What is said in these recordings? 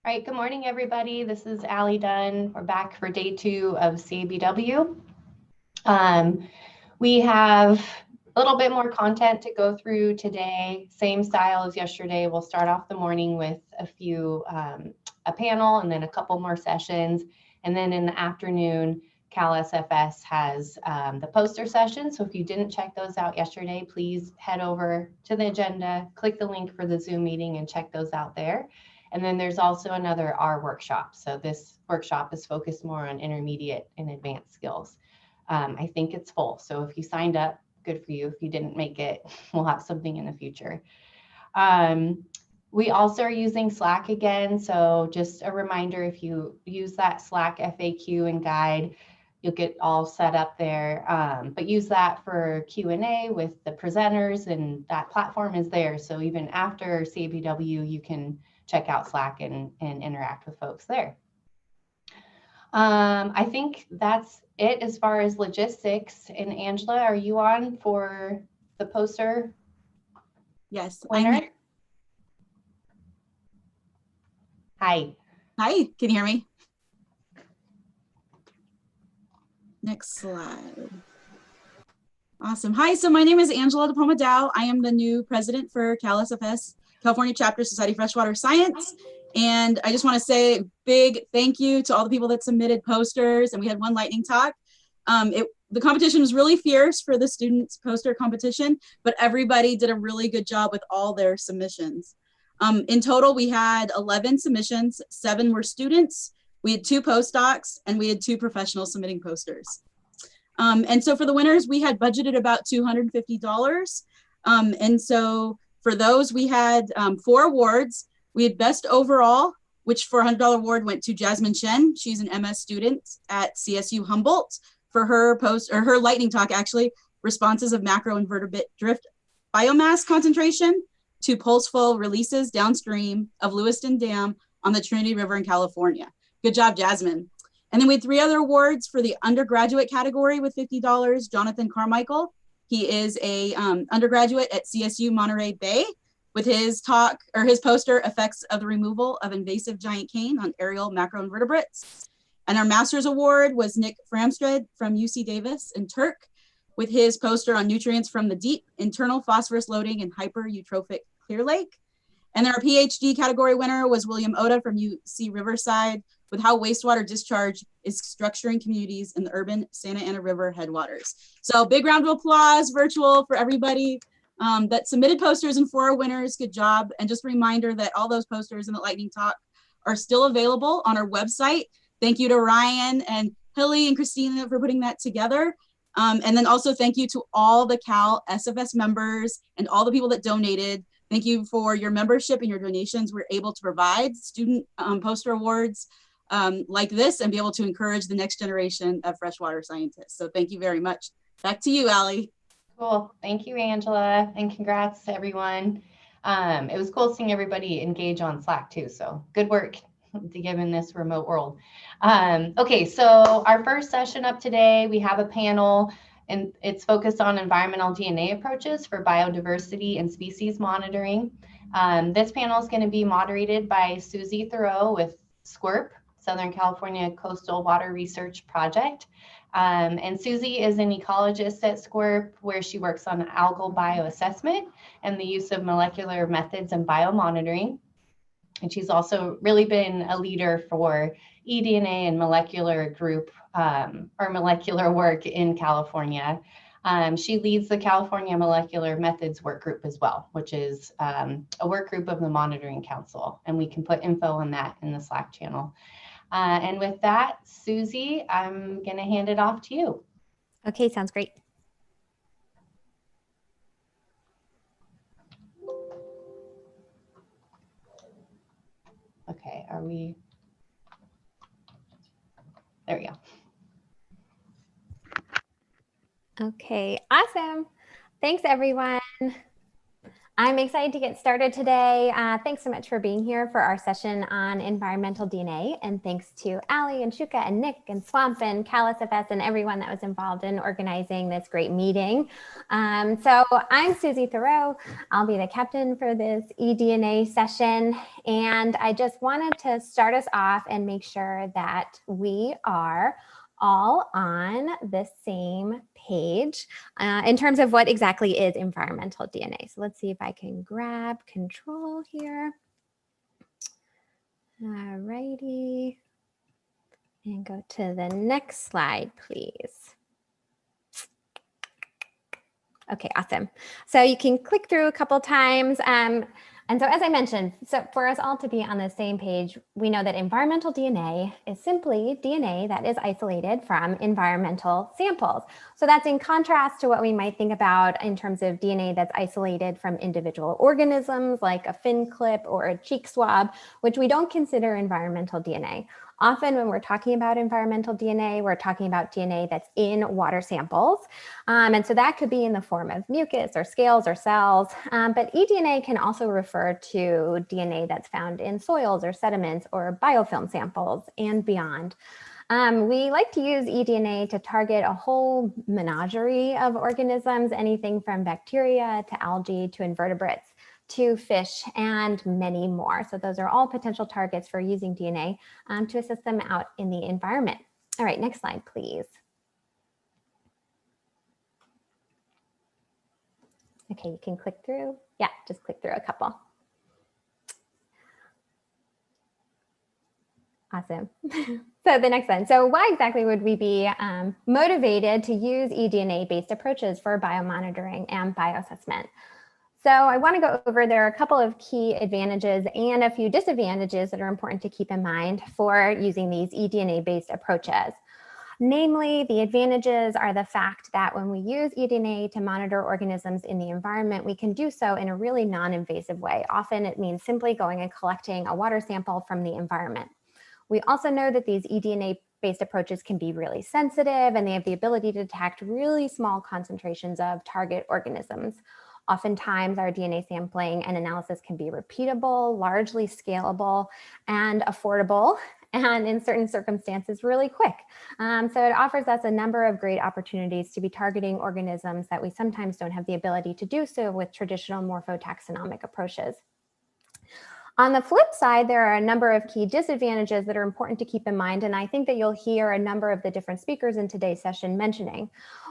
All right, good morning, everybody. This is Allie Dunn. We're back for day 2 of CABW. We have a little bit more content to go through today, same style as yesterday. We'll start off the morning with a panel and then a couple more sessions. And then in the afternoon, CalSFS has the poster session. So if you didn't check those out yesterday, please head over to the agenda, click the link for the Zoom meeting and check those out there. And then there's also another R workshop. So this workshop is focused more on intermediate and advanced skills. I think it's full. So if you signed up, good for you. If you didn't make it, we'll have something in the future. We also are using Slack again. So just a reminder, if you use that Slack FAQ and guide, you'll get all set up there. But use that for Q&A with the presenters, and that platform is there. So even after CABW, you can check out Slack and interact with folks there. I think that's it as far as logistics. And Angela, are you on for the poster? Yes, winner? I'm here. Hi. Hi, can you hear me? Next slide. Awesome. Hi, so my name is Angela DePalma-Dow. I am the new president for CalSFS, California Chapter Society Freshwater Science. And I just want to say a big thank you to all the people that submitted posters, and we had one lightning talk. The competition was really fierce for the students' poster competition, but everybody did a really good job with all their submissions. In total, we had 11 submissions, 7 were students, we had 2 postdocs, and we had 2 professionals submitting posters. And so for the winners, we had budgeted about $250. And so for those, we had 4 awards. We had Best Overall, which for a $100 award went to Jasmine Shen. She's an MS student at CSU Humboldt for her her lightning talk, actually, responses of macroinvertebrate drift biomass concentration to pulse flow releases downstream of Lewiston Dam on the Trinity River in California. Good job, Jasmine. And then we had 3 other awards for the undergraduate category with $50. Jonathan Carmichael, he is a undergraduate at CSU Monterey Bay, with his talk or his poster, Effects of the Removal of Invasive Giant Cane on Aerial Macroinvertebrates. And our master's award was Nick Framstead from UC Davis in Turk, with his poster on nutrients from the deep, internal phosphorus loading in hyper-eutrophic Clear Lake. And then our PhD category winner was William Oda from UC Riverside, with how wastewater discharge is structuring communities in the urban Santa Ana River headwaters. So big round of applause, virtual, for everybody that submitted posters, and 4 winners. Good job. And just a reminder that all those posters in the lightning talk are still available on our website. Thank you to Ryan and Hilly and Kristin for putting that together. And then also thank you to all the CalSFS members and all the people that donated. Thank you for your membership and your donations. We're able to provide student poster awards like this and be able to encourage the next generation of freshwater scientists. So thank you very much. Back to you, Allie. Cool. Thank you, Angela, and congrats to everyone. It was cool seeing everybody engage on Slack too, so good work given this remote world. Okay, so our first session up today, we have a panel, and it's focused on environmental DNA approaches for biodiversity and species monitoring. This panel is going to be moderated by Susie Thoreau with SCWRP, Southern California Coastal Water Research Project. And Susie is an ecologist at SCWRP, where she works on algal bioassessment and the use of molecular methods and biomonitoring. And she's also really been a leader for eDNA and molecular group or molecular work in California. She leads the California Molecular Methods Workgroup as well, which is a work group of the Monitoring Council. And we can put info on that in the Slack channel. And with that, Susie, I'm going to hand it off to you. Okay, sounds great. Okay, are we? There we go. Okay, awesome. Thanks, everyone. I'm excited to get started today. Thanks so much for being here for our session on environmental DNA. And thanks to Allie and Shuka and Nick and Swamp and CalSFS and everyone that was involved in organizing this great meeting. So I'm Susie Thoreau. I'll be the captain for this eDNA session. And I just wanted to start us off and make sure that we are all on the same page in terms of what exactly is environmental DNA. So let's see if I can grab control here. All righty. And go to the next slide, please. Okay, awesome. So you can click through a couple times. And so as I mentioned, so for us all to be on the same page, we know that environmental DNA is simply DNA that is isolated from environmental samples. So that's in contrast to what we might think about in terms of DNA that's isolated from individual organisms like a fin clip or a cheek swab, which we don't consider environmental DNA. Often when we're talking about environmental DNA, we're talking about DNA that's in water samples. And so that could be in the form of mucus or scales or cells. But eDNA can also refer to DNA that's found in soils or sediments or biofilm samples and beyond. We like to use eDNA to target a whole menagerie of organisms, anything from bacteria to algae to invertebrates, to fish, and many more. So those are all potential targets for using DNA to assess them out in the environment. All right, next slide, please. Okay, you can click through. Yeah, just click through a couple. Awesome. So the next one. So why exactly would we be motivated to use eDNA-based approaches for biomonitoring and bioassessment? So I want to go over, there are a couple of key advantages and a few disadvantages that are important to keep in mind for using these eDNA-based approaches. Namely, the advantages are the fact that when we use eDNA to monitor organisms in the environment, we can do so in a really non-invasive way. Often it means simply going and collecting a water sample from the environment. We also know that these eDNA-based approaches can be really sensitive and they have the ability to detect really small concentrations of target organisms. Oftentimes, our DNA sampling and analysis can be repeatable, largely scalable, and affordable, and in certain circumstances, really quick. So it offers us a number of great opportunities to be targeting organisms that we sometimes don't have the ability to do so with traditional morphotaxonomic approaches. On the flip side, there are a number of key disadvantages that are important to keep in mind, and I think that you'll hear a number of the different speakers in today's session mentioning.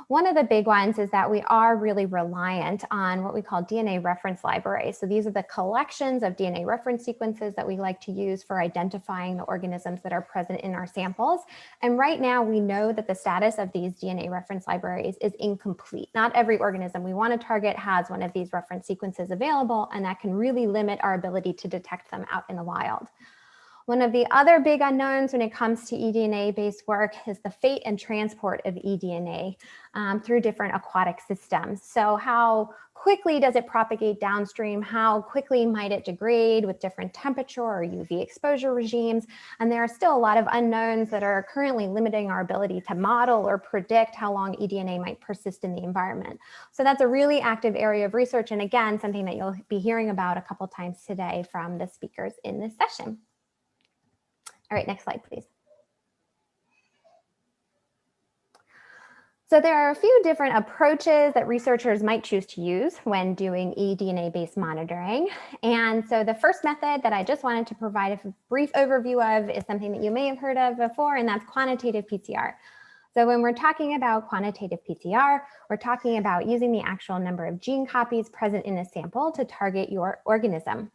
One of the big ones is that we are really reliant on what we call DNA reference libraries. So these are the collections of DNA reference sequences that we like to use for identifying the organisms that are present in our samples. And right now we know that the status of these DNA reference libraries is incomplete. Not every organism we want to target has one of these reference sequences available, and that can really limit our ability to detect them out in the wild. One of the other big unknowns when it comes to eDNA-based work is the fate and transport of eDNA through different aquatic systems. So how quickly does it propagate downstream? How quickly might it degrade with different temperature or UV exposure regimes? And there are still a lot of unknowns that are currently limiting our ability to model or predict how long eDNA might persist in the environment. So that's a really active area of research. And again, something that you'll be hearing about a couple times today from the speakers in this session. All right, next slide, please. So there are a few different approaches that researchers might choose to use when doing eDNA-based monitoring. And so the first method that I just wanted to provide a brief overview of is something that you may have heard of before, and that's quantitative PCR. So when we're talking about quantitative PCR, we're talking about using the actual number of gene copies present in a sample to target your organism.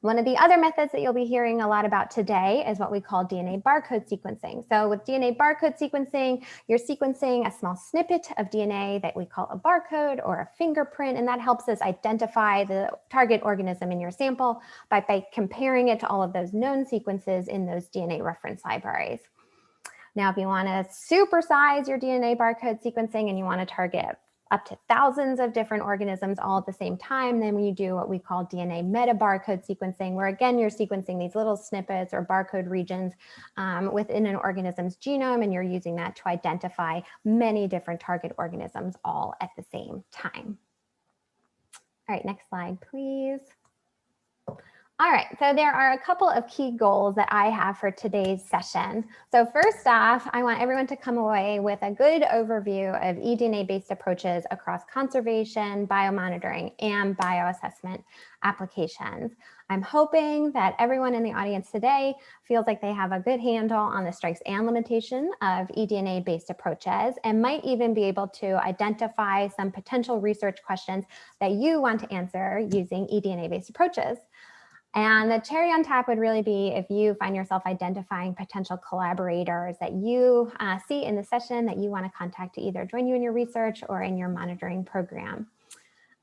One of the other methods that you'll be hearing a lot about today is what we call DNA barcode sequencing. So with DNA barcode sequencing, you're sequencing a small snippet of DNA that we call a barcode or a fingerprint, and that helps us identify the target organism in your sample by comparing it to all of those known sequences in those DNA reference libraries. Now, if you want to supersize your DNA barcode sequencing and you want to target up to thousands of different organisms all at the same time, then we do what we call DNA metabarcode sequencing, where again, you're sequencing these little snippets or barcode regions within an organism's genome, and you're using that to identify many different target organisms all at the same time. All right, next slide, please. All right, so there are a couple of key goals that I have for today's session. So first off, I want everyone to come away with a good overview of eDNA-based approaches across conservation, biomonitoring, and bioassessment applications. I'm hoping that everyone in the audience today feels like they have a good handle on the strengths and limitations of eDNA-based approaches and might even be able to identify some potential research questions that you want to answer using eDNA-based approaches. And the cherry on top would really be if you find yourself identifying potential collaborators that you see in the session that you want to contact to either join you in your research or in your monitoring program.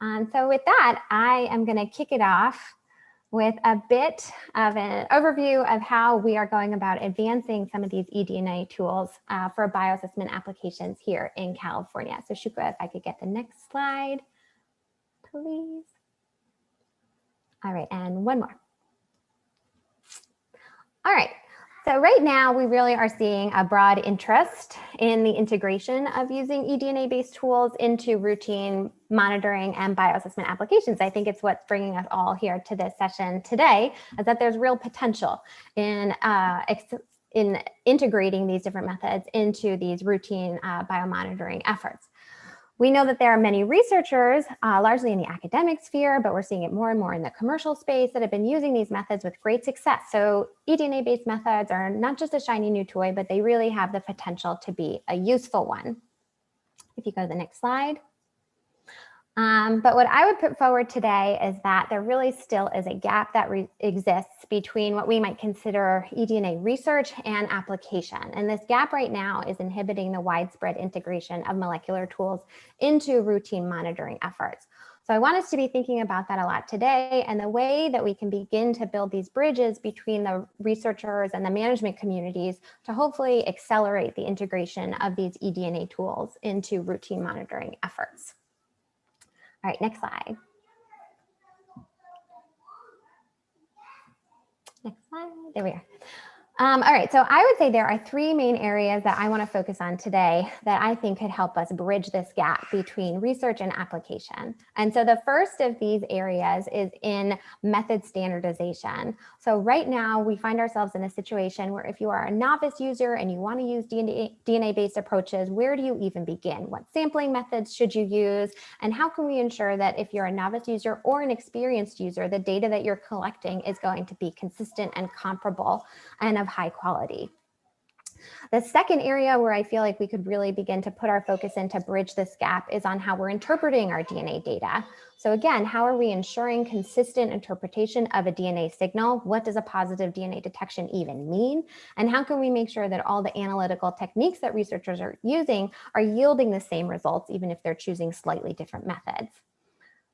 So with that, I am going to kick it off with a bit of an overview of how we are going about advancing some of these eDNA tools for bioassessment applications here in California. So Shukra, if I could get the next slide, please. All right, and one more. All right, so right now we really are seeing a broad interest in the integration of using eDNA-based tools into routine monitoring and bioassessment applications. I think it's what's bringing us all here to this session today, is that there's real potential in integrating these different methods into these routine biomonitoring efforts. We know that there are many researchers, largely in the academic sphere, but we're seeing it more and more in the commercial space that have been using these methods with great success. So eDNA-based methods are not just a shiny new toy, but they really have the potential to be a useful one. If you go to the next slide. But what I would put forward today is that there really still is a gap that exists between what we might consider eDNA research and application. And this gap right now is inhibiting the widespread integration of molecular tools into routine monitoring efforts. So I want us to be thinking about that a lot today, and the way that we can begin to build these bridges between the researchers and the management communities to hopefully accelerate the integration of these eDNA tools into routine monitoring efforts. All right, next slide. Next slide, there we are. All right, so I would say there are three main areas that I want to focus on today that I think could help us bridge this gap between research and application. And so the first of these areas is in method standardization. So right now we find ourselves in a situation where if you are a novice user and you want to use DNA-based approaches, where do you even begin? What sampling methods should you use? And how can we ensure that if you're a novice user or an experienced user, the data that you're collecting is going to be consistent and comparable and of high quality? The second area where I feel like we could really begin to put our focus in to bridge this gap is on how we're interpreting our DNA data. So again, how are we ensuring consistent interpretation of a DNA signal? What does a positive DNA detection even mean? And how can we make sure that all the analytical techniques that researchers are using are yielding the same results, even if they're choosing slightly different methods?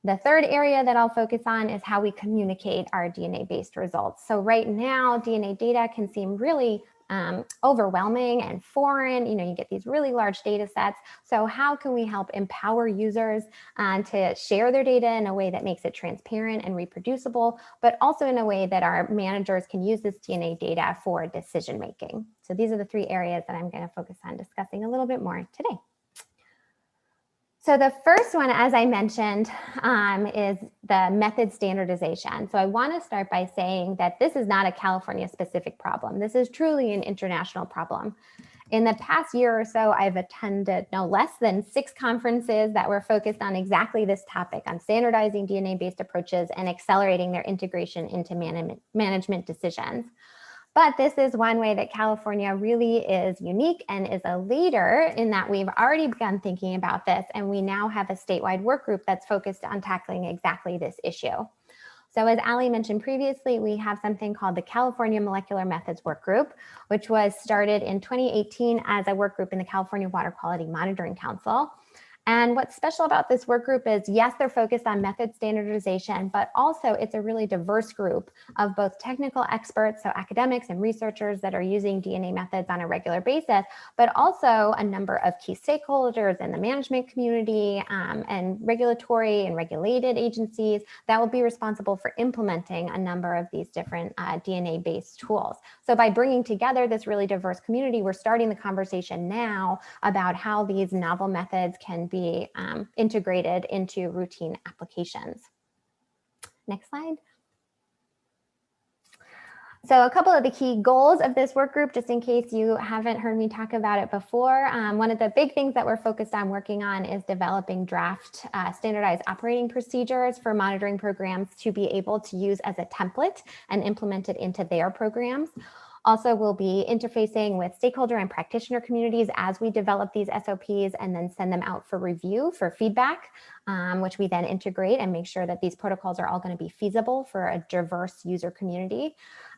The third area that I'll focus on is how we communicate our DNA-based results. So right now, DNA data can seem really overwhelming and foreign. You know, you get these really large data sets. So how can we help empower users to share their data in a way that makes it transparent and reproducible, but also in a way that our managers can use this DNA data for decision making? So these are the three areas that I'm going to focus on discussing a little bit more today. So the first one, as I mentioned, is the method standardization. So I want to start by saying that this is not a California specific problem. This is truly an international problem. In the past year or so, I've attended no less than 6 conferences that were focused on exactly this topic, on standardizing DNA-based approaches and accelerating their integration into management decisions. But this is one way that California really is unique and is a leader in that we've already begun thinking about this, and we now have a statewide work group that's focused on tackling exactly this issue. So as Ali mentioned previously, we have something called the California Molecular Methods Workgroup, which was started in 2018 as a work group in the California Water Quality Monitoring Council. And what's special about this work group is, yes, they're focused on method standardization, but also it's a really diverse group of both technical experts, so academics and researchers that are using DNA methods on a regular basis, but also a number of key stakeholders in the management community and regulatory and regulated agencies that will be responsible for implementing a number of these different DNA-based tools. So by bringing together this really diverse community, we're starting the conversation now about how these novel methods can be integrated into routine applications. Next slide. So a couple of the key goals of this work group, just in case you haven't heard me talk about it before, one of the big things that we're focused on working on is developing draft standardized operating procedures for monitoring programs to be able to use as a template and implement it into their programs. Also, we'll be interfacing with stakeholder and practitioner communities as we develop these SOPs and then send them out for review for feedback, which we then integrate and make sure that these protocols are all going to be feasible for a diverse user community.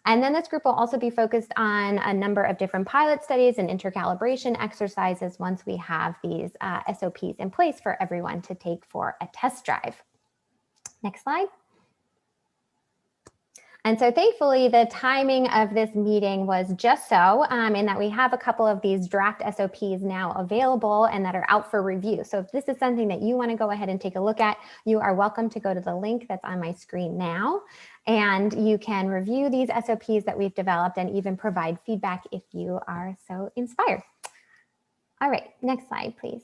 And then this group will also be focused on a number of different pilot studies and intercalibration exercises once we have these SOPs in place for everyone to take for a test drive. Next slide. And so thankfully, the timing of this meeting was just so in that we have a couple of these draft SOPs now available and that are out for review. So if this is something that you want to go ahead and take a look at, you are welcome to go to the link that's on my screen now. And you can review these SOPs that we've developed and even provide feedback if you are so inspired. All right, next slide, please.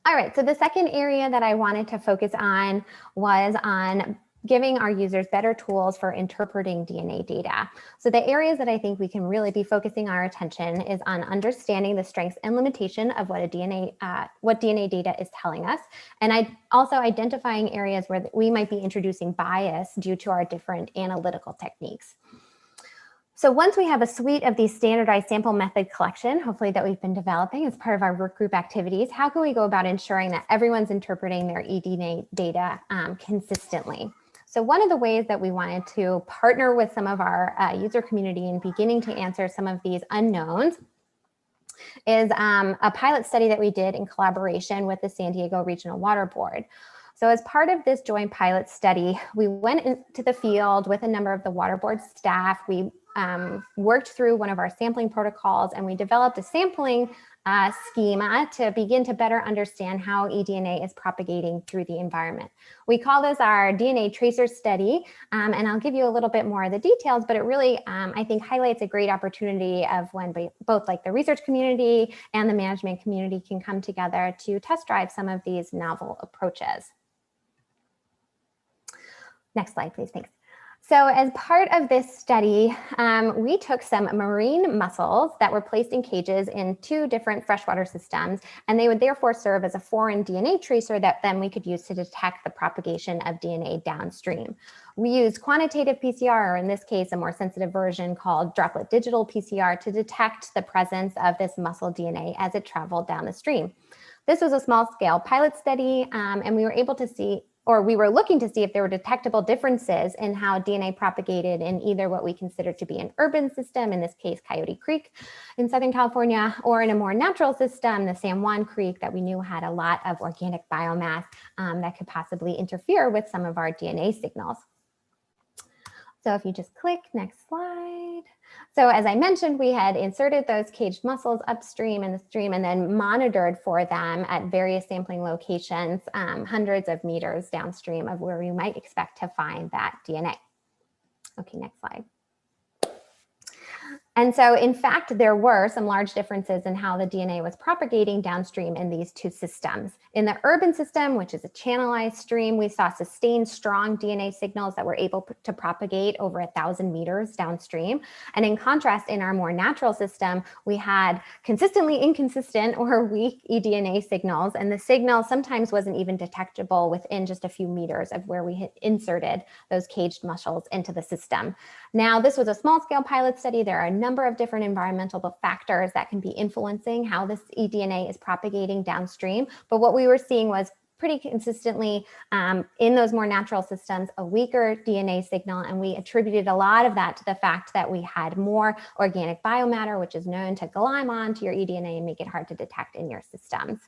All right, so the second area that I wanted to focus on was on giving our users better tools for interpreting DNA data. So the areas that I think we can really be focusing our attention is on understanding the strengths and limitation of what DNA data is telling us, and also identifying areas where we might be introducing bias due to our different analytical techniques. So once we have a suite of these standardized sample method collection, hopefully that we've been developing as part of our work group activities, how can we go about ensuring that everyone's interpreting their eDNA data consistently? So one of the ways that we wanted to partner with some of our user community in beginning to answer some of these unknowns is a pilot study that we did in collaboration with the San Diego Regional Water Board. So as part of this joint pilot study, we went into the field with a number of the water board staff. We worked through one of our sampling protocols, and we developed a sampling schema to begin to better understand how eDNA is propagating through the environment. We call this our DNA tracer study, and I'll give you a little bit more of the details, but it really, I think, highlights a great opportunity of when both like the research community and the management community can come together to test drive some of these novel approaches. Next slide, please, thanks. So as part of this study, we took some marine mussels that were placed in cages in 2 different freshwater systems, and they would therefore serve as a foreign DNA tracer that then we could use to detect the propagation of DNA downstream. We used quantitative PCR, or in this case, a more sensitive version called droplet digital PCR, to detect the presence of this mussel DNA as it traveled down the stream. This was a small scale pilot study, and we were able to see, or we were looking to see if there were detectable differences in how DNA propagated in either what we consider to be an urban system, in this case, Coyote Creek in Southern California, or in a more natural system, the San Juan Creek, that we knew had a lot of organic biomass that could possibly interfere with some of our DNA signals. So if you just click next slide. So as I mentioned, we had inserted those caged mussels upstream in the stream and then monitored for them at various sampling locations, hundreds of meters downstream of where we might expect to find that DNA. Okay, next slide. And so, in fact, there were some large differences in how the DNA was propagating downstream in these 2 systems. In the urban system, which is a channelized stream, we saw sustained strong DNA signals that were able to propagate over 1,000 meters downstream. And in contrast, in our more natural system, we had consistently inconsistent or weak eDNA signals, and the signal sometimes wasn't even detectable within just a few meters of where we had inserted those caged mussels into the system. Now, this was a small-scale pilot study. There are a number of different environmental factors that can be influencing how this eDNA is propagating downstream. But what we were seeing was pretty consistently in those more natural systems, a weaker DNA signal. And we attributed a lot of that to the fact that we had more organic biomatter, which is known to glide onto your eDNA and make it hard to detect in your systems.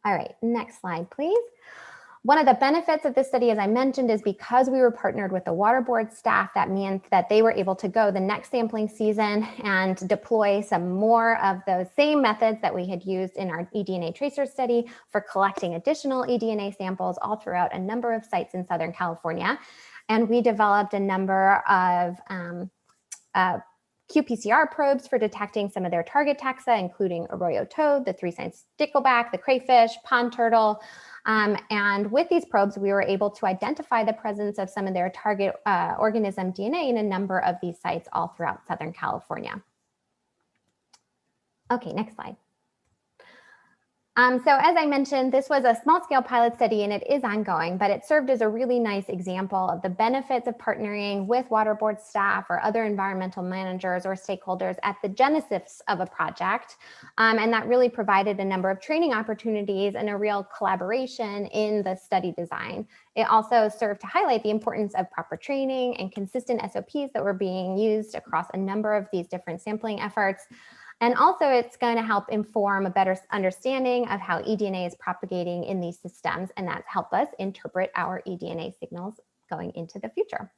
All right, next slide, please. One of the benefits of this study, as I mentioned, is because we were partnered with the water board staff, that meant that they were able to go the next sampling season and deploy some more of those same methods that we had used in our eDNA tracer study for collecting additional eDNA samples all throughout a number of sites in Southern California. And we developed a number of qPCR probes for detecting some of their target taxa, including arroyo toad, the 3-cent stickleback, the crayfish, pond turtle, And with these probes, we were able to identify the presence of some of their target organism DNA in a number of these sites all throughout Southern California. Okay, next slide. So as I mentioned, this was a small scale pilot study and it is ongoing, but it served as a really nice example of the benefits of partnering with water board staff or other environmental managers or stakeholders at the genesis of a project. And that really provided a number of training opportunities and a real collaboration in the study design. It also served to highlight the importance of proper training and consistent SOPs that were being used across a number of these different sampling efforts. And also it's going to help inform a better understanding of how eDNA is propagating in these systems, and that's help us interpret our eDNA signals going into the future.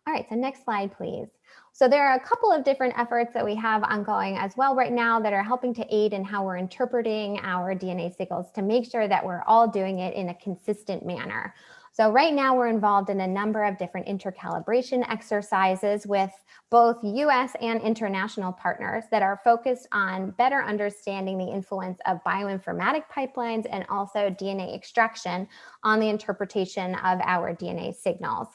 All right, so next slide, please. So there are a couple of different efforts that we have ongoing as well right now that are helping to aid in how we're interpreting our DNA signals to make sure that we're all doing it in a consistent manner. So right now we're involved in a number of different intercalibration exercises with both US and international partners that are focused on better understanding the influence of bioinformatic pipelines and also DNA extraction on the interpretation of our DNA signals.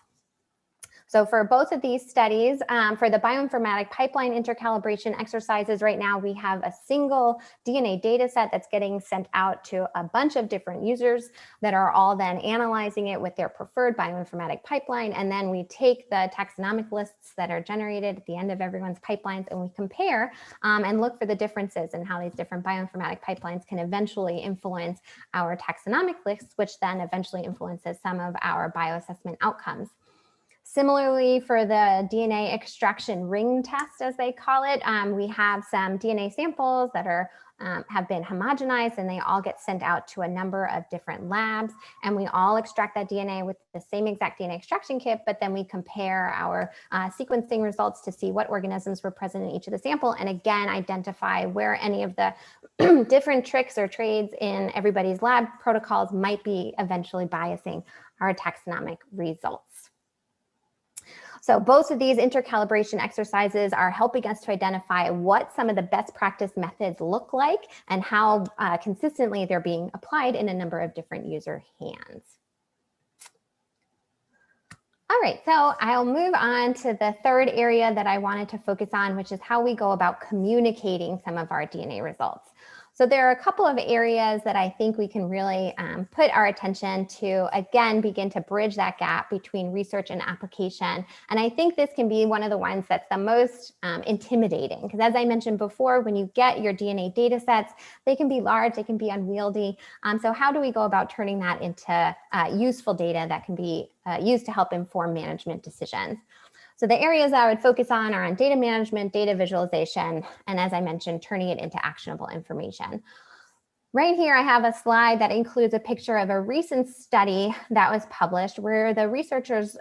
So for both of these studies, for the bioinformatic pipeline intercalibration exercises, right now we have a single DNA data set that's getting sent out to a bunch of different users that are all then analyzing it with their preferred bioinformatic pipeline. And then we take the taxonomic lists that are generated at the end of everyone's pipelines and we compare and look for the differences in how these different bioinformatic pipelines can eventually influence our taxonomic lists, which then eventually influences some of our bioassessment outcomes. Similarly, for the DNA extraction ring test, as they call it, we have some DNA samples that are have been homogenized and they all get sent out to a number of different labs, and we all extract that DNA with the same exact DNA extraction kit, but then we compare our sequencing results to see what organisms were present in each of the sample, and again identify where any of the different tricks or trades in everybody's lab protocols might be eventually biasing our taxonomic results. So both of these intercalibration exercises are helping us to identify what some of the best practice methods look like and how consistently they're being applied in a number of different user hands. All right, so I'll move on to the third area that I wanted to focus on, which is how we go about communicating some of our DNA results. So there are a couple of areas that I think we can really put our attention to, again, begin to bridge that gap between research and application. And I think this can be one of the ones that's the most intimidating, because as I mentioned before, when you get your DNA data sets, they can be large, they can be unwieldy. So how do we go about turning that into useful data that can be used to help inform management decisions? So the areas that I would focus on are on data management, data visualization, and as I mentioned, turning it into actionable information. Right here, I have a slide that includes a picture of a recent study that was published where the researchers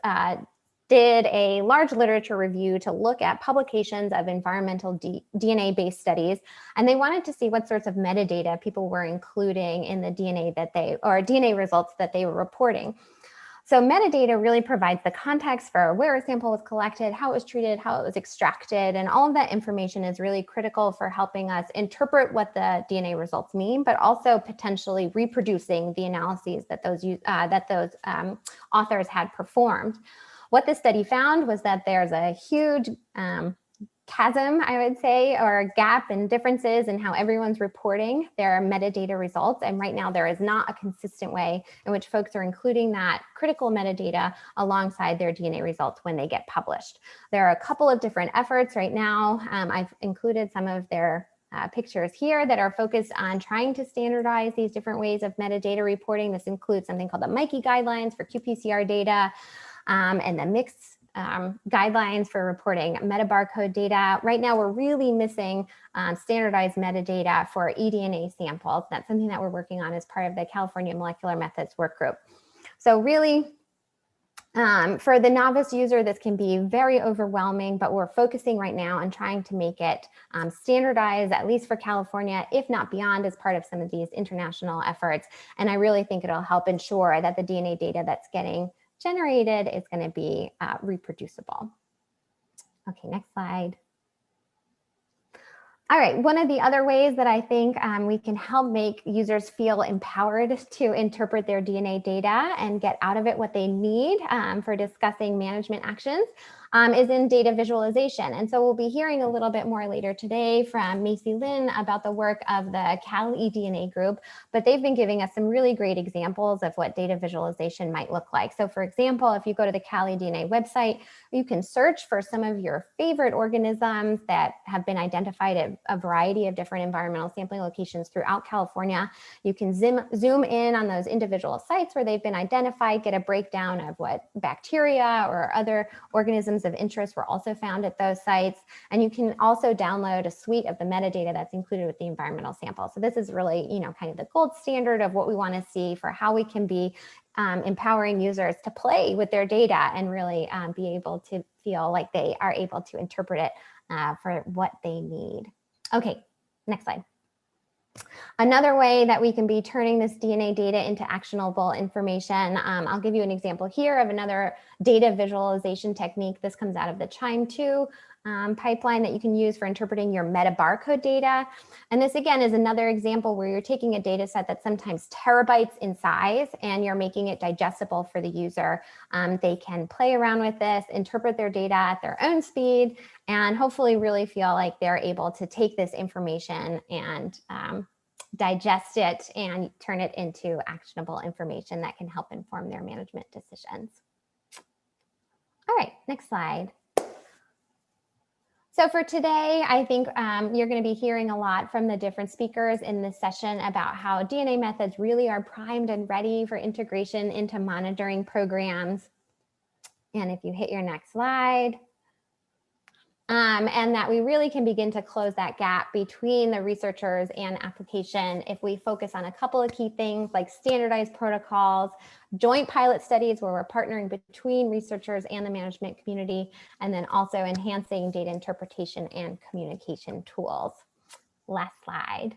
did a large literature review to look at publications of environmental DNA-based studies, and they wanted to see what sorts of metadata people were including in the DNA results that they were reporting. So metadata really provides the context for where a sample was collected, how it was treated, how it was extracted, and all of that information is really critical for helping us interpret what the DNA results mean, but also potentially reproducing the analyses that those authors had performed. What the study found was that there's a huge chasm, I would say, or gap and differences in how everyone's reporting their metadata results. And right now there is not a consistent way in which folks are including that critical metadata alongside their DNA results when they get published. There are a couple of different efforts right now. I've included some of their pictures here that are focused on trying to standardize these different ways of metadata reporting. This includes something called the MICE guidelines for qPCR data and the mixed guidelines for reporting Metabarcode data. Right now, we're really missing standardized metadata for eDNA samples. That's something that we're working on as part of the California Molecular Methods Workgroup. So really, for the novice user, this can be very overwhelming, but we're focusing right now on trying to make it standardized, at least for California, if not beyond, as part of some of these international efforts. And I really think it'll help ensure that the DNA data that's getting generated is going to be reproducible. Okay, next slide. All right, one of the other ways that I think we can help make users feel empowered to interpret their DNA data and get out of it what they need for discussing management actions is in data visualization. And so we'll be hearing a little bit more later today from Macy Lynn about the work of the CalEDNA group, but they've been giving us some really great examples of what data visualization might look like. So for example, if you go to the CalEDNA website, you can search for some of your favorite organisms that have been identified at a variety of different environmental sampling locations throughout California. You can zoom in on those individual sites where they've been identified, get a breakdown of what bacteria or other organisms of interest were also found at those sites. And you can also download a suite of the metadata that's included with the environmental sample. So this is really, kind of the gold standard of what we want to see for how we can be empowering users to play with their data and really be able to feel like they are able to interpret it for what they need. Okay, next slide. Another way that we can be turning this DNA data into actionable information, I'll give you an example here of another data visualization technique. This comes out of the CHIME 2 pipeline that you can use for interpreting your metabarcode data. And this again is another example where you're taking a data set that's sometimes terabytes in size and you're making it digestible for the user. They can play around with this, interpret their data at their own speed, and hopefully really feel like they're able to take this information and digest it and turn it into actionable information that can help inform their management decisions. All right, next slide. So for today, I think you're going to be hearing a lot from the different speakers in this session about how DNA methods really are primed and ready for integration into monitoring programs. And if you hit your next slide, and that we really can begin to close that gap between the researchers and application if we focus on a couple of key things like standardized protocols, joint pilot studies where we're partnering between researchers and the management community, and then also enhancing data interpretation and communication tools. Last slide.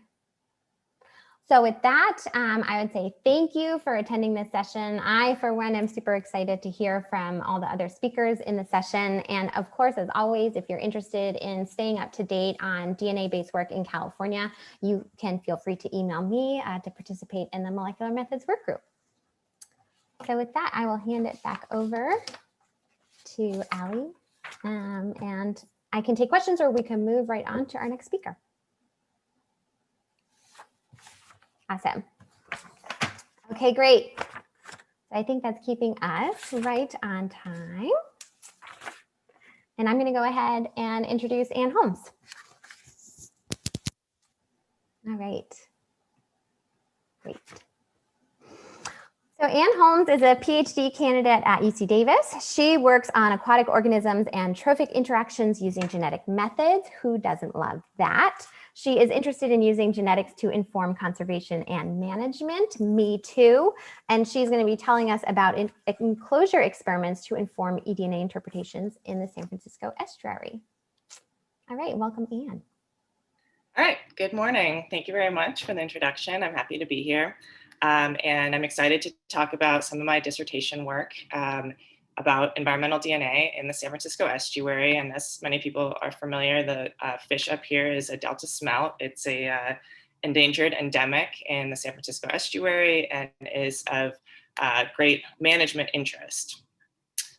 So with that, I would say thank you for attending this session. I, for one, am super excited to hear from all the other speakers in the session. And of course, as always, if you're interested in staying up to date on DNA-based work in California, you can feel free to email me to participate in the Molecular Methods Workgroup. So with that, I will hand it back over to Allie. And I can take questions or we can move right on to our next speaker. Awesome. Okay, great. So I think that's keeping us right on time. And I'm going to go ahead and introduce Ann Holmes. All right. Great. So Ann Holmes is a PhD candidate at UC Davis. She works on aquatic organisms and trophic interactions using genetic methods. Who doesn't love that? She is interested in using genetics to inform conservation and management. Me too. And she's going to be telling us about enclosure experiments to inform eDNA interpretations in the San Francisco estuary. All right, welcome, Ann. All right, good morning. Thank you very much for the introduction. I'm happy to be here. And I'm excited to talk about some of my dissertation work about environmental DNA in the San Francisco estuary. And as many people are familiar, the fish up here is a Delta smelt. It's a endangered endemic in the San Francisco estuary and is of great management interest.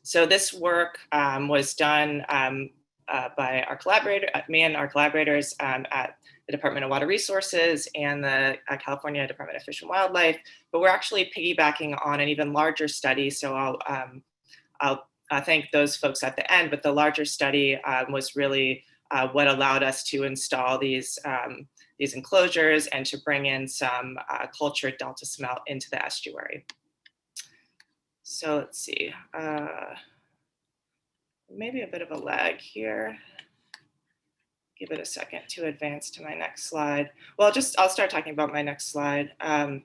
So this work was done by our collaborator, me and our collaborators at the Department of Water Resources and the California Department of Fish and Wildlife, but we're actually piggybacking on an even larger study. So I'll thank those folks at the end, but the larger study was really what allowed us to install these enclosures and to bring in some cultured Delta smelt into the estuary. So let's see, maybe a bit of a lag here. Give it a second to advance to my next slide. Well, I'll start talking about my next slide. If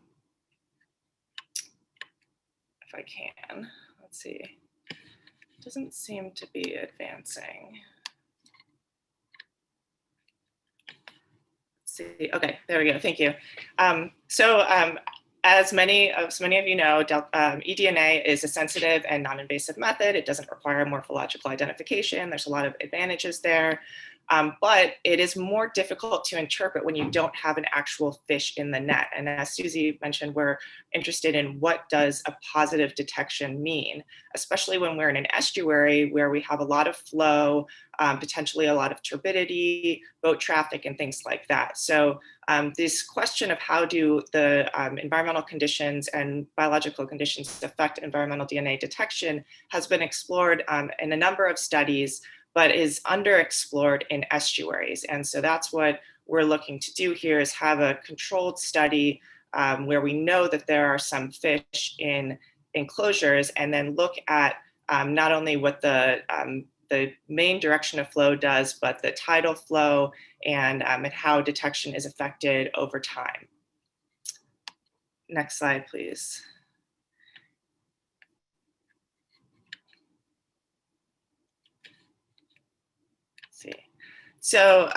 I can, let's see. Doesn't seem to be advancing. Let's see, okay, there we go, thank you. As many of you know, eDNA is a sensitive and non-invasive method. It doesn't require morphological identification. There's a lot of advantages there. But it is more difficult to interpret when you don't have an actual fish in the net. And as Susie mentioned, we're interested in what does a positive detection mean, especially when we're in an estuary where we have a lot of flow, potentially a lot of turbidity, boat traffic, and things like that. So this question of how do the environmental conditions and biological conditions affect environmental DNA detection has been explored in a number of studies, but is underexplored in estuaries. And so that's what we're looking to do here, is have a controlled study where we know that there are some fish in enclosures, and then look at not only what the main direction of flow does, but the tidal flow and how detection is affected over time. Next slide, please. See. So,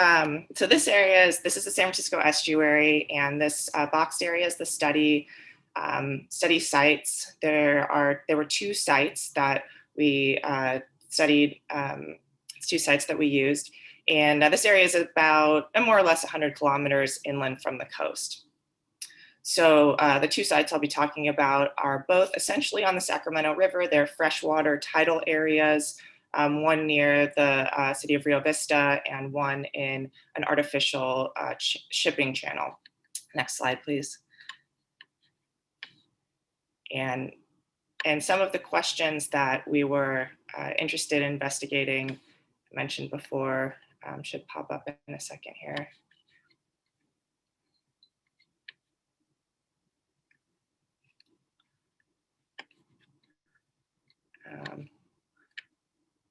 so this is the San Francisco estuary, and this boxed area is the study sites. There were 2 sites that we studied, 2 sites that we used, and this area is about more or less 100 kilometers inland from the coast. So the 2 sites I'll be talking about are both essentially on the Sacramento River. They're freshwater tidal areas. One near the city of Rio Vista, and one in an artificial shipping channel. Next slide, please. And some of the questions that we were interested in investigating, I mentioned before, should pop up in a second here.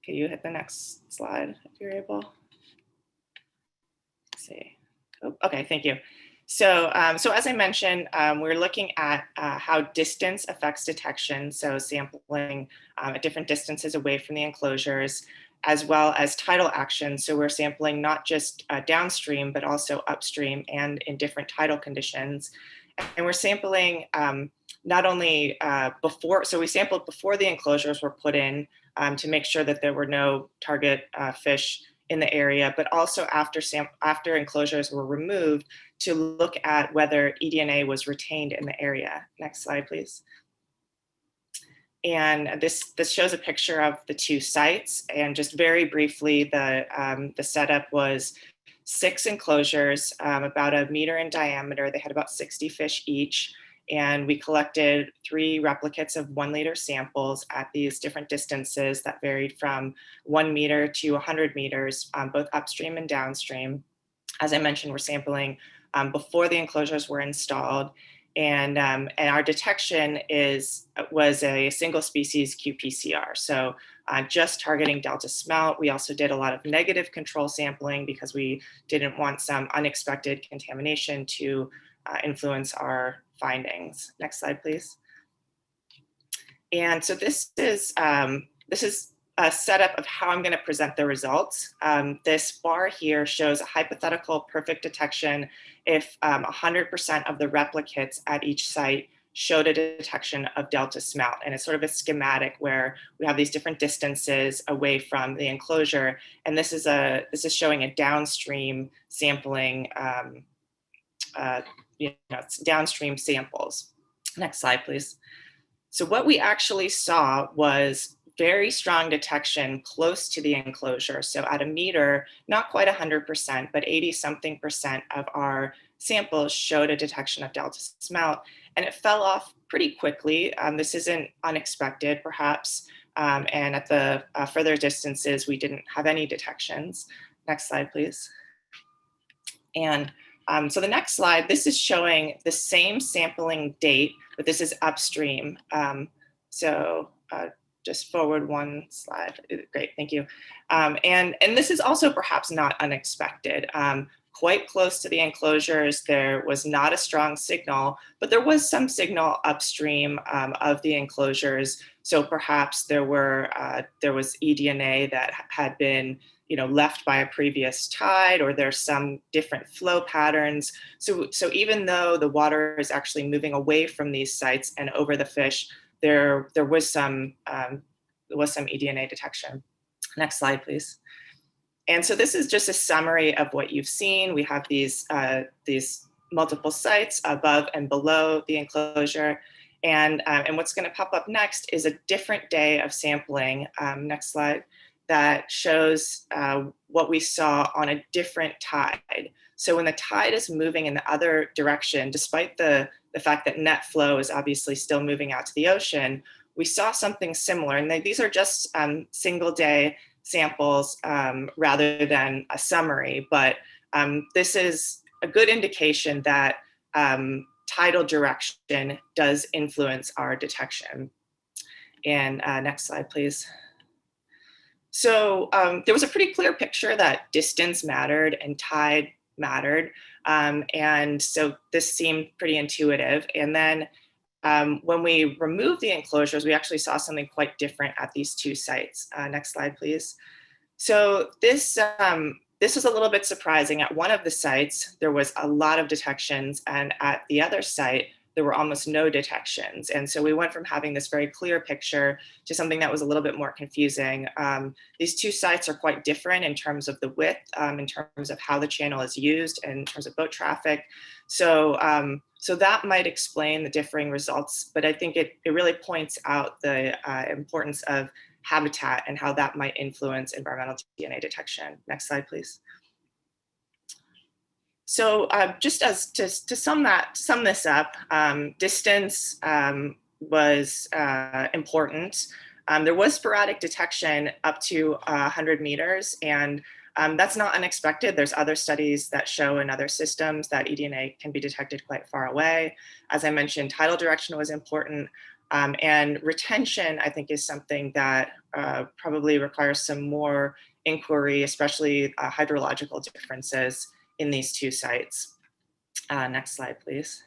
Can you hit the next slide if you're able? Let's see. Oh, okay, thank you. So, so as I mentioned, we're looking at how distance affects detection. So sampling at different distances away from the enclosures, as well as tidal action. So we're sampling not just downstream, but also upstream and in different tidal conditions. And we're sampling not only before, so we sampled before the enclosures were put in to make sure that there were no target fish in the area, but also after enclosures were removed to look at whether eDNA was retained in the area. Next slide, please. And this shows a picture of the 2 sites. And just very briefly, the setup was 6 enclosures, about 1 meter in diameter. They had about 60 fish each. And we collected 3 replicates of 1 liter samples at these different distances that varied from 1 meter to 100 meters, both upstream and downstream. As I mentioned, we're sampling before the enclosures were installed. And our detection was a single species qPCR. So just targeting delta smelt. We also did a lot of negative control sampling because we didn't want some unexpected contamination to influence our findings. Next slide, please. And so this is a setup of how I'm going to present the results. This bar here shows a hypothetical perfect detection if 100% of the replicates at each site showed a detection of delta smelt. And it's sort of a schematic where we have these different distances away from the enclosure. And this is showing a downstream sampling, downstream samples. Next slide, please. So what we actually saw was very strong detection close to the enclosure. So at 1 meter, not quite 100%, but 80-something% of our samples showed a detection of delta smelt, and it fell off pretty quickly. This isn't unexpected, perhaps, and at the further distances, we didn't have any detections. Next slide, please. And so the next slide, this is showing the same sampling date, but this is upstream. Just forward 1 slide. Great, thank you. And this is also perhaps not unexpected. Quite close to the enclosures, there was not a strong signal, but there was some signal upstream of the enclosures. So perhaps there was eDNA that had been left by a previous tide, or there's some different flow patterns. So even though the water is actually moving away from these sites and over the fish, there was some eDNA detection. Next slide, please. And so this is just a summary of what you've seen. We have these multiple sites above and below the enclosure. And what's going to pop up next is a different day of sampling, next slide, that shows what we saw on a different tide. So when the tide is moving in the other direction, despite the fact that net flow is obviously still moving out to the ocean, we saw something similar. And these are just single day samples rather than a summary, but this is a good indication that tidal direction does influence our detection. And next slide, please. So there was a pretty clear picture that distance mattered and tide mattered. And so this seemed pretty intuitive. And then when we removed the enclosures, we actually saw something quite different at these two sites. Next slide, please. So this was a little bit surprising. At one of the sites, there was a lot of detections, and at the other site, there were almost no detections. And so we went from having this very clear picture to something that was a little bit more confusing. These two sites are quite different in terms of the width, in terms of how the channel is used, and in terms of boat traffic. So, so that might explain the differing results, but I think it really points out the importance of habitat and how that might influence environmental DNA detection. Next slide, please. So just as to sum this up, distance was important. There was sporadic detection up to 100 meters, and that's not unexpected. There's other studies that show in other systems that eDNA can be detected quite far away. As I mentioned, tidal direction was important. And retention, I think, is something that probably requires some more inquiry, especially hydrological differences in these two sites. Next slide, please.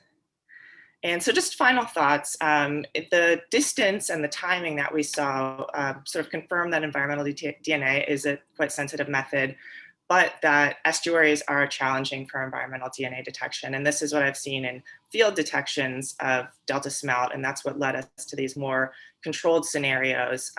And so just final thoughts, the distance and the timing that we saw sort of confirm that environmental DNA is a quite sensitive method, but that estuaries are challenging for environmental DNA detection. And this is what I've seen in field detections of delta smelt, and that's what led us to these more controlled scenarios.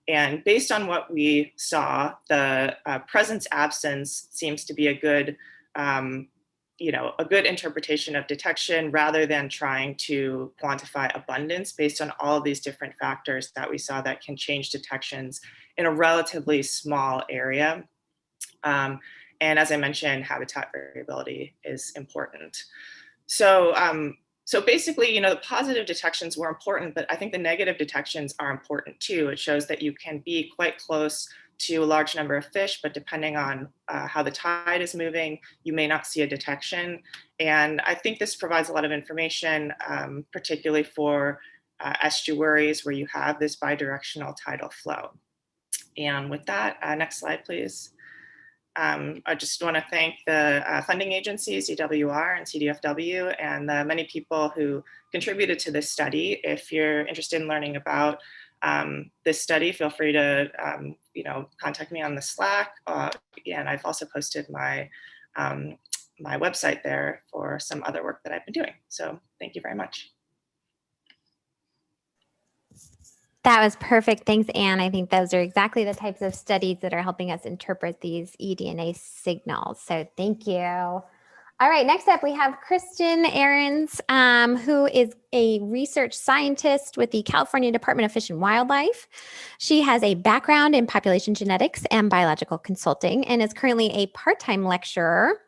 And based on what we saw, the presence absence seems to be a good, a good interpretation of detection rather than trying to quantify abundance based on all of these different factors that we saw that can change detections in a relatively small area. And as I mentioned, habitat variability is important. So, so basically, the positive detections were important, but I think the negative detections are important too. It shows that you can be quite close to a large number of fish, but depending on how the tide is moving, you may not see a detection. And I think this provides a lot of information, particularly for estuaries where you have this bidirectional tidal flow. And with that, next slide, please. I just want to thank the funding agencies, DWR and CDFW, and the many people who contributed to this study. If you're interested in learning about this study, feel free to contact me on the Slack. And I've also posted my my website there for some other work that I've been doing. So thank you very much. That was perfect. Thanks, Anne. I think those are exactly the types of studies that are helping us interpret these eDNA signals. So thank you. All right, next up we have Kristin Armins, who is a research scientist with the California Department of Fish and Wildlife. She has a background in population genetics and biological consulting and is currently a part-time lecturer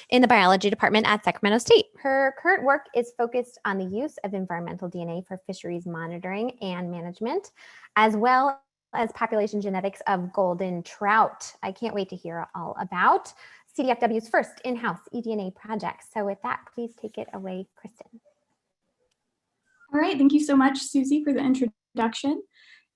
in the biology department at Sacramento State. Her current work is focused on the use of environmental DNA for fisheries monitoring and management, as well as population genetics of golden trout. I can't wait to hear all about CDFW's first in-house eDNA project. So with that, please take it away, Kristin. All right, thank you so much, Susie, for the introduction.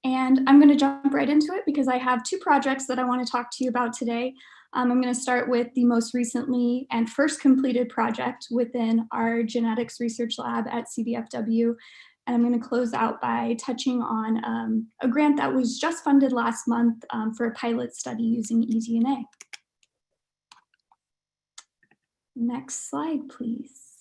And I'm going to jump right into it because I have two projects that I want to talk to you about today. I'm going to start with the most recently and first completed project within our genetics research lab at CDFW. And I'm going to close out by touching on a grant that was just funded last month for a pilot study using eDNA. Next slide, please.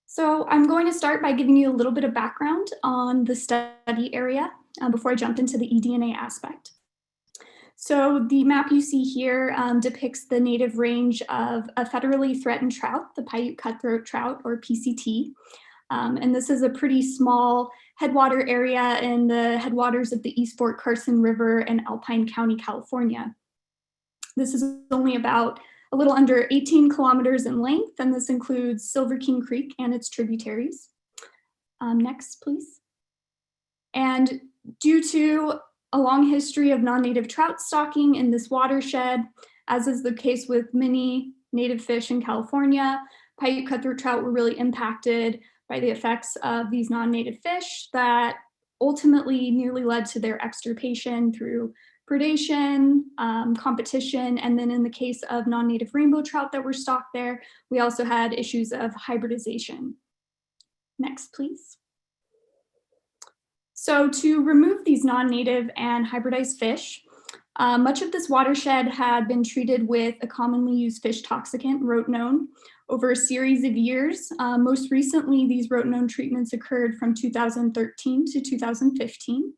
So I'm going to start by giving you a little bit of background on the study area before I jump into the eDNA aspect. So the map you see here depicts the native range of a federally threatened trout, the Paiute cutthroat trout, or PCT. And this is a pretty small headwater area in the headwaters of the East Fort Carson River in Alpine County, California. This is only about a little under 18 kilometers in length, and this includes Silver King Creek and its tributaries. Next, please. And due to a long history of non-native trout stocking in this watershed, as is the case with many native fish in California, Paiute cutthroat trout were really impacted by the effects of these non-native fish that ultimately nearly led to their extirpation through predation, competition, and then in the case of non-native rainbow trout that were stocked there, we also had issues of hybridization. Next, please. So to remove these non-native and hybridized fish, much of this watershed had been treated with a commonly used fish toxicant, rotenone, over a series of years. Most recently, these rotenone treatments occurred from 2013 to 2015.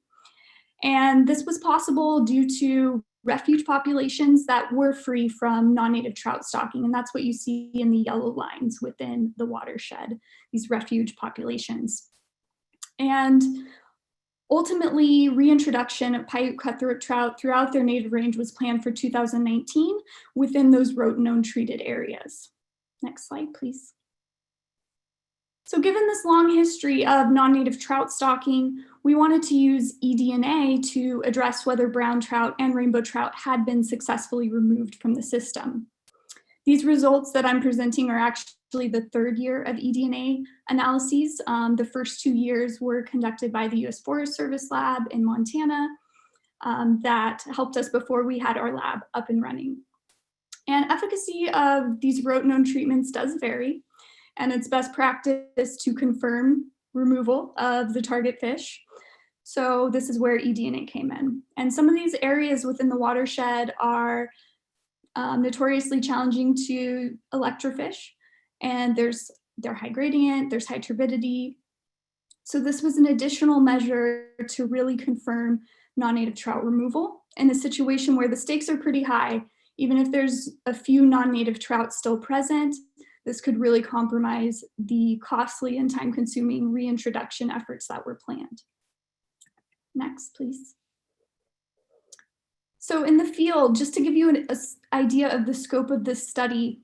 And this was possible due to refuge populations that were free from non-native trout stocking. And that's what you see in the yellow lines within the watershed, these refuge populations. And ultimately, reintroduction of Paiute cutthroat trout throughout their native range was planned for 2019 within those rotenone treated areas. Next slide, please. So given this long history of non-native trout stocking, we wanted to use eDNA to address whether brown trout and rainbow trout had been successfully removed from the system. These results that I'm presenting are actually the third year of eDNA analyses. The first 2 years were conducted by the US Forest Service lab in Montana that helped us before we had our lab up and running. And efficacy of these rotenone treatments does vary, and it's best practice to confirm removal of the target fish. So this is where eDNA came in. And some of these areas within the watershed are notoriously challenging to electrofish, and they're high gradient, there's high turbidity. So this was an additional measure to really confirm non-native trout removal in a situation where the stakes are pretty high. Even if there's a few non-native trout still present, this could really compromise the costly and time-consuming reintroduction efforts that were planned. Next, please. So in the field, just to give you an idea of the scope of this study,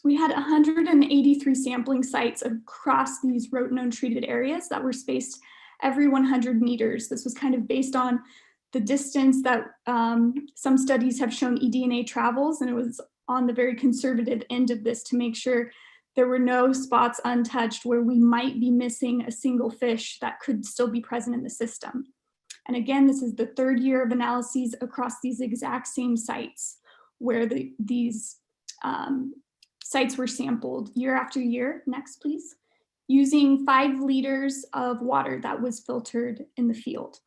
we had 183 sampling sites across these rotenone treated areas that were spaced every 100 meters. This was kind of based on the distance that some studies have shown eDNA travels, and it was on the very conservative end of this to make sure there were no spots untouched where we might be missing a single fish that could still be present in the system. And again, this is the third year of analyses across these exact same sites where these sites were sampled year after year. Next, please. Using 5 liters of water that was filtered in the field.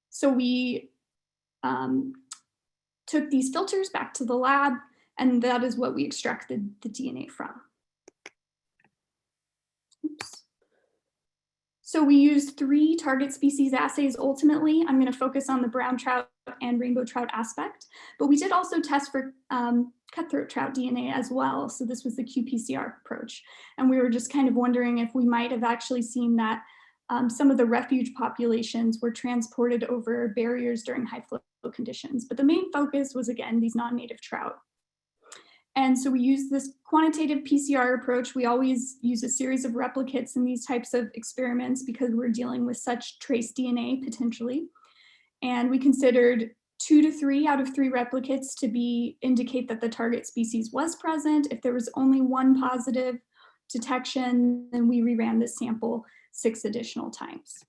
So we took these filters back to the lab, and that is what we extracted the DNA from. Oops. So we used 3 target species assays ultimately. I'm going to focus on the brown trout and rainbow trout aspect, but we did also test for cutthroat trout DNA as well. So this was the qPCR approach. And we were just kind of wondering if we might have actually seen that some of the refuge populations were transported over barriers during high flow conditions. But the main focus was, again, these non-native trout. And so we use this quantitative PCR approach. We always use a series of replicates in these types of experiments because we're dealing with such trace DNA potentially. And we considered 2 to 3 out of 3 replicates to indicate that the target species was present. If there was only 1 positive detection, then we reran this sample 6 additional times.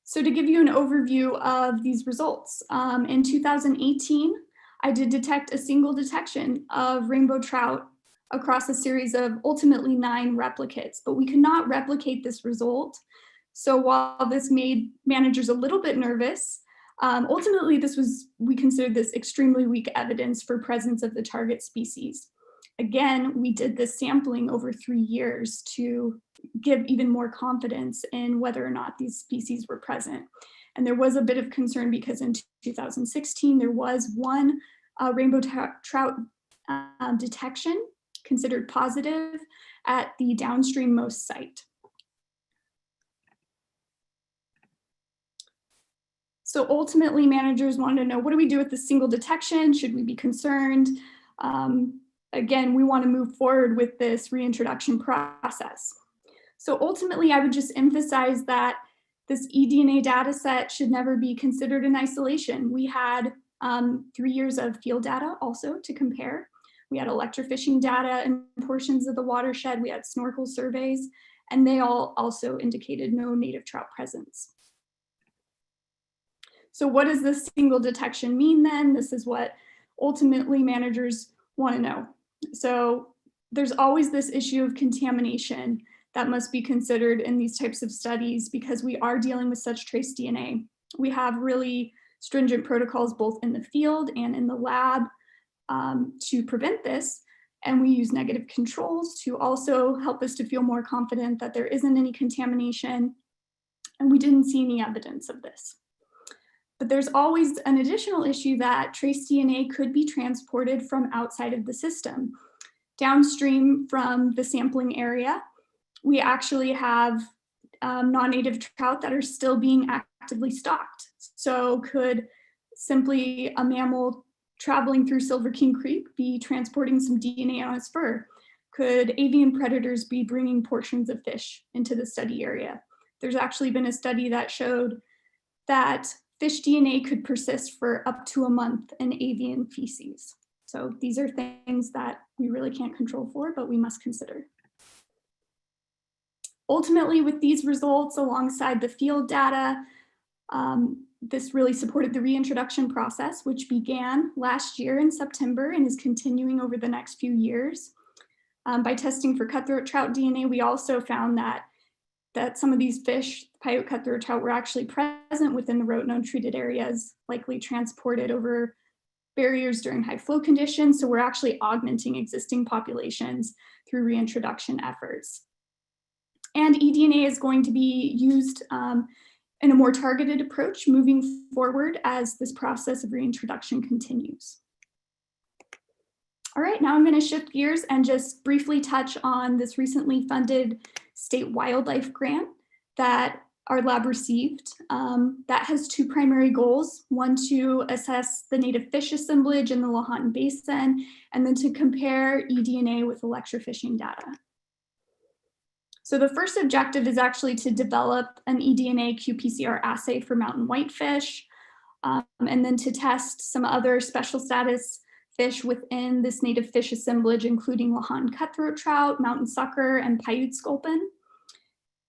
So to give you an overview of these results, in 2018, I did detect a single detection of rainbow trout across a series of ultimately 9 replicates, but we could not replicate this result. So while this made managers a little bit nervous, ultimately we considered this extremely weak evidence for presence of the target species. again, we did this sampling over 3 years to give even more confidence in whether or not these species were present. And there was a bit of concern because in 2016, there was one rainbow trout detection considered positive at the downstream most site. So ultimately, managers wanted to know, what do we do with the single detection? Should we be concerned? Again, we want to move forward with this reintroduction process. So ultimately, I would just emphasize that this eDNA data set should never be considered in isolation. We had 3 years of field data also to compare. We had electrofishing data in portions of the watershed. We had snorkel surveys, and they all also indicated no native trout presence. So what does this single detection mean then? This is what ultimately managers want to know. So there's always this issue of contamination that must be considered in these types of studies because we are dealing with such trace DNA. We have really stringent protocols both in the field and in the lab to prevent this. And we use negative controls to also help us to feel more confident that there isn't any contamination. And we didn't see any evidence of this. But there's always an additional issue that trace DNA could be transported from outside of the system. Downstream from the sampling area, we actually have non-native trout that are still being actively stocked. So could simply a mammal traveling through Silver King Creek be transporting some DNA on its fur? Could avian predators be bringing portions of fish into the study area? There's actually been a study that showed that fish DNA could persist for up to a month in avian feces. So these are things that we really can't control for, but we must consider. Ultimately, with these results alongside the field data, this really supported the reintroduction process, which began last year in September and is continuing over the next few years. By testing for cutthroat trout DNA, we also found that some of these fish, Pyote cutthroat trout, were actually present within the rotenone treated areas, likely transported over barriers during high flow conditions. So we're actually augmenting existing populations through reintroduction efforts. And eDNA is going to be used in a more targeted approach moving forward as this process of reintroduction continues. All right, now I'm going to shift gears and just briefly touch on this recently funded state wildlife grant that our lab received. That has 2 primary goals. One, to assess the native fish assemblage in the Lahontan Basin, and then to compare eDNA with electrofishing data. So the first objective is actually to develop an eDNA qPCR assay for mountain whitefish, and then to test some other special status fish within this native fish assemblage, including Lahontan cutthroat trout, mountain sucker, and Paiute sculpin.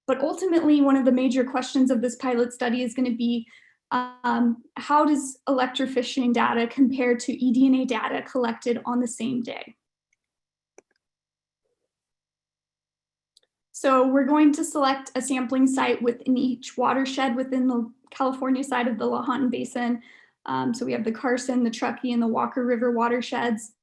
But ultimately, one of the major questions of this pilot study is going to be, how does electrofishing data compare to eDNA data collected on the same day? So we're going to select a sampling site within each watershed within the California side of the Lahontan Basin. So we have the Carson, the Truckee, and the Walker River watersheds.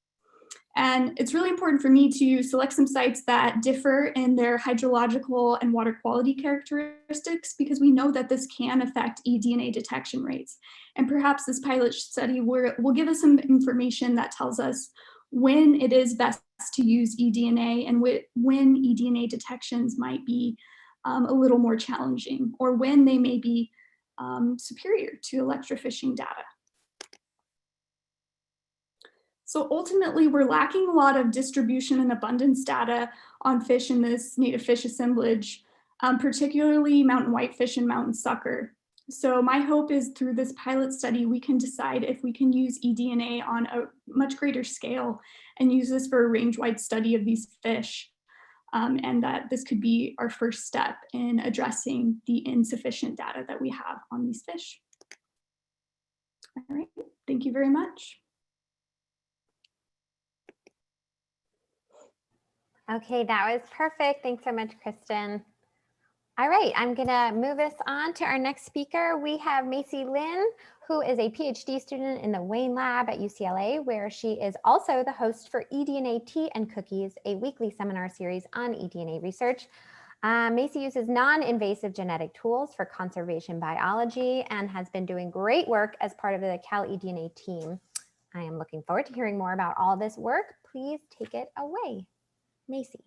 And it's really important for me to select some sites that differ in their hydrological and water quality characteristics, because we know that this can affect eDNA detection rates. And perhaps this pilot study will give us some information that tells us when it is best to use eDNA and when eDNA detections might be a little more challenging, or when they may be superior to electrofishing data. So ultimately, we're lacking a lot of distribution and abundance data on fish in this native fish assemblage, particularly mountain whitefish and mountain sucker. So my hope is through this pilot study, we can decide if we can use eDNA on a much greater scale and use this for a range-wide study of these fish, and that this could be our first step in addressing the insufficient data that we have on these fish. All right, thank you very much. Okay, that was perfect. Thanks so much, Kristin. All right, I'm gonna move us on to our next speaker. We have Macy Lynn, who is a PhD student in the Wayne Lab at UCLA, where she is also the host for eDNA Tea and Cookies, a weekly seminar series on eDNA research. Macy uses non-invasive genetic tools for conservation biology and has been doing great work as part of the CalEDNA team. I am looking forward to hearing more about all this work. Please take it away, Macy.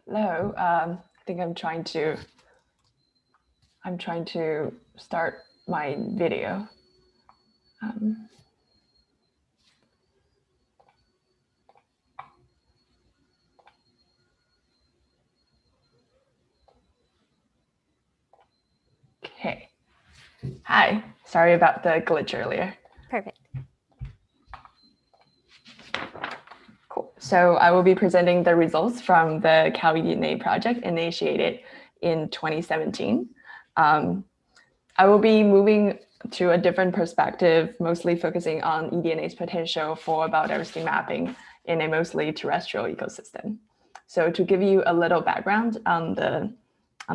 Hello, I think I'm trying to start my video. Okay. Hi, sorry about the glitch earlier. Perfect. Cool. So I will be presenting the results from the CalEDNA project initiated in 2017. I will be moving to a different perspective, mostly focusing on eDNA's potential for biodiversity mapping in a mostly terrestrial ecosystem. So to give you a little background on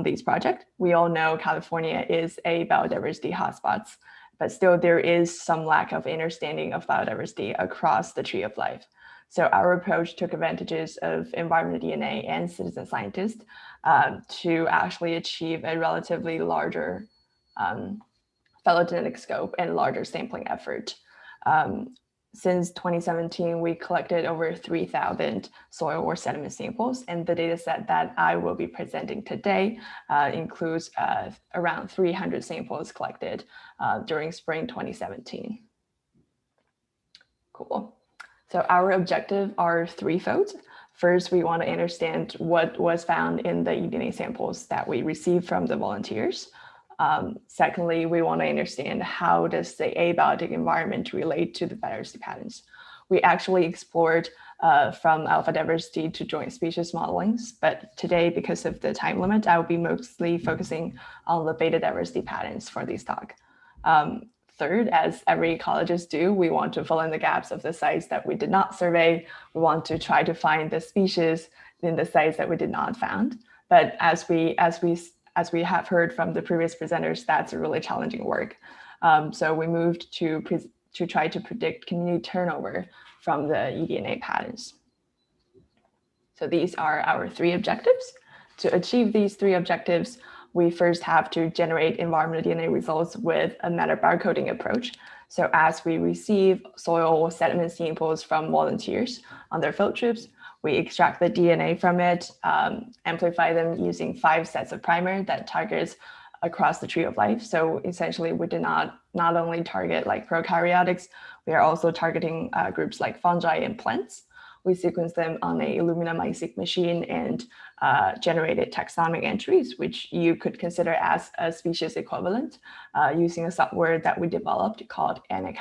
these projects, we all know California is a biodiversity hotspot, but still there is some lack of understanding of biodiversity across the tree of life. So our approach took advantages of environmental DNA and citizen scientists to actually achieve a relatively larger phylogenetic scope and larger sampling effort. Since 2017, we collected over 3,000 soil or sediment samples, and the data set that I will be presenting today includes around 300 samples collected during spring 2017. Cool. So our objective are threefold. First, we want to understand what was found in the eDNA samples that we received from the volunteers. Secondly, we want to understand how does the abiotic environment relate to the biodiversity patterns. We actually explored from alpha diversity to joint species modelings, but today, because of the time limit, I will be mostly focusing on the beta diversity patterns for this talk. Third, as every ecologist do, we want to fill in the gaps of the sites that we did not survey. We want to try to find the species in the sites that we did not found. But as we have heard from the previous presenters, that's a really challenging work. So we moved to try to predict community turnover from the eDNA patterns. So these are our three objectives. To achieve these three objectives, we first have to generate environmental DNA results with a metabarcoding approach. So as we receive soil sediment samples from volunteers on their field trips, we extract the DNA from it, amplify them using 5 sets of primer that targets across the tree of life. So essentially, we did not only target like prokaryotics, we are also targeting groups like fungi and plants. We sequenced them on a Illumina-MiSeq machine and generated taxonomic entries, which you could consider as a species equivalent using a software that we developed called Edna.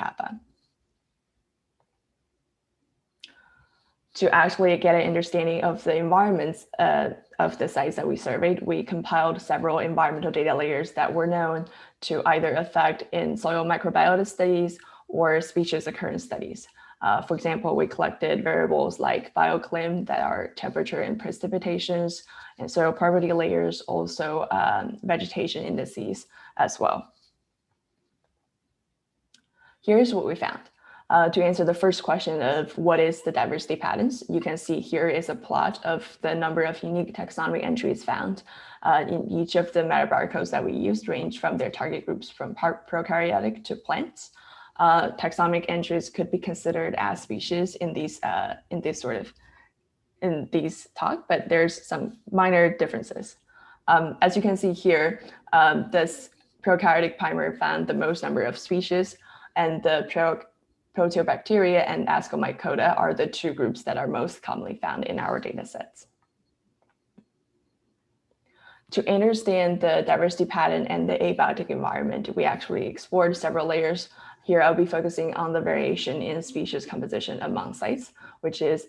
To actually get an understanding of the environments of the sites that we surveyed, we compiled several environmental data layers that were known to either affect in soil microbiota studies or species occurrence studies. For example, we collected variables like bioclim, that are temperature and precipitations, and soil property layers, also vegetation indices as well. Here's what we found. To answer the first question of what is the diversity patterns, you can see here is a plot of the number of unique taxonomic entries found in each of the metabarcodes that we used, range from their target groups from prokaryotic to plants. Taxonomic entries could be considered as species in these talk, but there's some minor differences. As you can see here, this prokaryotic primer found the most number of species, and the Proteobacteria and Ascomycota are the 2 groups that are most commonly found in our data sets. To understand the diversity pattern and the abiotic environment, we actually explored several layers. Here, I'll be focusing on the variation in species composition among sites, which is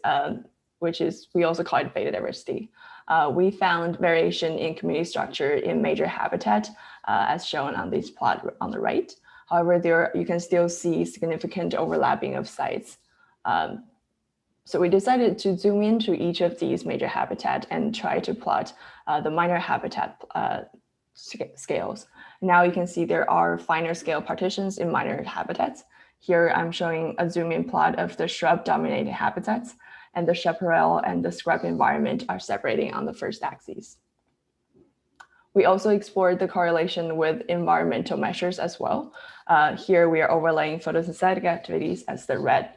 we also call it beta diversity. we found variation in community structure in major habitat, as shown on this plot on the right. However, you can still see significant overlapping of sites. So we decided to zoom into each of these major habitat and try to plot the minor habitat scales. Now you can see there are finer scale partitions in minor habitats. Here I'm showing a zoom in plot of the shrub dominated habitats, and the chaparral and the scrub environment are separating on the first axis. We also explored the correlation with environmental measures as well. Here we are overlaying photosynthetic activities as the red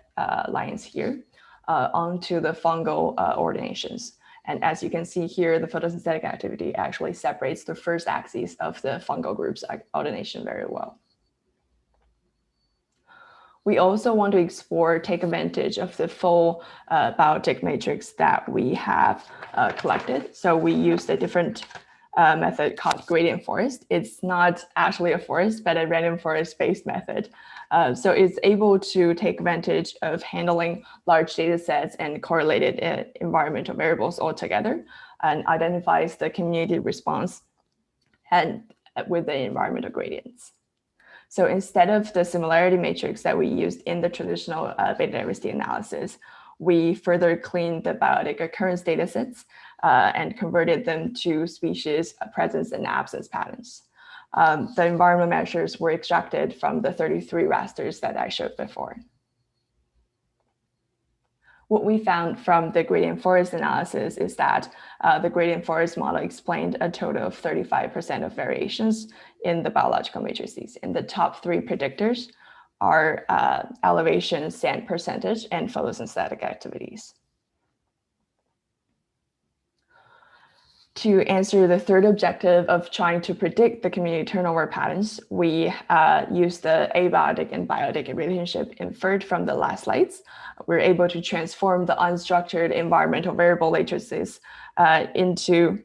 lines here onto the fungal ordinations. And as you can see here, the photosynthetic activity actually separates the first axis of the fungal group's ordination very well. We also want to take advantage of the full biotic matrix that we have collected. So we used a different method called gradient forest. It's not actually a forest, but a random forest-based method. So it's able to take advantage of handling large data sets and correlated environmental variables altogether, and identifies the community response and with the environmental gradients. So instead of the similarity matrix that we used in the traditional beta diversity analysis, we further cleaned the biotic occurrence data sets and converted them to species presence and absence patterns. The environmental measures were extracted from the 33 rasters that I showed before. What we found from the gradient forest analysis is that the gradient forest model explained a total of 35% of variations in the biological matrices. And the top three predictors are elevation, sand percentage, and photosynthetic activities. To answer the third objective of trying to predict the community turnover patterns, we used the abiotic and biotic relationship inferred from the last slides. We're able to transform the unstructured environmental variable matrices into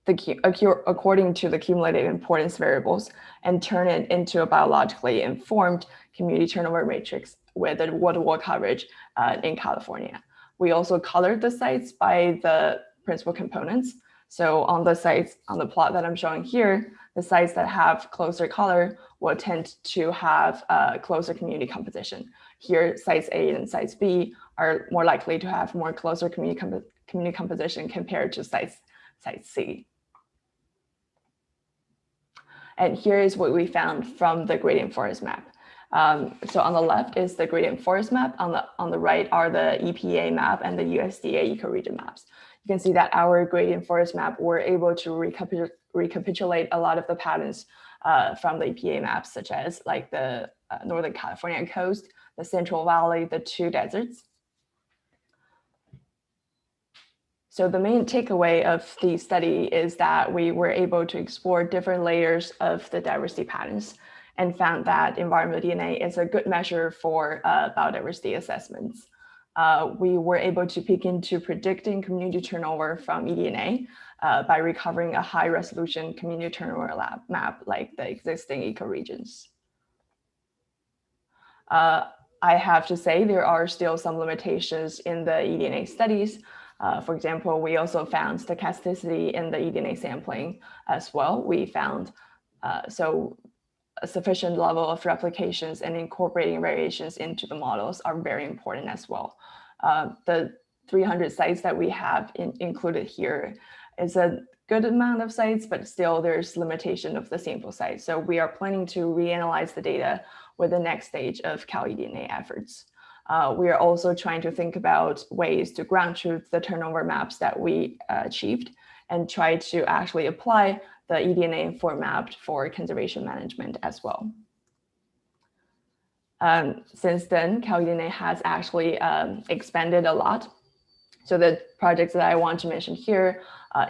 according to the cumulative importance variables and turn it into a biologically informed community turnover matrix with a wall-to-wall coverage in California. We also colored the sites by the principal components. So on the sites, on the plot that I'm showing here, the sites that have closer color will tend to have a closer community composition. Here, sites A and sites B are more likely to have more closer community composition compared to site C. And here is what we found from the gradient forest map. So on the left is the gradient forest map. On the right are the EPA map and the USDA ecoregion maps. You can see that our gradient forest map were able to recapitulate a lot of the patterns from the EPA maps, such as like the Northern California coast, the Central Valley, the two deserts. So the main takeaway of the study is that we were able to explore different layers of the diversity patterns and found that environmental DNA is a good measure for biodiversity assessments. We were able to peek into predicting community turnover from eDNA by recovering a high resolution community turnover map like the existing ecoregions. I have to say there are still some limitations in the eDNA studies. For example, we also found stochasticity in the eDNA sampling as well. We found a sufficient level of replications and incorporating variations into the models are very important as well. The 300 sites that we have included here is a good amount of sites, but still there's limitation of the sample size. So we are planning to reanalyze the data with the next stage of CalEDNA efforts. We are also trying to think about ways to ground truth the turnover maps that we achieved and try to actually apply the eDNA informed map for conservation management as well. Since then, CalEDNA has actually expanded a lot. So the projects that I want to mention here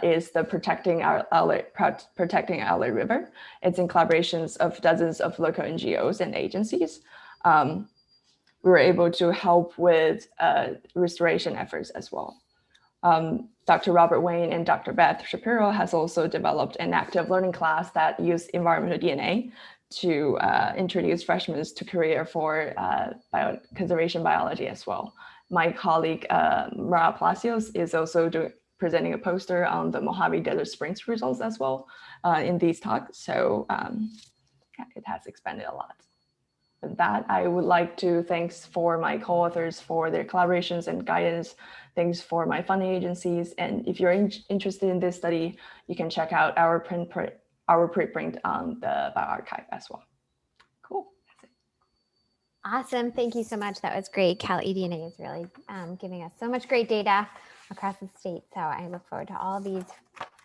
is the Protecting Our LA River. It's in collaborations of dozens of local NGOs and agencies. We were able to help with restoration efforts as well. Dr. Robert Wayne and Dr. Beth Shapiro has also developed an active learning class that used environmental DNA to introduce freshmen to career for conservation biology as well. My colleague, Mara Palacios, is also presenting a poster on the Mojave Desert Springs results as well in these talks. So yeah, it has expanded a lot. With that, I would like to thanks for my co-authors for their collaborations and guidance. Thanks for my funding agencies. And if you're interested in this study, you can check out our preprint on the bioRxiv as well. Cool. That's it. Awesome. Thank you so much. That was great. CalEDNA is really giving us so much great data across the state. So I look forward to all of these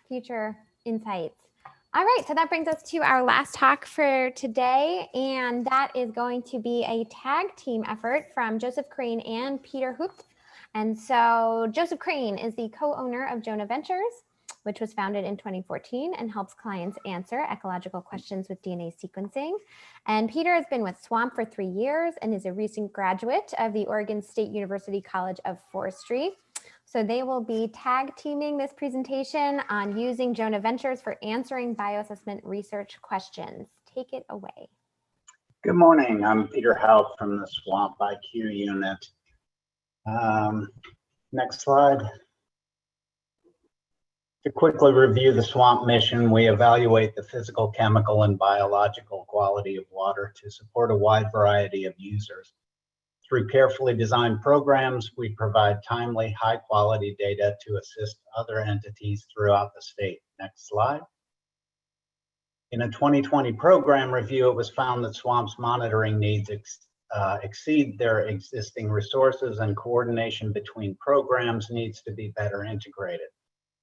future insights. All right, so that brings us to our last talk for today, and that is going to be a tag team effort from Joseph Crane and Peter Hoopt. And so Joseph Crane is the co-owner of Jonah Ventures, which was founded in 2014 and helps clients answer ecological questions with DNA sequencing. And Peter has been with SWAMP for 3 years and is a recent graduate of the Oregon State University College of Forestry. So they will be tag teaming this presentation on using Jonah Ventures for answering bioassessment research questions. Take it away. Good morning. I'm Peter Haupt from the SWAMP IQ unit. Next slide. To quickly review the SWAMP mission, we evaluate the physical, chemical, and biological quality of water to support a wide variety of users. Through carefully designed programs, we provide timely, high-quality data to assist other entities throughout the state. Next slide. In a 2020 program review, it was found that SWAMP's monitoring needs exceed their existing resources, and coordination between programs needs to be better integrated.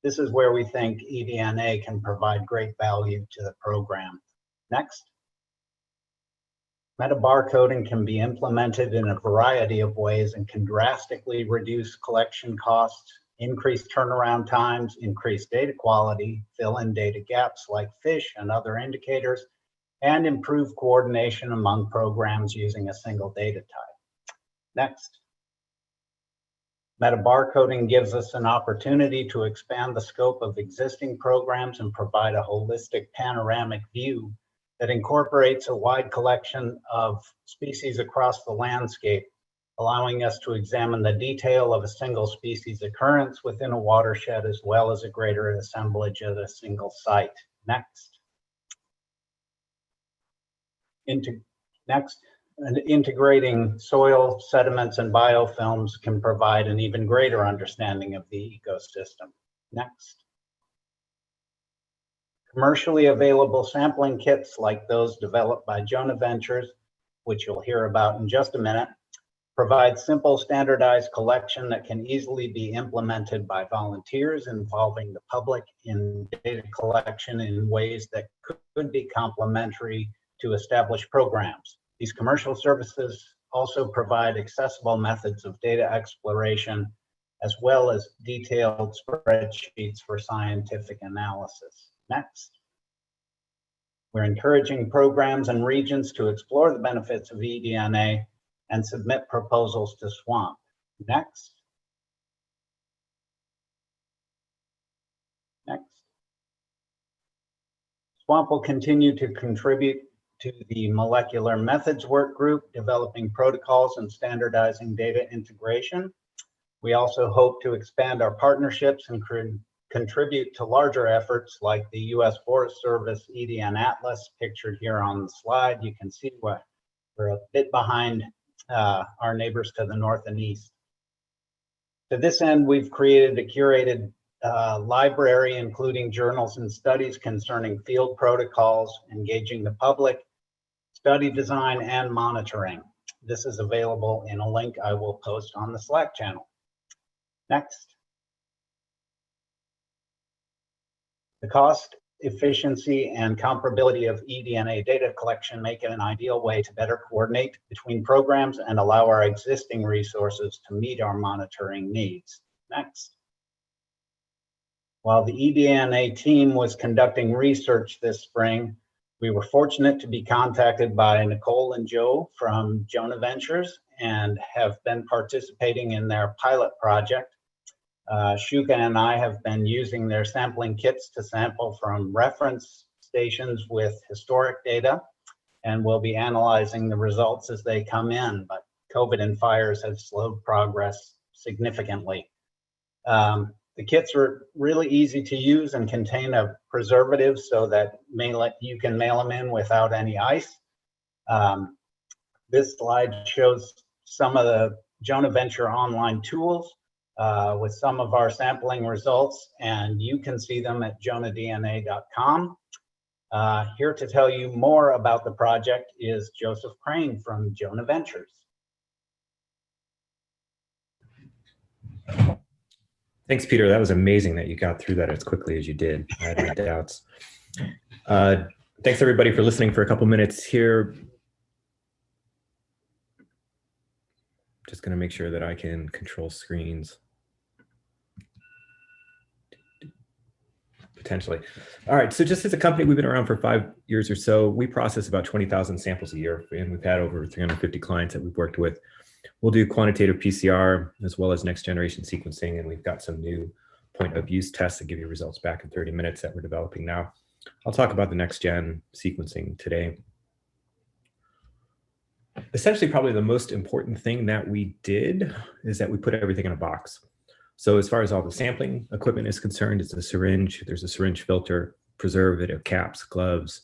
This is where we think eDNA can provide great value to the program. Next. Metabarcoding can be implemented in a variety of ways and can drastically reduce collection costs, increase turnaround times, increase data quality, fill in data gaps like fish and other indicators, and improve coordination among programs using a single data type. Next. Metabarcoding gives us an opportunity to expand the scope of existing programs and provide a holistic panoramic view that incorporates a wide collection of species across the landscape, allowing us to examine the detail of a single species occurrence within a watershed, as well as a greater assemblage at a single site. Next. Integrating soil, sediments, and biofilms can provide an even greater understanding of the ecosystem. Next. Commercially available sampling kits like those developed by Jonah Ventures, which you'll hear about in just a minute, provide simple standardized collection that can easily be implemented by volunteers involving the public in data collection in ways that could be complementary to established programs. These commercial services also provide accessible methods of data exploration, as well as detailed spreadsheets for scientific analysis. Next. We're encouraging programs and regions to explore the benefits of eDNA and submit proposals to SWAMP. Next. Next. SWAMP will continue to contribute to the Molecular Methods Workgroup, developing protocols and standardizing data integration. We also hope to expand our partnerships and contribute to larger efforts like the U.S. Forest Service EDN Atlas pictured here on the slide. You can see we're a bit behind our neighbors to the north and east. To this end, we've created a curated library, including journals and studies concerning field protocols, engaging the public, study design, and monitoring. This is available in a link I will post on the Slack channel. Next. The cost, efficiency, and comparability of eDNA data collection make it an ideal way to better coordinate between programs and allow our existing resources to meet our monitoring needs. Next. While the eDNA team was conducting research this spring, we were fortunate to be contacted by Nicole and Joe from Jonah Ventures and have been participating in their pilot project. Shuka and I have been using their sampling kits to sample from reference stations with historic data, and we'll be analyzing the results as they come in, but COVID and fires have slowed progress significantly. The kits are really easy to use and contain a preservative so that you can mail them in without any ice. This slide shows some of the Jonah Venture online tools with some of our sampling results, and you can see them at jonahdna.com. Here to tell you more about the project is Joseph Crane from Jonah Ventures. Thanks, Peter. That was amazing that you got through that as quickly as you did. I had my doubts. Thanks, everybody, for listening for a couple minutes here. Just going to make sure that I can control screens. Potentially. All right, so just as a company, we've been around for 5 years or so. We process about 20,000 samples a year, and we've had over 350 clients that we've worked with. We'll do quantitative PCR as well as next generation sequencing, and we've got some new point of use tests that give you results back in 30 minutes that we're developing now. I'll talk about the next gen sequencing today. Essentially, probably the most important thing that we did is that we put everything in a box. So as far as all the sampling equipment is concerned, it's a syringe, there's a syringe filter, preservative, caps, gloves,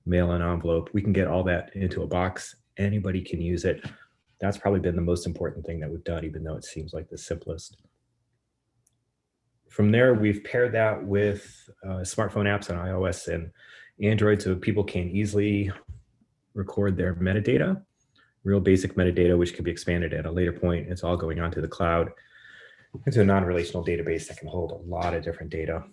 mail-in envelope. We can get all that into a box. Anybody can use it. That's probably been the most important thing that we've done, even though it seems like the simplest. From there, we've paired that with smartphone apps on iOS and Android so people can easily record their metadata, real basic metadata, which can be expanded at a later point. It's all going onto the cloud into a non-relational database that can hold a lot of different data.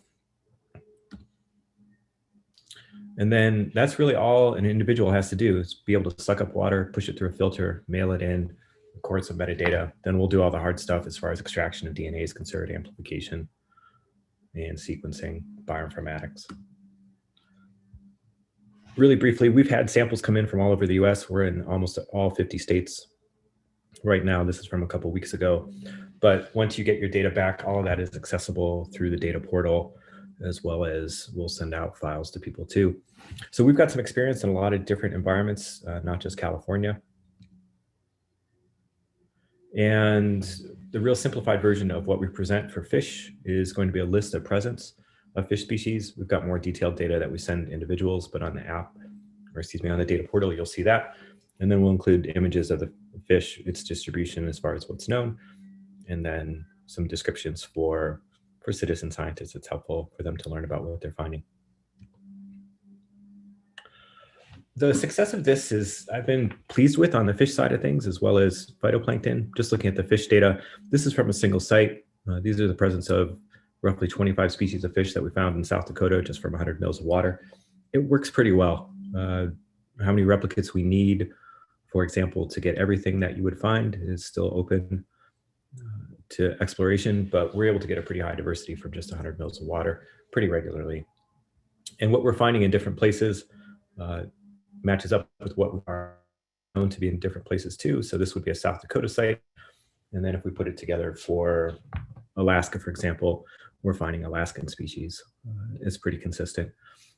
And then that's really all an individual has to do is be able to suck up water, push it through a filter, mail it in, record some metadata. Then we'll do all the hard stuff as far as extraction of DNA is concerned, amplification, and sequencing, bioinformatics. Really briefly, we've had samples come in from all over the US. We're in almost all 50 states right now. This is from a couple weeks ago. But once you get your data back, all of that is accessible through the data portal, as well as we'll send out files to people too. So we've got some experience in a lot of different environments, not just California. And the real simplified version of what we present for fish is going to be a list of presence of fish species. We've got more detailed data that we send individuals, but on the app, or excuse me, on the data portal, you'll see that. And then we'll include images of the fish, its distribution as far as what's known, and then some descriptions for citizen scientists. It's helpful for them to learn about what they're finding. The success of this is I've been pleased with on the fish side of things, as well as phytoplankton. Just looking at the fish data, this is from a single site. These are the presence of roughly 25 species of fish that we found in South Dakota, just from 100 mils of water. It works pretty well. How many replicates we need, for example, to get everything that you would find is still open to exploration, but we're able to get a pretty high diversity from just 100 mils of water pretty regularly. And what we're finding in different places matches up with what we are known to be in different places too. So this would be a South Dakota site. And then if we put it together for Alaska, for example, we're finding Alaskan species. It's pretty consistent.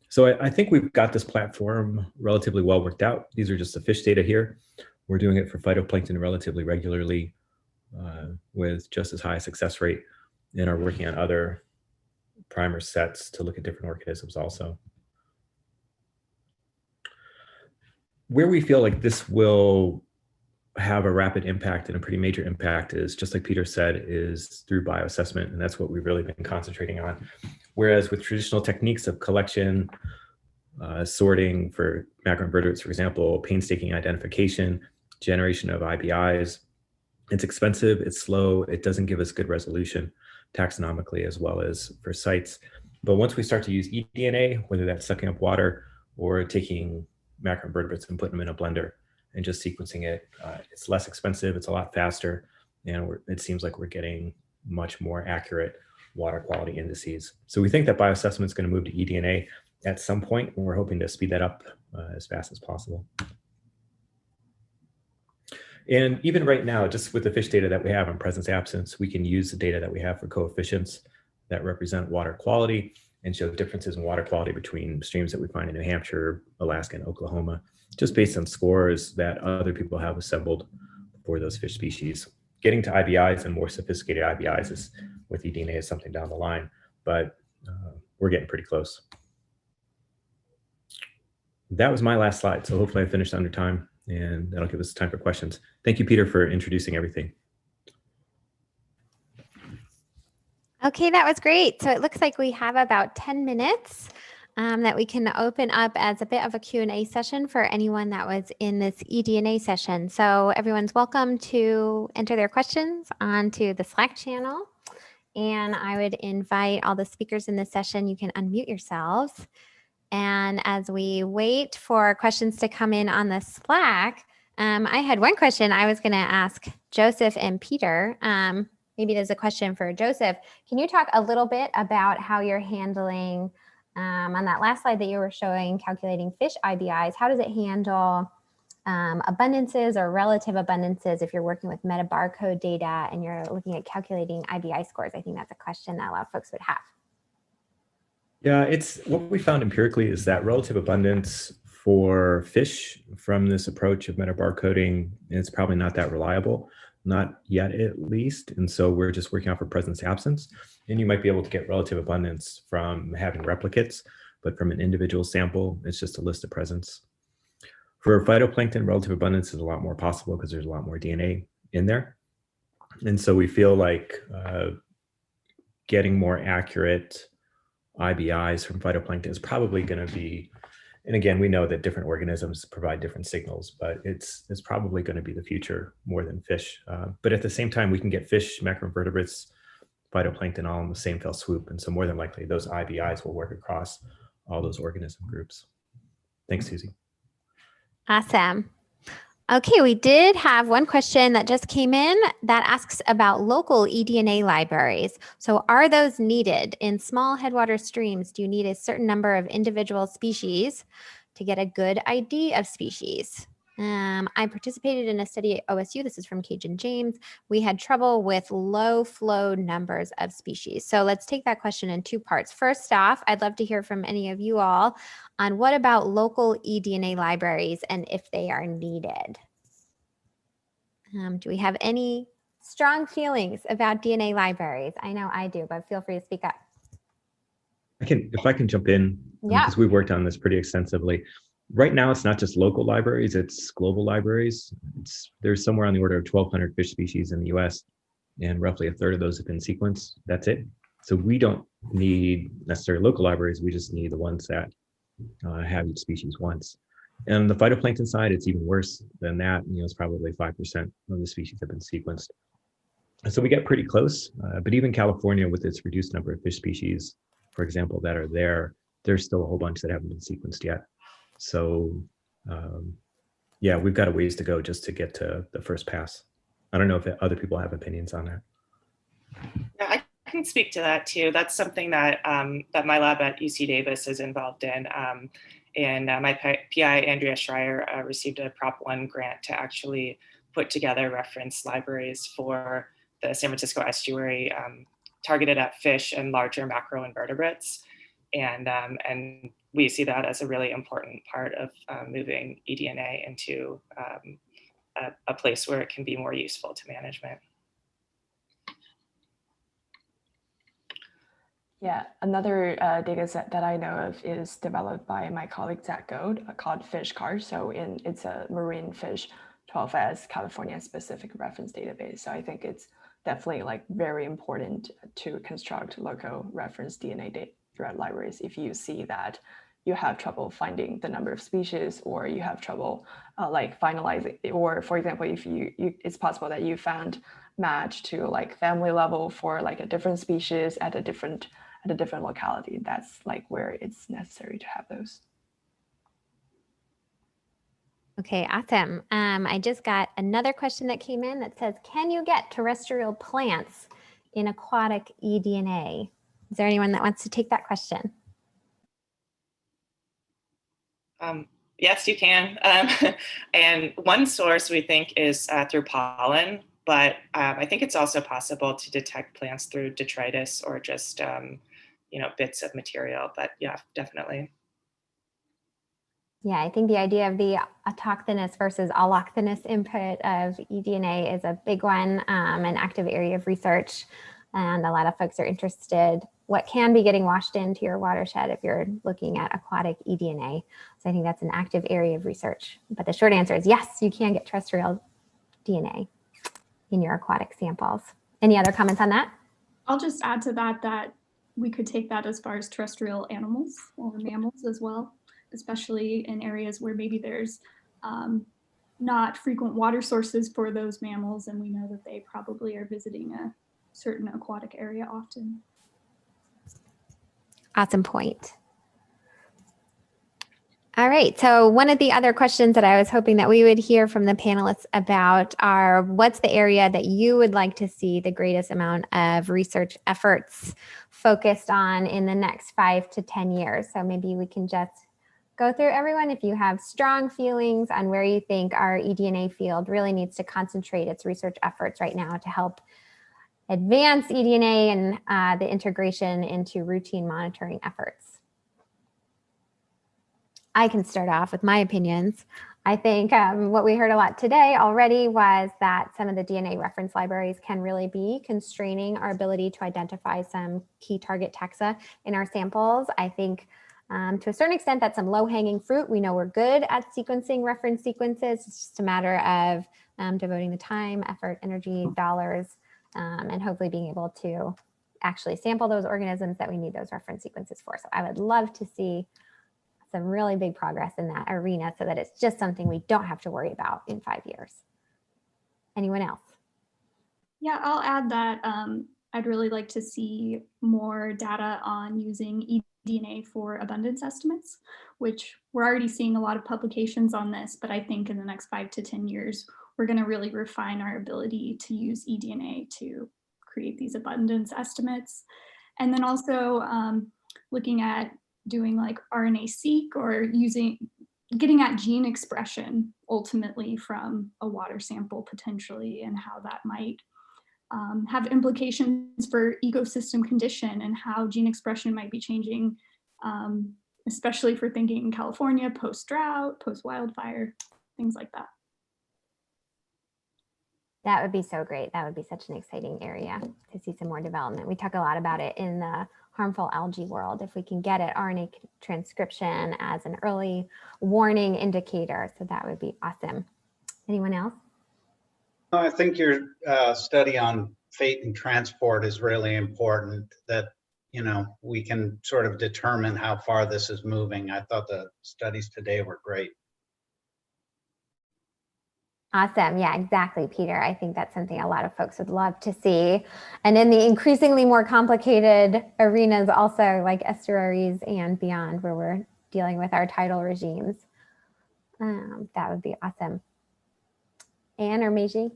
So I think we've got this platform relatively well worked out. These are just the fish data here. We're doing it for phytoplankton relatively regularly with just as high a success rate, and are working on other primer sets to look at different organisms also. Where we feel like this will have a rapid impact and a pretty major impact is, just like Peter said, is through bioassessment, and that's what we've really been concentrating on. Whereas with traditional techniques of collection, sorting for macroinvertebrates, for example, painstaking identification, generation of IBIs, it's expensive, it's slow, it doesn't give us good resolution taxonomically as well as for sites. But once we start to use eDNA, whether that's sucking up water or taking macroinvertebrates and putting them in a blender and just sequencing it, it's less expensive, it's a lot faster, and it seems like we're getting much more accurate water quality indices. So we think that bioassessment is going to move to eDNA at some point, and we're hoping to speed that up as fast as possible. And even right now, just with the fish data that we have on presence absence, we can use the data that we have for coefficients that represent water quality and show differences in water quality between streams that we find in New Hampshire, Alaska, and Oklahoma, just based on scores that other people have assembled for those fish species. getting to IBIs and more sophisticated IBIs is, with eDNA is something down the line, but we're getting pretty close. That was my last slide, so hopefully I finished under time, and that'll give us time for questions. Thank you, Peter, for introducing everything. Okay, that was great. So it looks like we have about 10 minutes that we can open up as a bit of a Q&A session for anyone that was in this eDNA session. So everyone's welcome to enter their questions onto the Slack channel. And I would invite all the speakers in this session, you can unmute yourselves. And as we wait for questions to come in on the Slack, I had one question I was going to ask Joseph and Peter. Maybe there's a question for Joseph. Can you talk a little bit about how you're handling, on that last slide that you were showing, calculating fish IBIs, how does it handle abundances or relative abundances if you're working with metabarcode data and you're looking at calculating IBI scores? I think that's a question that a lot of folks would have. Yeah, it's what we found empirically is that relative abundance for fish from this approach of metabarcoding, it's probably not that reliable, not yet at least. And so we're just working off of presence absence. And you might be able to get relative abundance from having replicates, but from an individual sample, it's just a list of presence. For phytoplankton, relative abundance is a lot more possible because there's a lot more DNA in there. And so we feel like getting more accurate IBIs from phytoplankton is probably going to be, and again, we know that different organisms provide different signals, but it's probably going to be the future more than fish. But at the same time, we can get fish, macroinvertebrates, phytoplankton all in the same fell swoop. And so more than likely, those IBIs will work across all those organism groups. Thanks, Susie. Awesome. Okay, we did have one question that just came in that asks about local eDNA libraries. So are those needed in small headwater streams? Do you need a certain number of individual species to get a good ID of species? I participated in a study at OSU. This is from Cajun James. We had trouble with low flow numbers of species. So let's take that question in two parts. First off, I'd love to hear from any of you all on what about local eDNA libraries and if they are needed. Do we have any strong feelings about DNA libraries? I know I do, but feel free to speak up. If I can jump in, yeah, because we've worked on this pretty extensively. Right now, it's not just local libraries, it's global libraries. There's somewhere on the order of 1,200 fish species in the US, and roughly a third of those have been sequenced. That's it. So we don't need necessarily local libraries, we just need the ones that have each species once. And the phytoplankton side, it's even worse than that. It's probably 5% of the species have been sequenced. And so we get pretty close, but even California with its reduced number of fish species, for example, that are there, there's still a whole bunch that haven't been sequenced yet. So yeah, we've got a ways to go just to get to the first pass. I don't know if other people have opinions on that. Yeah, I can speak to that too. That's something that that my lab at UC Davis is involved in. And my PI, Andrea Schreier, received a Prop 1 grant to actually put together reference libraries for the San Francisco estuary targeted at fish and larger macroinvertebrates. And we see that as a really important part of moving eDNA into a place where it can be more useful to management. Yeah, another data set that I know of is developed by my colleague Zach Gold called FishCAR. So it's a marine fish 12S California specific reference database. So I think it's definitely like very important to construct local reference DNA thread libraries if you see that you have trouble finding the number of species, or you have trouble like finalizing, or for example, if it's possible that you found match to like family level for like a different species at a different locality. That's like where it's necessary to have those. Okay, awesome. I just got another question that came in that says, can you get terrestrial plants in aquatic eDNA? Is there anyone that wants to take that question? Yes, you can. And one source we think is through pollen, but I think it's also possible to detect plants through detritus or just bits of material. But yeah, definitely. Yeah, I think the idea of the autochthonous versus allochthonous input of eDNA is a big one, an active area of research. And a lot of folks are interested what can be getting washed into your watershed if you're looking at aquatic eDNA. So I think that's an active area of research. But the short answer is yes, you can get terrestrial DNA in your aquatic samples. Any other comments on that? I'll just add to that that we could take that as far as terrestrial animals or mammals as well, especially in areas where maybe there's not frequent water sources for those mammals, and we know that they probably are visiting a certain aquatic area often. Awesome point. All right, so one of the other questions that I was hoping that we would hear from the panelists about are what's the area that you would like to see the greatest amount of research efforts focused on in the next 5 to 10 years? So maybe we can just go through everyone if you have strong feelings on where you think our eDNA field really needs to concentrate its research efforts right now to help advance eDNA and the integration into routine monitoring efforts. I can start off with my opinions. I think what we heard a lot today already was that some of the DNA reference libraries can really be constraining our ability to identify some key target taxa in our samples. I think to a certain extent that's some low-hanging fruit. We know we're good at sequencing reference sequences. It's just a matter of devoting the time, effort, energy, dollars, and hopefully being able to actually sample those organisms that we need those reference sequences for. So I would love to see some really big progress in that arena so that it's just something we don't have to worry about in 5 years. Anyone else? Yeah, I'll add that I'd really like to see more data on using eDNA for abundance estimates, which we're already seeing a lot of publications on this, but I think in the next 5 to 10 years, we're going to really refine our ability to use eDNA to create these abundance estimates. And then also looking at doing like RNA-seq or getting at gene expression ultimately from a water sample potentially, and how that might have implications for ecosystem condition and how gene expression might be changing, especially for thinking in California, post-drought, post-wildfire, things like that. That would be so great. That would be such an exciting area to see some more development. We talk a lot about it in the harmful algae world. If we can get at RNA transcription as an early warning indicator, so that would be awesome. Anyone else? I think your study on fate and transport is really important, that, you know, we can sort of determine how far this is moving. I thought the studies today were great. Awesome. Yeah, exactly, Peter. I think that's something a lot of folks would love to see. And in the increasingly more complicated arenas also, like estuaries and beyond, where we're dealing with our tidal regimes. That would be awesome. Anne or Meiji?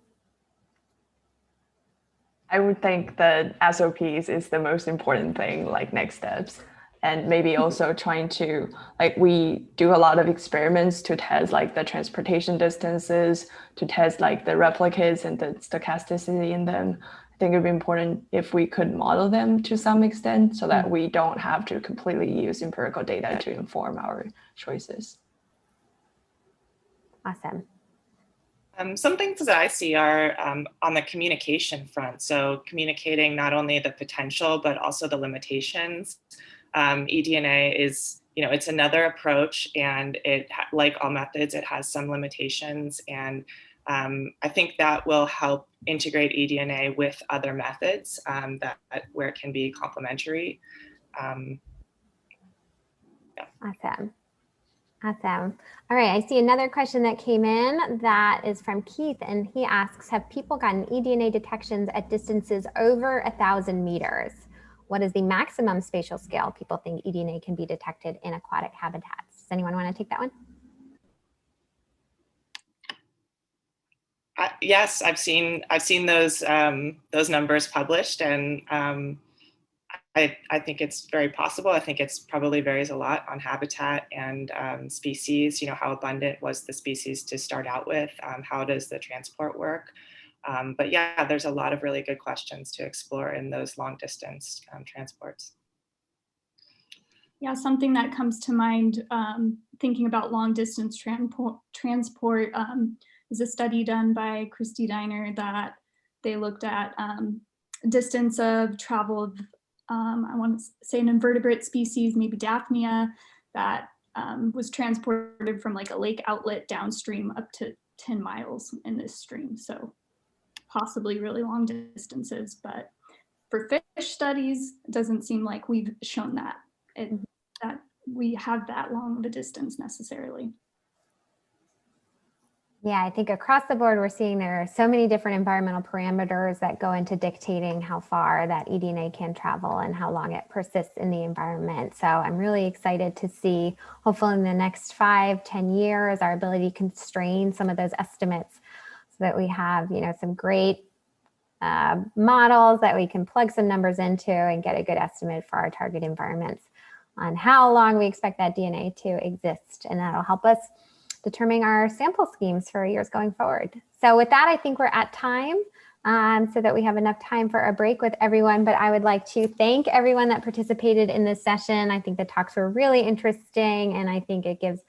I would think that SOPs is the most important thing, like next steps. And maybe also trying to, like, we do a lot of experiments to test like the transportation distances, to test like the replicates and the stochasticity in them. I think it'd be important if we could model them to some extent so that we don't have to completely use empirical data to inform our choices. Awesome. Some things that I see are on the communication front. So communicating not only the potential, but also the limitations. eDNA is, you know, it's another approach, and it, like all methods, it has some limitations. And I think that will help integrate eDNA with other methods where it can be complementary. Yeah. Awesome. Awesome. All right, I see another question that came in that is from Keith, and he asks, have people gotten eDNA detections at distances over 1,000 meters? What is the maximum spatial scale people think eDNA can be detected in aquatic habitats? Does anyone want to take that one? Yes, I've seen those numbers published, and I think it's very possible. I think it's probably varies a lot on habitat and species. You know, how abundant was the species to start out with? How does the transport work? But yeah, there's a lot of really good questions to explore in those long distance transports. Yeah, something that comes to mind thinking about long distance transport is a study done by Kristin that they looked at distance of travel of, I want to say an invertebrate species, maybe Daphnia, that was transported from like a lake outlet downstream up to 10 miles in this stream. So possibly really long distances, but for fish studies, it doesn't seem like we've shown that that we have that long of a distance necessarily. Yeah, I think across the board, we're seeing there are so many different environmental parameters that go into dictating how far that eDNA can travel and how long it persists in the environment. So I'm really excited to see, hopefully in the next 5-10 years, our ability to constrain some of those estimates so that we have, some great models that we can plug some numbers into and get a good estimate for our target environments on how long we expect that DNA to exist. And that'll help us determine our sample schemes for years going forward. So with that, I think we're at time so that we have enough time for a break with everyone. But I would like to thank everyone that participated in this session. I think the talks were really interesting, and I think it gives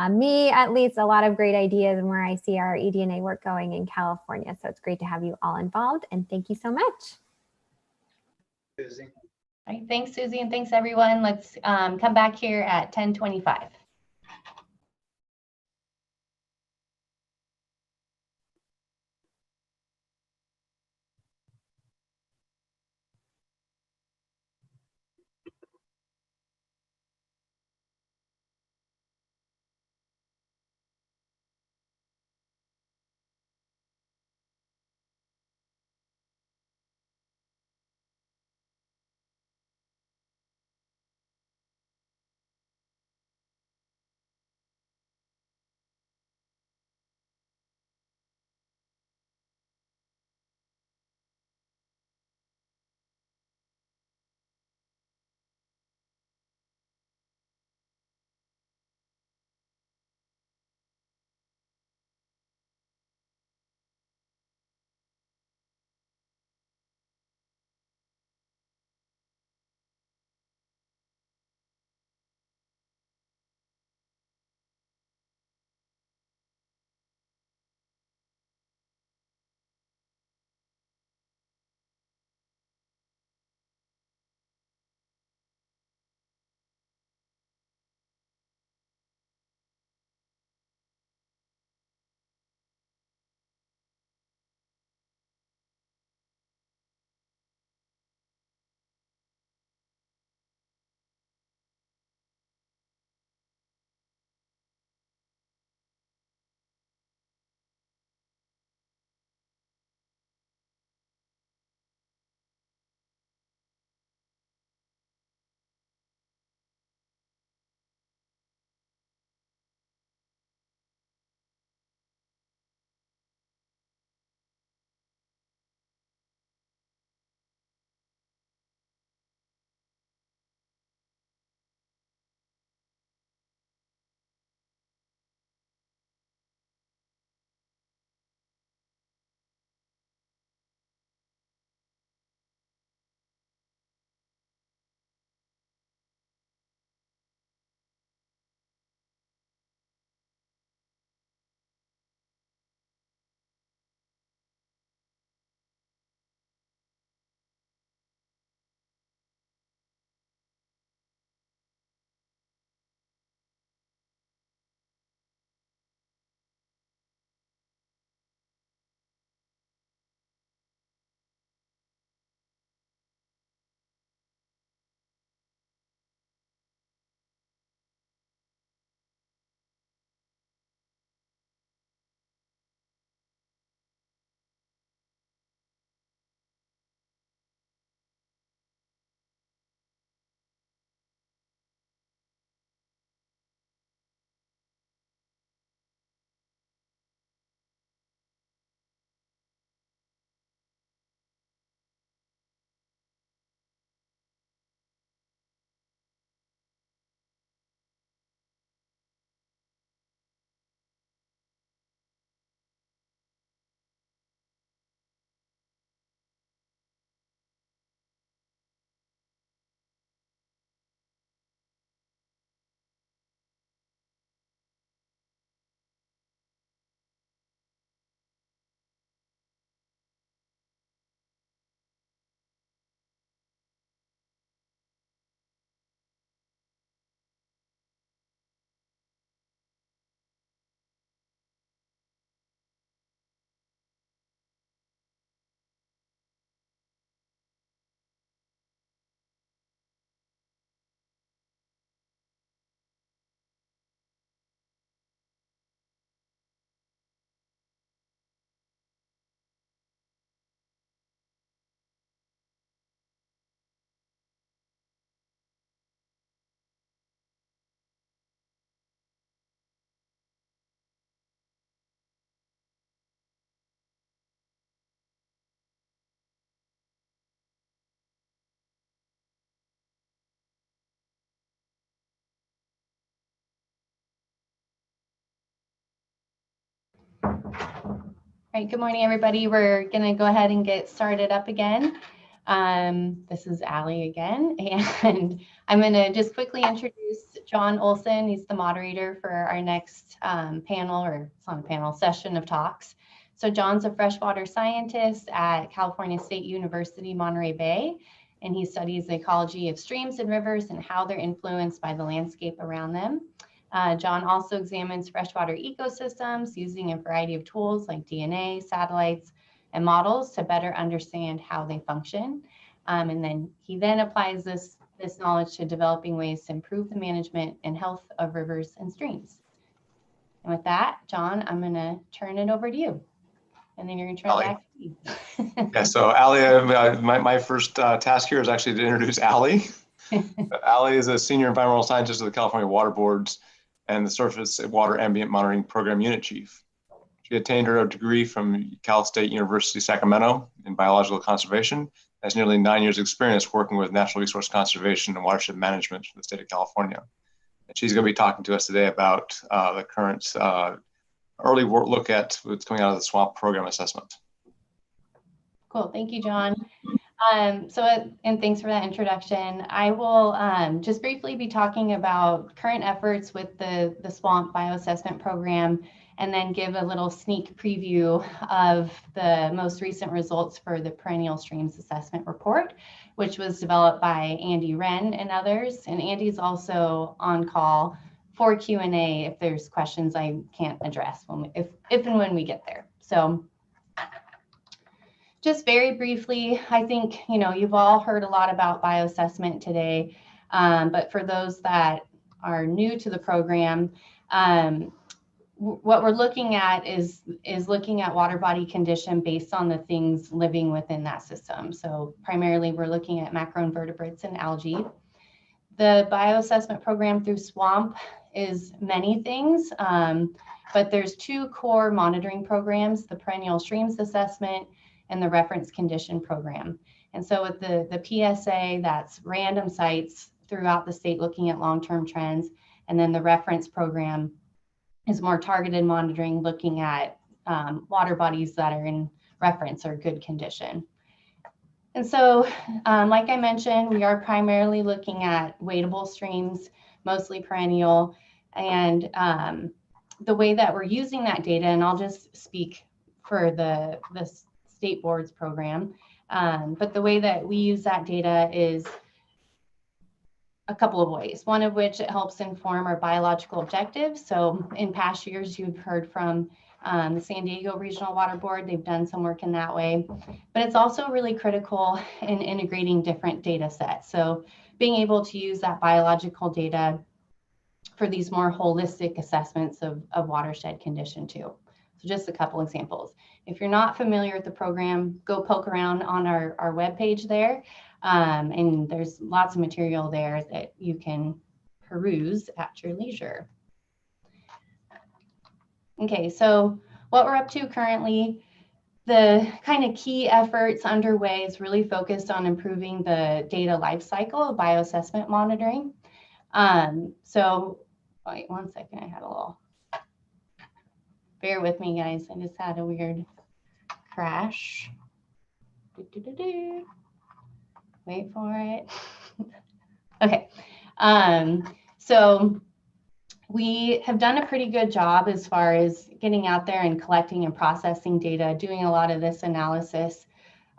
me at least a lot of great ideas and where I see our eDNA work going in California. So it's great to have you all involved, and thank you so much. Susie. All right, thanks, Susie, and thanks, everyone. Let's come back here at 10:25. All right, good morning, everybody. We're going to go ahead and get started up again. This is Allie again, and I'm going to just quickly introduce John Olson. He's the moderator for our next panel, or it's not a panel, session of talks. So John's a freshwater scientist at California State University, Monterey Bay, and he studies the ecology of streams and rivers and how they're influenced by the landscape around them. John also examines freshwater ecosystems using a variety of tools like DNA, satellites, and models to better understand how they function. And then he applies this knowledge to developing ways to improve the management and health of rivers and streams. And with that, John, I'm going to turn it over to you. And then you're going to turn it back to me. Yeah, so Allie, my first task here is actually to introduce Allie. Allie is a senior environmental scientist of the California Water Boards and the Surface Water Ambient Monitoring Program Unit Chief. She attained her degree from Cal State University, Sacramento in biological conservation, has nearly 9 years experience working with natural resource conservation and watershed management for the state of California. And she's going to be talking to us today about the current early look at what's coming out of the SWAMP program assessment. Cool, thank you, John. And thanks for that introduction. I will just briefly be talking about current efforts with the SWAMP bioassessment program, and then give a little sneak preview of the most recent results for the Perennial Streams Assessment Report, which was developed by Andy Wren and others. And Andy's also on call for Q&A if there's questions I can't address if and when we get there. So just very briefly, I think, you've all heard a lot about bioassessment today, but for those that are new to the program, what we're looking at is looking at water body condition based on the things living within that system. So primarily we're looking at macroinvertebrates and algae. The bioassessment program through SWAMP is many things, but there's two core monitoring programs, the Perennial Streams Assessment and the Reference Condition Program. And so with the PSA, that's random sites throughout the state looking at long-term trends, and then the reference program is more targeted monitoring, looking at water bodies that are in reference or good condition. And so, like I mentioned, we are primarily looking at wadable streams, mostly perennial, and the way that we're using that data, and I'll just speak for the state boards program, but the way that we use that data is a couple of ways. One of which it helps inform our biological objectives. So in past years, you've heard from the San Diego Regional Water Board. They've done some work in that way, but it's also really critical in integrating different data sets. So being able to use that biological data for these more holistic assessments of watershed condition too. So just a couple examples. If you're not familiar with the program, go poke around on our webpage there. And there's lots of material there that you can peruse at your leisure. Okay, so what we're up to currently, the kind of key efforts underway is really focused on improving the data lifecycle of bioassessment monitoring. So wait 1 second, I had a little, bear with me guys, I just had a weird crash. Wait for it. Okay, so we have done a pretty good job as far as getting out there and collecting and processing data, doing a lot of this analysis,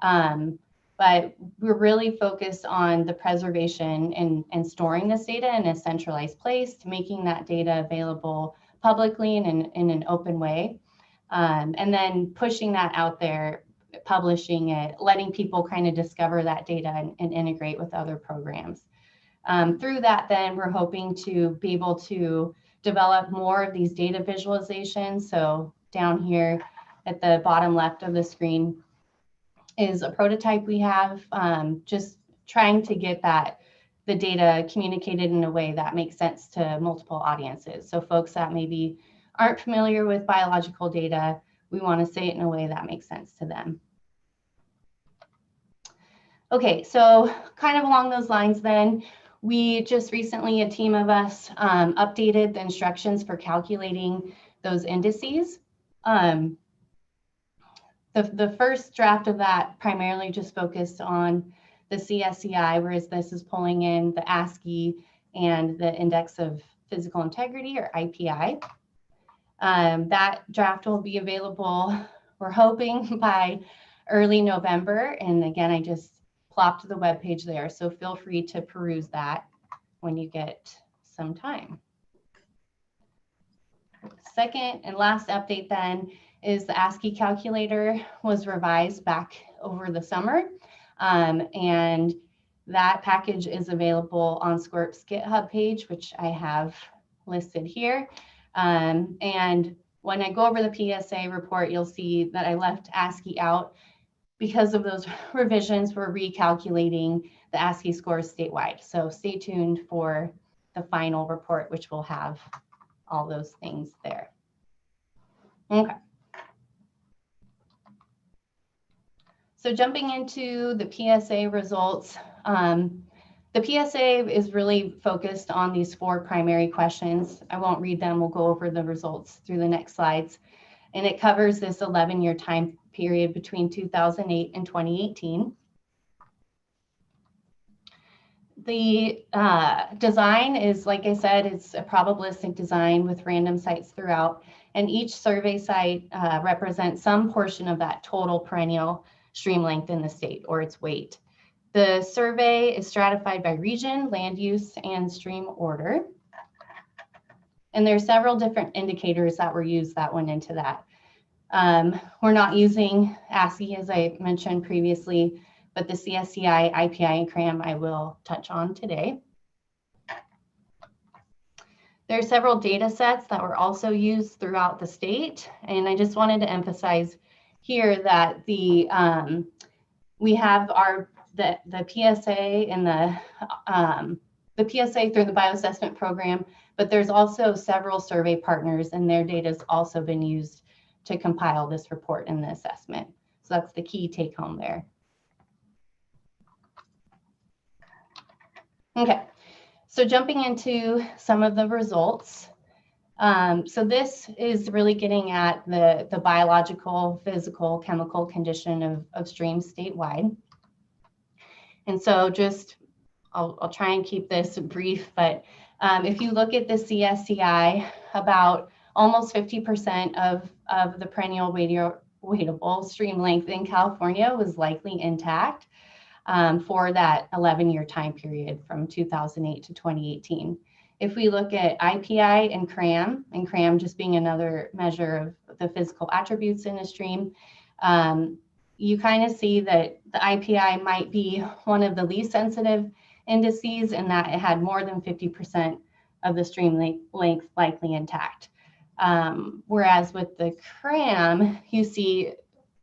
but we're really focused on the preservation and storing this data in a centralized place, to making that data available publicly and in an open way, and then pushing that out there, publishing it, letting people kind of discover that data and integrate with other programs. Through that, then we're hoping to be able to develop more of these data visualizations. So down here at the bottom left of the screen is a prototype we have, just trying to get the data communicated in a way that makes sense to multiple audiences. So folks that maybe aren't familiar with biological data, we want to say it in a way that makes sense to them. Okay, so kind of along those lines then, we just recently, a team of us, updated the instructions for calculating those indices. The first draft of that primarily just focused on the CSCI, whereas this is pulling in the ASCII and the Index of Physical Integrity, or IPI. That draft will be available, we're hoping, by early November. And again, I just plopped the webpage there, so feel free to peruse that when you get some time. Second and last update then is the ASCII calculator was revised back over the summer. And that package is available on SCORP's GitHub page, which I have listed here. And when I go over the PSA report, you'll see that I left ASCII out because of those revisions. We're recalculating the ASCII scores statewide. So stay tuned for the final report, which will have all those things there. Okay. So jumping into the PSA results, the PSA is really focused on these 4 primary questions. I won't read them. We'll go over the results through the next slides. And it covers this 11-year time period between 2008 and 2018. The design is, like I said, it's a probabilistic design with random sites throughout. And each survey site represents some portion of that total perennial stream length in the state, or its weight. The survey is stratified by region, land use, and stream order. And there are several different indicators that were used that went into that. We're not using ASCII, as I mentioned previously, but the CSCI, IPI, and CRAM I will touch on today. There are several data sets that were also used throughout the state. And I just wanted to emphasize here that we have the PSA and the PSA through the bioassessment program, but there's also several survey partners, and their data has also been used to compile this report and the assessment. So that's the key take home there. Okay, so jumping into some of the results. So this is really getting at the biological, physical, chemical condition of streams statewide. And so just, I'll try and keep this brief, but if you look at the CSCI, about almost 50% of the perennial wadeable stream length in California was likely intact for that 11-year time period from 2008 to 2018. If we look at IPI and CRAM just being another measure of the physical attributes in a stream, you kind of see that the IPI might be one of the least sensitive indices, in that it had more than 50% of the stream length likely intact. Whereas with the CRAM, you see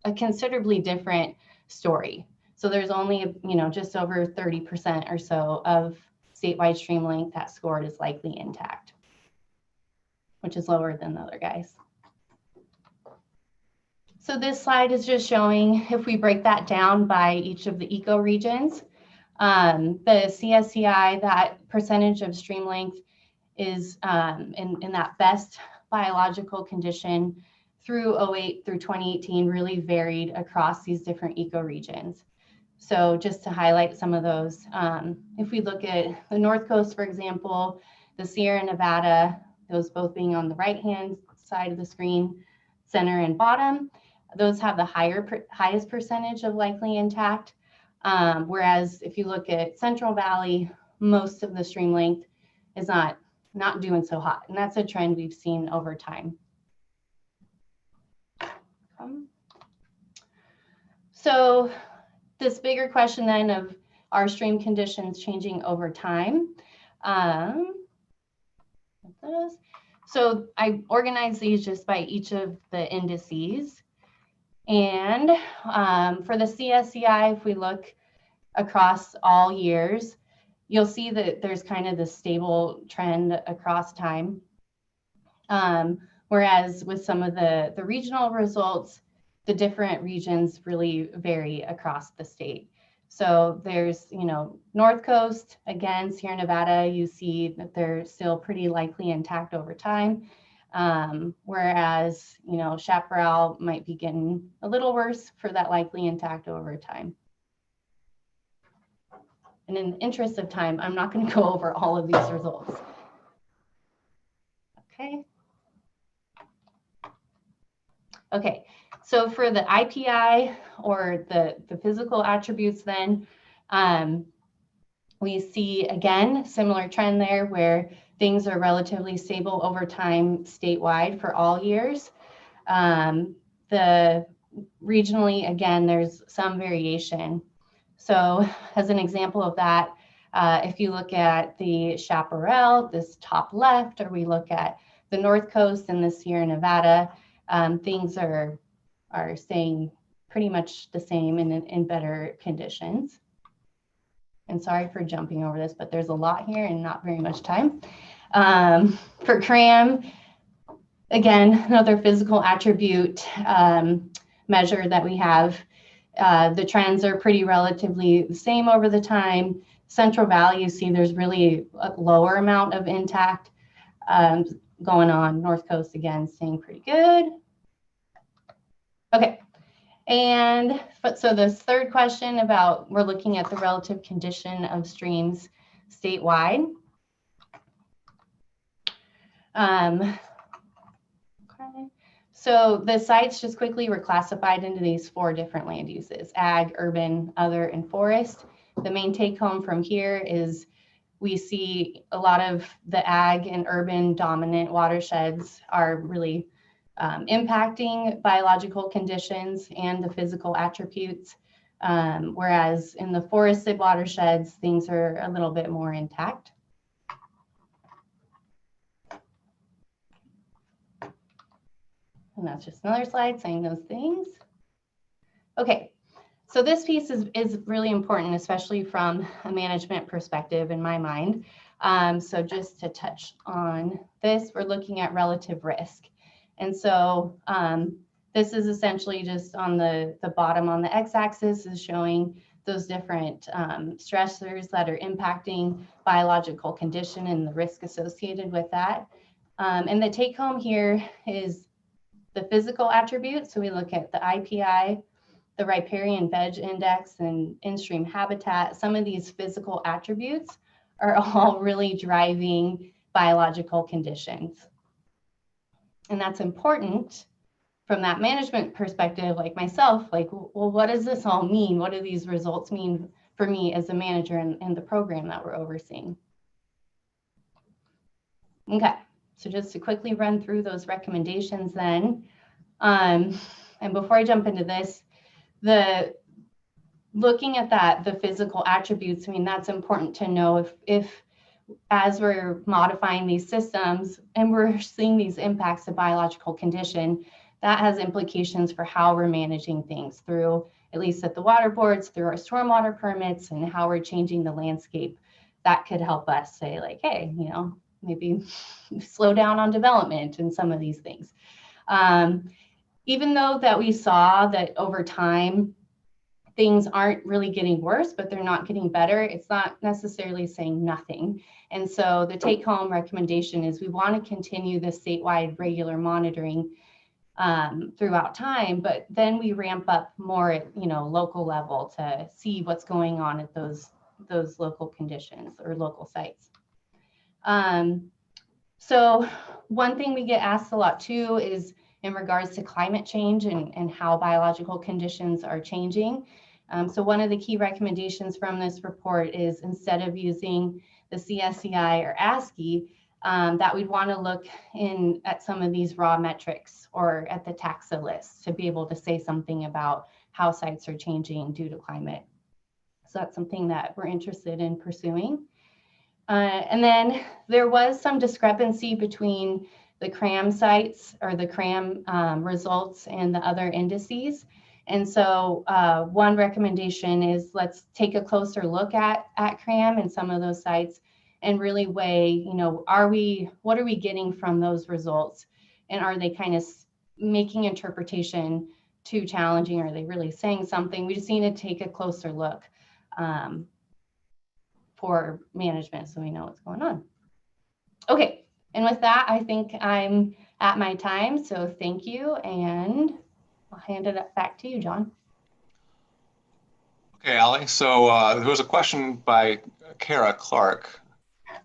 a considerably different story. So there's only, just over 30% or so of statewide stream length that scored is likely intact, which is lower than the other guys. So this slide is just showing, if we break that down by each of the ecoregions, the CSCI, that percentage of stream length is in that best biological condition through 2008 through 2018 really varied across these different ecoregions. So just to highlight some of those, if we look at the North Coast, for example, the Sierra Nevada, those both being on the right-hand side of the screen, center and bottom, those have the highest percentage of likely intact. Whereas if you look at Central Valley, most of the stream length is not doing so hot. And that's a trend we've seen over time. So this bigger question then of, are stream conditions changing over time? So I organized these just by each of the indices. And for the CSCI, if we look across all years, you'll see that there's kind of the stable trend across time. Whereas with some of the regional results, the different regions really vary across the state. So there's, North Coast, again, Sierra Nevada, you see that they're still pretty likely intact over time. Whereas, you know, chaparral might be getting a little worse for that likely intact over time. And in the interest of time, I'm not going to go over all of these results. Okay. Okay, so for the IPI or the physical attributes then, we see again, similar trend there where things are relatively stable over time statewide for all years. The regionally, again, there's some variation. So as an example of that, if you look at the chaparral, this top left, or we look at the North Coast and the Sierra Nevada, things are staying pretty much the same in better conditions. And sorry for jumping over this, but there's a lot here and not very much time. For CRAM, again, another physical attribute measure that we have. The trends are pretty relatively the same over the time. Central Valley, you see there's really a lower amount of intact going on. North Coast, again, staying pretty good. Okay, and so this third question about, we're looking at the relative condition of streams statewide. Okay. So the sites just quickly were classified into these 4 different land uses: ag, urban, other, and forest. The main take home from here is we see a lot of the ag and urban dominant watersheds are really impacting biological conditions and the physical attributes, whereas in the forested watersheds, things are a little bit more intact. And that's just another slide saying those things. Okay, so this piece is really important, especially from a management perspective in my mind. So just to touch on this, we're looking at relative risk. And so this is essentially just on the bottom on the x-axis is showing those different stressors that are impacting biological condition and the risk associated with that. And the take home here is the physical attributes. So we look at the IPI, the riparian veg index, and in-stream habitat. Some of these physical attributes are all really driving biological conditions. And that's important from that management perspective, like myself, like, well, what does this all mean? What do these results mean for me as a manager in the program that we're overseeing? Okay, so just to quickly run through those recommendations then. And before I jump into this, looking at the physical attributes, I mean, that's important to know if as we're modifying these systems and we're seeing these impacts of biological condition, that has implications for how we're managing things through, at least at the water boards, through our stormwater permits and how we're changing the landscape. That could help us say like, hey, you know, maybe slow down on development and some of these things. Even though that we saw that over time, things aren't really getting worse, but they're not getting better, it's not necessarily saying nothing. And so the take home recommendation is we want to continue the statewide regular monitoring throughout time, but then we ramp up more at, you know, local level to see what's going on at those local conditions or local sites. So one thing we get asked a lot too is in regards to climate change and how biological conditions are changing. So one of the key recommendations from this report is instead of using the CSCI or ASCII, that we'd want to look at some of these raw metrics or at the taxa list to be able to say something about how sites are changing due to climate. So that's something that we're interested in pursuing. And then there was some discrepancy between the CRAM sites or the CRAM results and the other indices. And so one recommendation is let's take a closer look at CRAM and some of those sites and really weigh, you know, what are we getting from those results? And are they kind of making interpretation too challenging? Are they really saying something? We just need to take a closer look for management so we know what's going on. Okay, and with that, I think I'm at my time. So thank you, and I'll hand it back to you, John. Okay, Ali. So there was a question by Kara Clark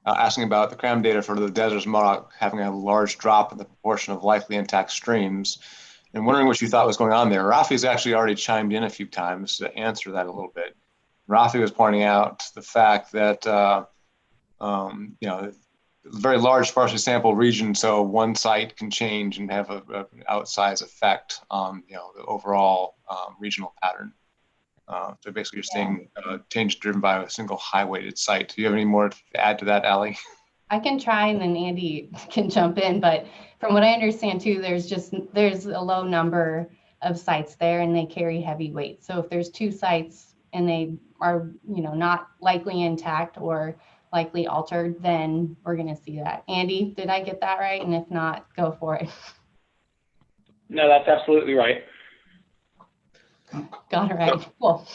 asking about the CRAM data for the Desert's Modoc having a large drop in the proportion of likely intact streams, and wondering what you thought was going on there. Rafi's actually already chimed in a few times to answer that a little bit. Rafi was pointing out the fact that you know, very large sparsely sampled region, so one site can change and have an outsized effect on, you know, the overall regional pattern. So basically you're seeing change driven by a single high weighted site. Do you have any more to add to that, Ali? I can try and then Andy can jump in, but from what I understand too, there's a low number of sites there and they carry heavy weight. So if there's 2 sites and they are, you know, not likely intact or likely altered, then we're going to see that. Andy, did I get that right? And if not, go for it. No, that's absolutely right. Got it right. Cool.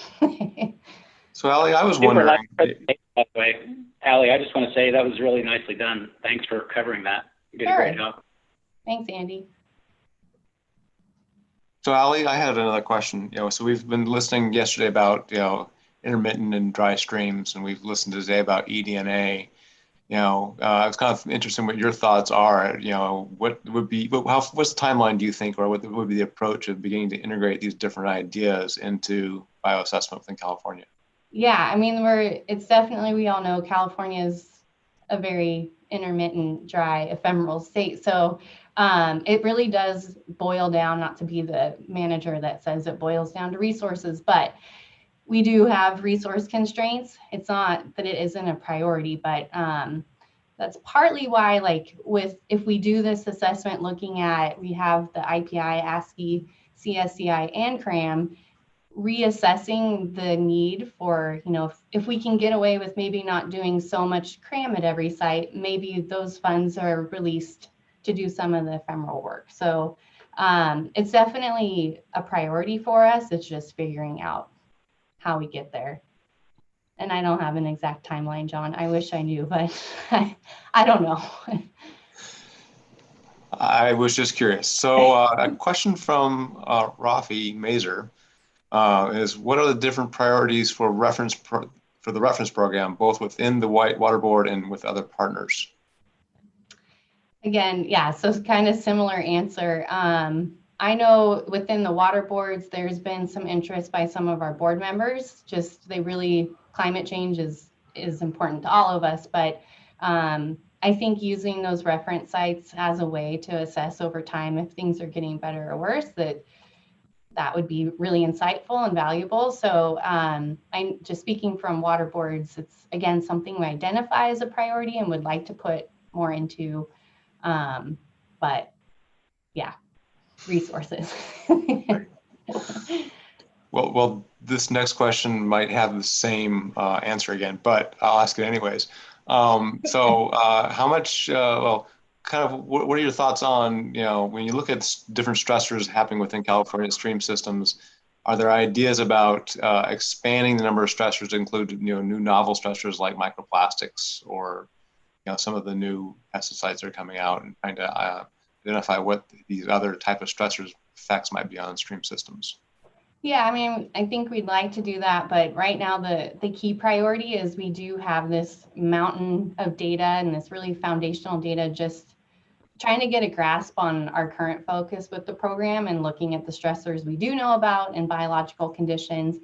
So Ali, I was Super wondering. nice presentation, by the way. Ali, I just want to say that was really nicely done. Thanks for covering that. You did a great job. Thanks, Andy. So Ali, I had another question. You know, so we've been listening yesterday about, you know, intermittent and dry streams, and we've listened today about eDNA. You know, it's kind of interesting what your thoughts are. You know, what would be, what's the timeline do you think, or what would be the approach of beginning to integrate these different ideas into bioassessment within California? Yeah, I mean, it's definitely, we all know California is a very intermittent, dry, ephemeral state. So it really does boil down, not to be the manager that says it boils down to resources, but we do have resource constraints. It's not that it isn't a priority, but that's partly why, like, if we do this assessment looking at, we have the IPI, ASCII, CSCI, and CRAM, reassessing the need for, you know, if we can get away with maybe not doing so much CRAM at every site, maybe those funds are released to do some of the ephemeral work. So it's definitely a priority for us. It's just figuring out how we get there. And I don't have an exact timeline, John. I wish I knew, but I don't know. I was just curious. So a question from Rafi Mazer is, what are the different priorities for the reference program, both within the White Water Board and with other partners? Again, yeah, so it's kind of similar answer. I know within the water boards, there's been some interest by some of our board members. Just climate change is important to all of us, but I think using those reference sites as a way to assess over time if things are getting better or worse, that would be really insightful and valuable. So I'm just speaking from water boards, it's again something we identify as a priority and would like to put more into, but yeah, resources. Well, this next question might have the same answer again, but I'll ask it anyways. So how much, well, kind of what are your thoughts on, you know, when you look at different stressors happening within California stream systems, are there ideas about expanding the number of stressors to include, you know, new novel stressors like microplastics, or, you know, some of the new pesticides that are coming out, and trying to identify what these other type of stressors effects might be on stream systems? Yeah, I mean, I think we'd like to do that, but right now the key priority is we do have this mountain of data and this really foundational data, just trying to get a grasp on our current focus with the program and looking at the stressors we do know about and biological conditions,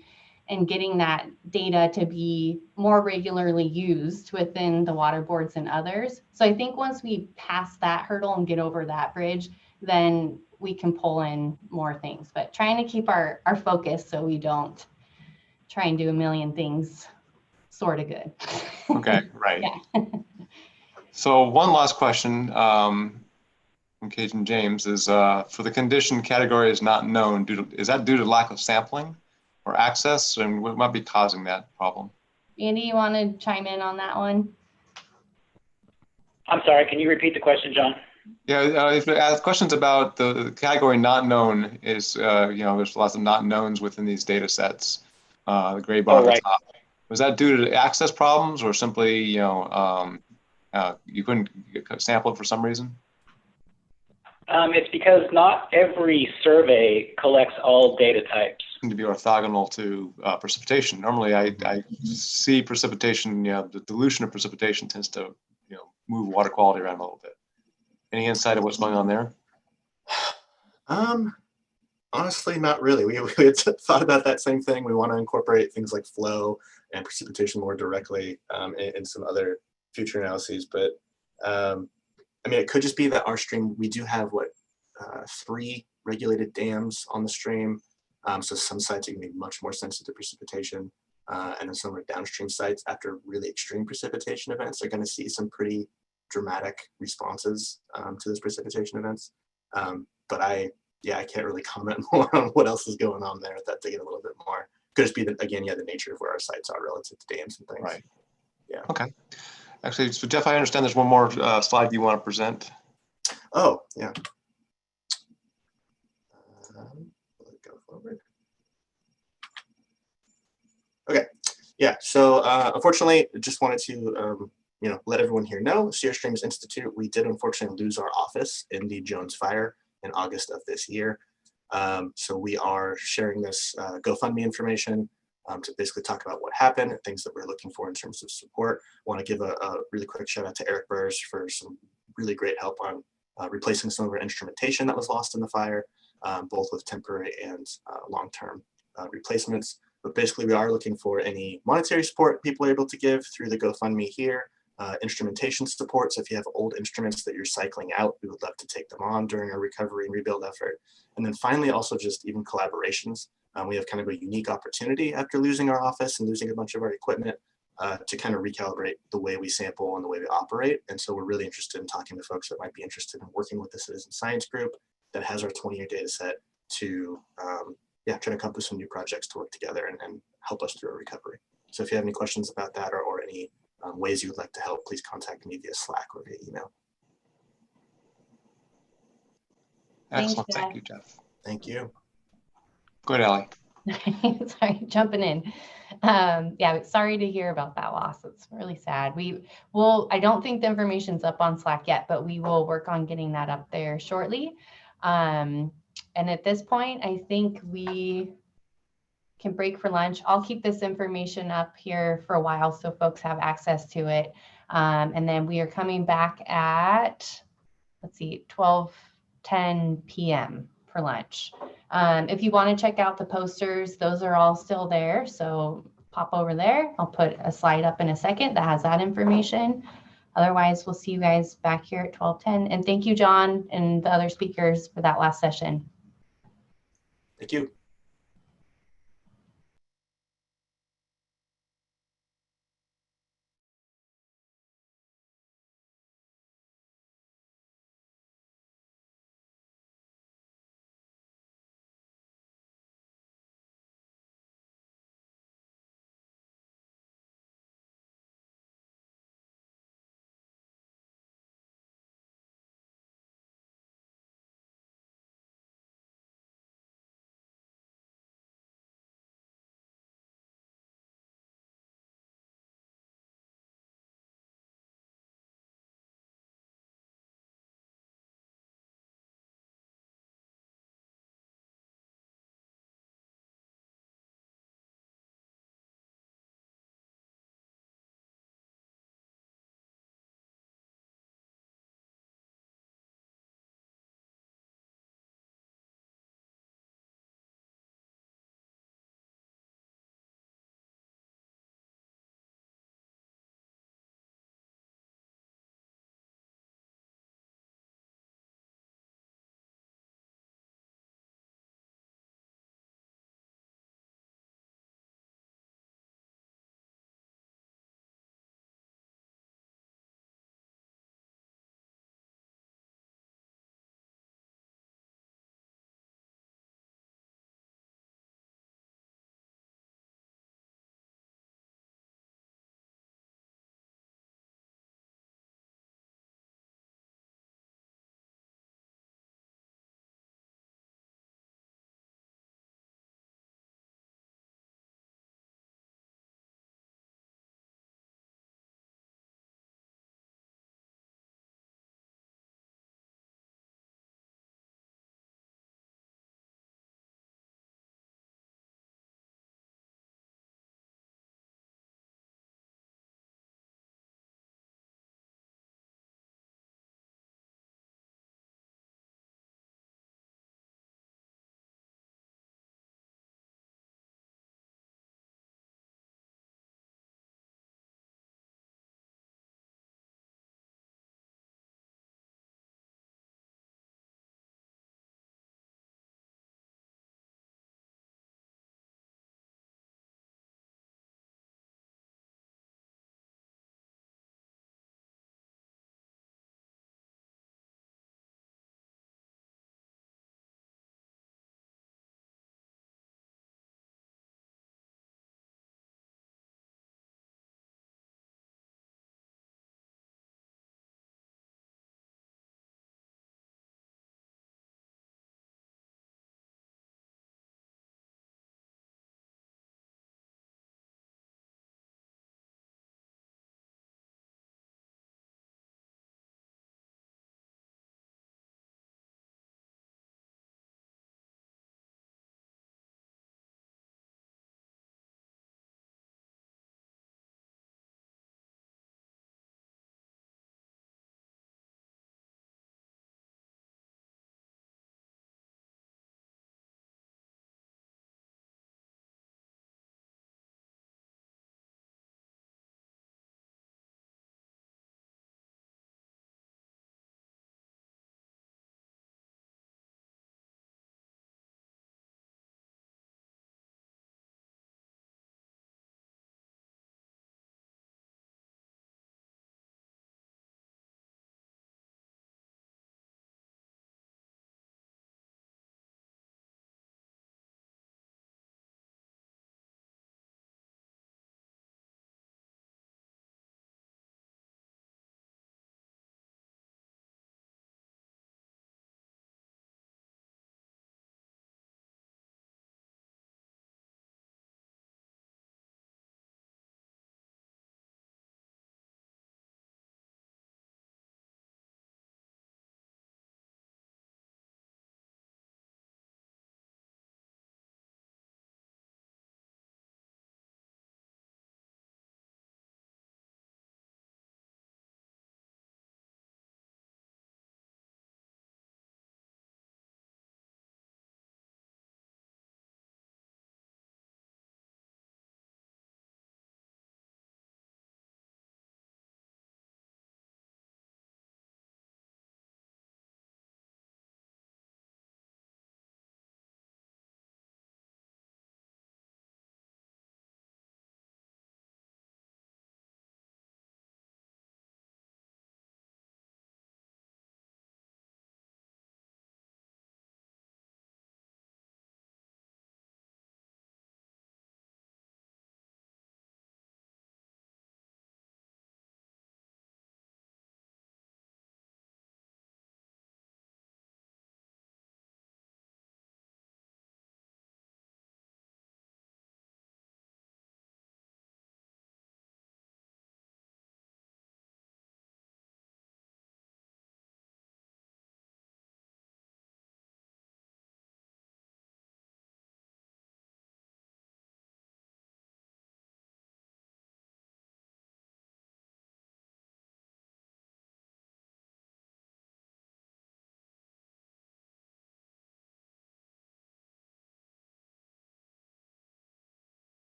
and getting that data to be more regularly used within the water boards and others. So I think once we pass that hurdle and get over that bridge, then we can pull in more things, but trying to keep our focus so we don't try and do a million things sort of good. Okay, right. Yeah. So one last question from Cajun James is, for the condition category is not known, is that due to lack of sampling or access, and what might be causing that problem? Andy, you want to chime in on that one? I'm sorry, can you repeat the question, John? Yeah, if you ask questions about the category not known, is, you know, there's lots of not knowns within these data sets, the gray bar at the top. Was that due to access problems, or simply, you know, you couldn't sample it for some reason? It's because not every survey collects all data types. To be orthogonal to precipitation. Normally, I see precipitation. The dilution of precipitation tends to move water quality around a little bit. Any insight of what's going on there? Honestly, not really. We had thought about that same thing. We want to incorporate things like flow and precipitation more directly in some other future analyses. But I mean, it could just be that our stream, we do have 3 regulated dams on the stream. So some sites are going to be much more sensitive to precipitation. And then some of our downstream sites, after really extreme precipitation events, are going to see some pretty dramatic responses to those precipitation events. But I can't really comment more on what else is going on there without digging a little bit more. Could just be that, again, the nature of where our sites are relative to dams and things. Right. Yeah. Okay. Actually, so Jeff, I understand there's one more slide you want to present. Oh, yeah. Go forward. Okay. Yeah. So unfortunately, just wanted to let everyone here know, Sierra Streams Institute, we did unfortunately lose our office in the Jones fire in August of this year. So we are sharing this GoFundMe information to basically talk about what happened, things that we're looking for in terms of support. Want to give a really quick shout out to Eric Burrs for some really great help on replacing some of our instrumentation that was lost in the fire, both with temporary and long-term replacements. But basically, we are looking for any monetary support people are able to give through the GoFundMe here. Instrumentation support. So if you have old instruments that you're cycling out, we would love to take them on during our recovery and rebuild effort. And then finally, also just even collaborations. We have kind of a unique opportunity after losing our office and losing a bunch of our equipment to kind of recalibrate the way we sample and the way we operate. And so we're really interested in talking to folks that might be interested in working with the citizen science group that has our 20-year data set to try to come up with some new projects to work together and help us through our recovery. So if you have any questions about that or any ways you would like to help, please contact me via Slack or via email. Excellent. Thanks, Thank you, Jeff. Thank you. Go ahead, Allie. Sorry, jumping in. Sorry to hear about that loss. It's really sad. I don't think the information's up on Slack yet, but we will work on getting that up there shortly. And at this point, I think we can break for lunch. I'll keep this information up here for a while so folks have access to it. And then we are coming back at, 12:10 p.m. for lunch. If you want to check out the posters, those are all still there. So pop over there. I'll put a slide up in a second that has that information. Otherwise, we'll see you guys back here at 12:10. And thank you, John, and the other speakers for that last session. Thank you.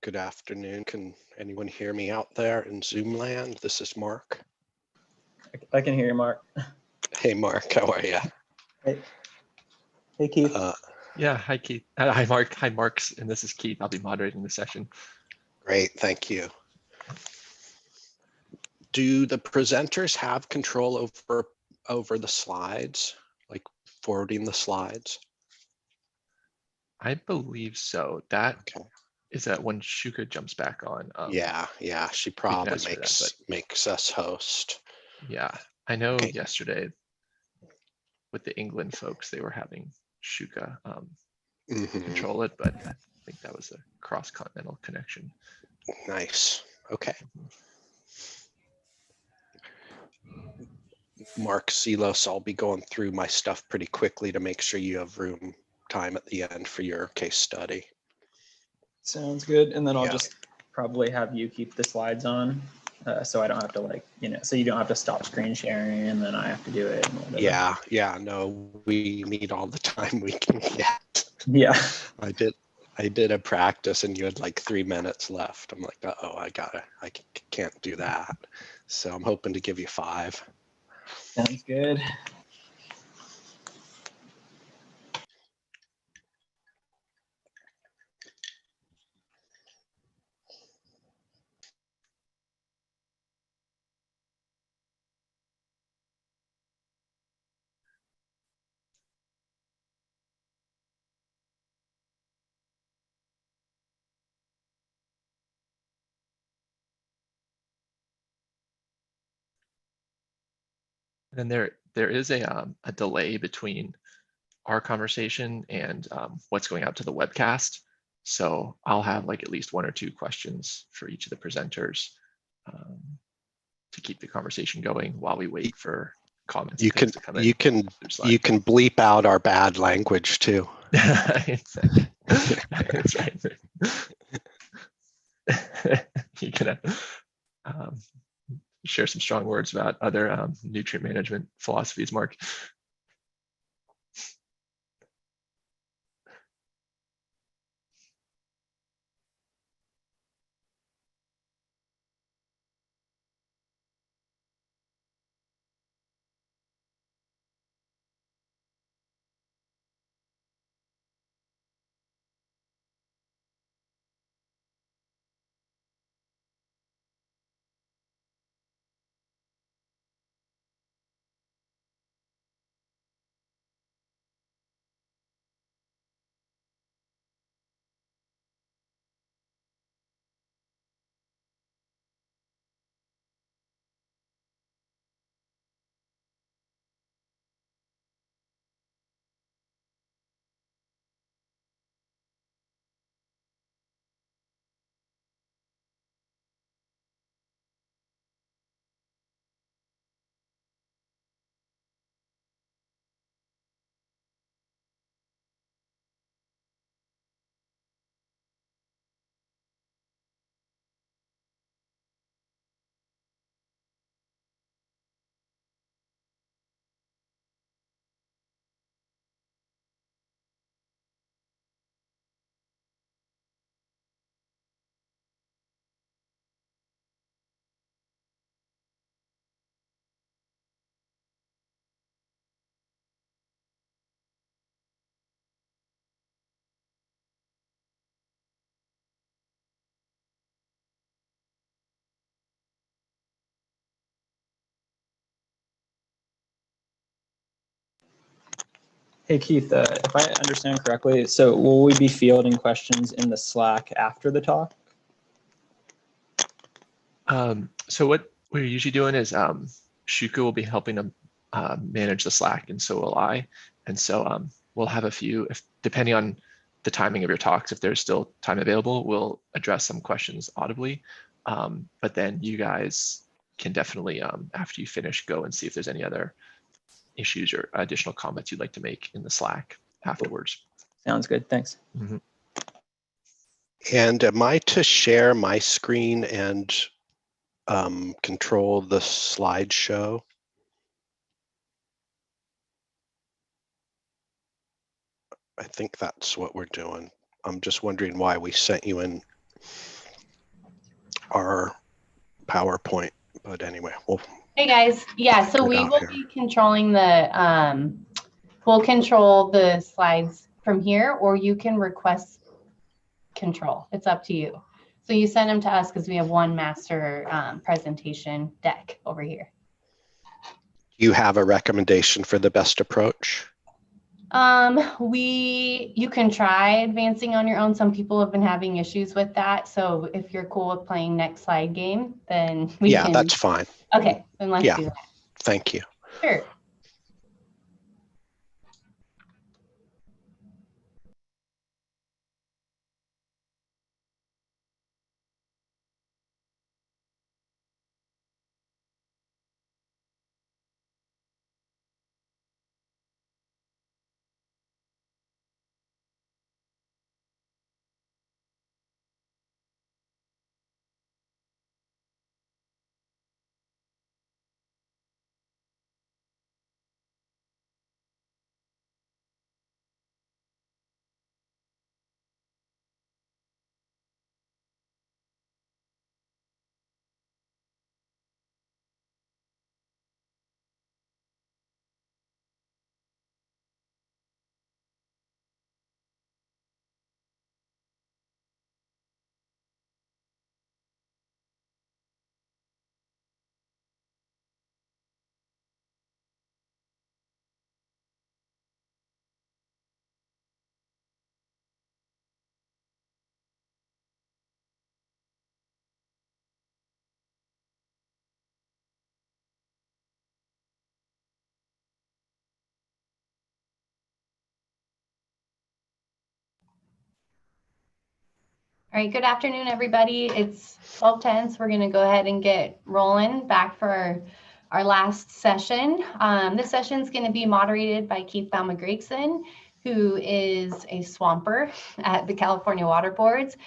Good afternoon. Can anyone hear me out there in Zoom land? This is Mark. I can hear you, Mark. Hey, Mark, how are you? Hey Keith. Yeah, hi Keith. Hi Mark. Hi Marks, and this is Keith. I'll be moderating the session. Great, thank you. Do the presenters have control over the slides, like forwarding the slides? I believe so. That is that when Shuka jumps back on. Yeah, she probably makes us host. Yeah, I know yesterday with the England folks, they were having Shuka control it, but I think that was a cross-continental connection. Nice. Okay. Mark Silos, I'll be going through my stuff pretty quickly to make sure you have time at the end for your case study. Sounds good. And then I'll just probably have you keep the slides on so I don't have to so you don't have to stop screen sharing and then I have to do it. And whatever. Yeah, no, we need all the time we can get. Yeah. I did a practice and you had like 3 minutes left. I'm like, uh-oh, I can't do that. So I'm hoping to give you 5. Sounds good. And then there is a delay between our conversation and what's going out to the webcast. So I'll have like at least 1 or 2 questions for each of the presenters to keep the conversation going while we wait for comments. You can bleep out our bad language too. That's right. You can share some strong words about other nutrient management philosophies, Mark. Hey Keith, if I understand correctly, so will we be fielding questions in the Slack after the talk? So what we're usually doing is Shuka will be helping them manage the Slack, and so will I. And so we'll have a few, depending on the timing of your talks, if there's still time available, we'll address some questions audibly. But then you guys can definitely, after you finish, go and see if there's any other issues or additional comments you'd like to make in the Slack afterwards. Sounds good, thanks. Mm-hmm. And am I to share my screen and control the slideshow? I think that's what we're doing. I'm just wondering why we sent you in our PowerPoint. But anyway, hey guys, yeah, so we will be controlling the, we'll control the slides from here, or you can request control. It's up to you. So you send them to us because we have one master presentation deck over here. You have a recommendation for the best approach? You can try advancing on your own. Some people have been having issues with that. So if you're cool with playing next slide game, then we can. Yeah, that's fine. Okay, then let's do that. Thank you. Sure. All right, good afternoon, everybody. It's 12:10, so we're going to go ahead and get rolling back for our last session. This session is going to be moderated by Keith Balma-Gregson, who is a swamper at the California Water Boards.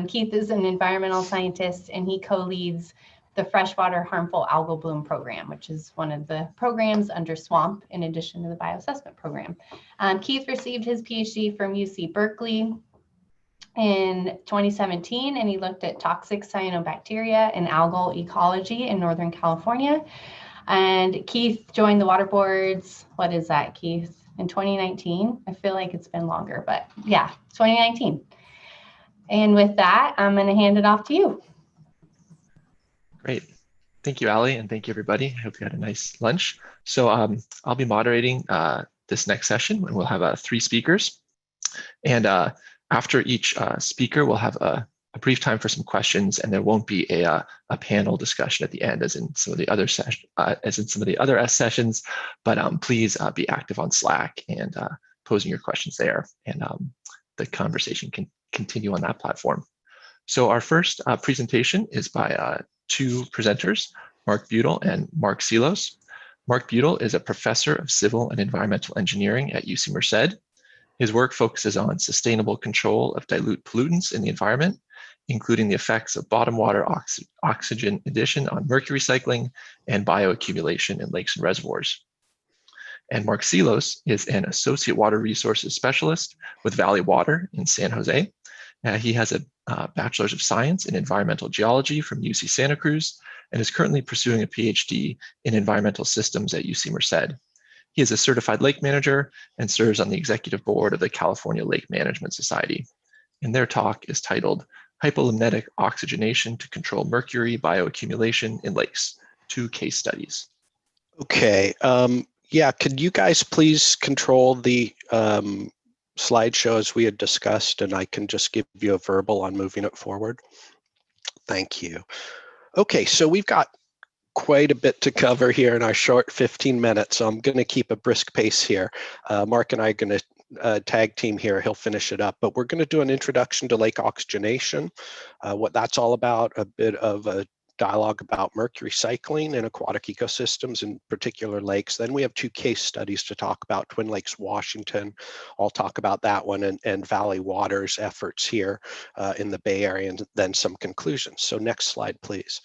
Keith is an environmental scientist, and he co-leads the Freshwater Harmful Algal Bloom Program, which is one of the programs under SWAMP in addition to the bioassessment program. Keith received his PhD from UC Berkeley in 2017, and he looked at toxic cyanobacteria and algal ecology in Northern California. And Keith joined the water boards, what is that, Keith? In 2019? I feel like it's been longer, but yeah, 2019. And with that, I'm going to hand it off to you. Great. Thank you, Allie, and thank you, everybody. I hope you had a nice lunch. So I'll be moderating this next session, and we'll have 3 speakers. And after each speaker, we'll have a brief time for some questions, and there won't be a panel discussion at the end, as in some of the other sessions. But please be active on Slack and posing your questions there, and the conversation can continue on that platform. So our first presentation is by 2 presenters, Mark Butel and Mark Selos. Mark Butel is a professor of civil and environmental engineering at UC Merced. His work focuses on sustainable control of dilute pollutants in the environment, including the effects of bottom water oxygen addition on mercury cycling and bioaccumulation in lakes and reservoirs. And Mark Selos is an associate water resources specialist with Valley Water in San Jose. He has a Bachelor's of Science in Environmental Geology from UC Santa Cruz and is currently pursuing a PhD in Environmental Systems at UC Merced. He is a certified lake manager and serves on the executive board of the California Lake Management Society. And their talk is titled Hypolimnetic Oxygenation to Control Mercury Bioaccumulation in Lakes, 2 Case Studies. Okay. Yeah, could you guys please control the slideshow as we had discussed, and I can just give you a verbal on moving it forward? Thank you. Okay, so we've got quite a bit to cover here in our short 15 minutes, so I'm going to keep a brisk pace here. Mark and I are going to tag team here. He'll finish it up, but we're going to do an introduction to lake oxygenation, what that's all about, a bit of a dialogue about mercury cycling in aquatic ecosystems, in particular lakes. Then we have 2 case studies to talk about, Twin Lakes, Washington. I'll talk about that one, and Valley Water's efforts here in the Bay Area, and then some conclusions. So next slide, please.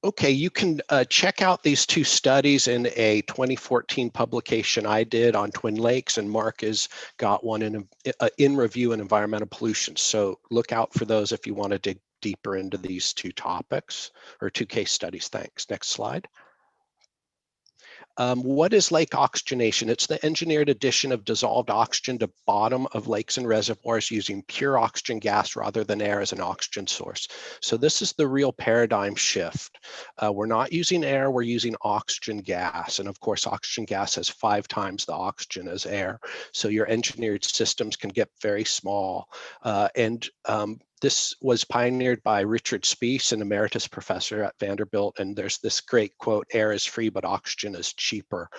Okay, you can check out these two studies in a 2014 publication I did on Twin Lakes, and Mark has got one in review in environmental pollution. So look out for those if you want to dig deeper into these two topics or two case studies. Thanks. Next slide. What is lake oxygenation? It's the engineered addition of dissolved oxygen to bottom of lakes and reservoirs using pure oxygen gas rather than air as an oxygen source. So this is the real paradigm shift. We're not using air, we're using oxygen gas. And of course, oxygen gas has 5 times the oxygen as air. So your engineered systems can get very small. This was pioneered by Richard Spiess, an emeritus professor at Vanderbilt, and there's this great quote, "Air is free, but oxygen is cheaper."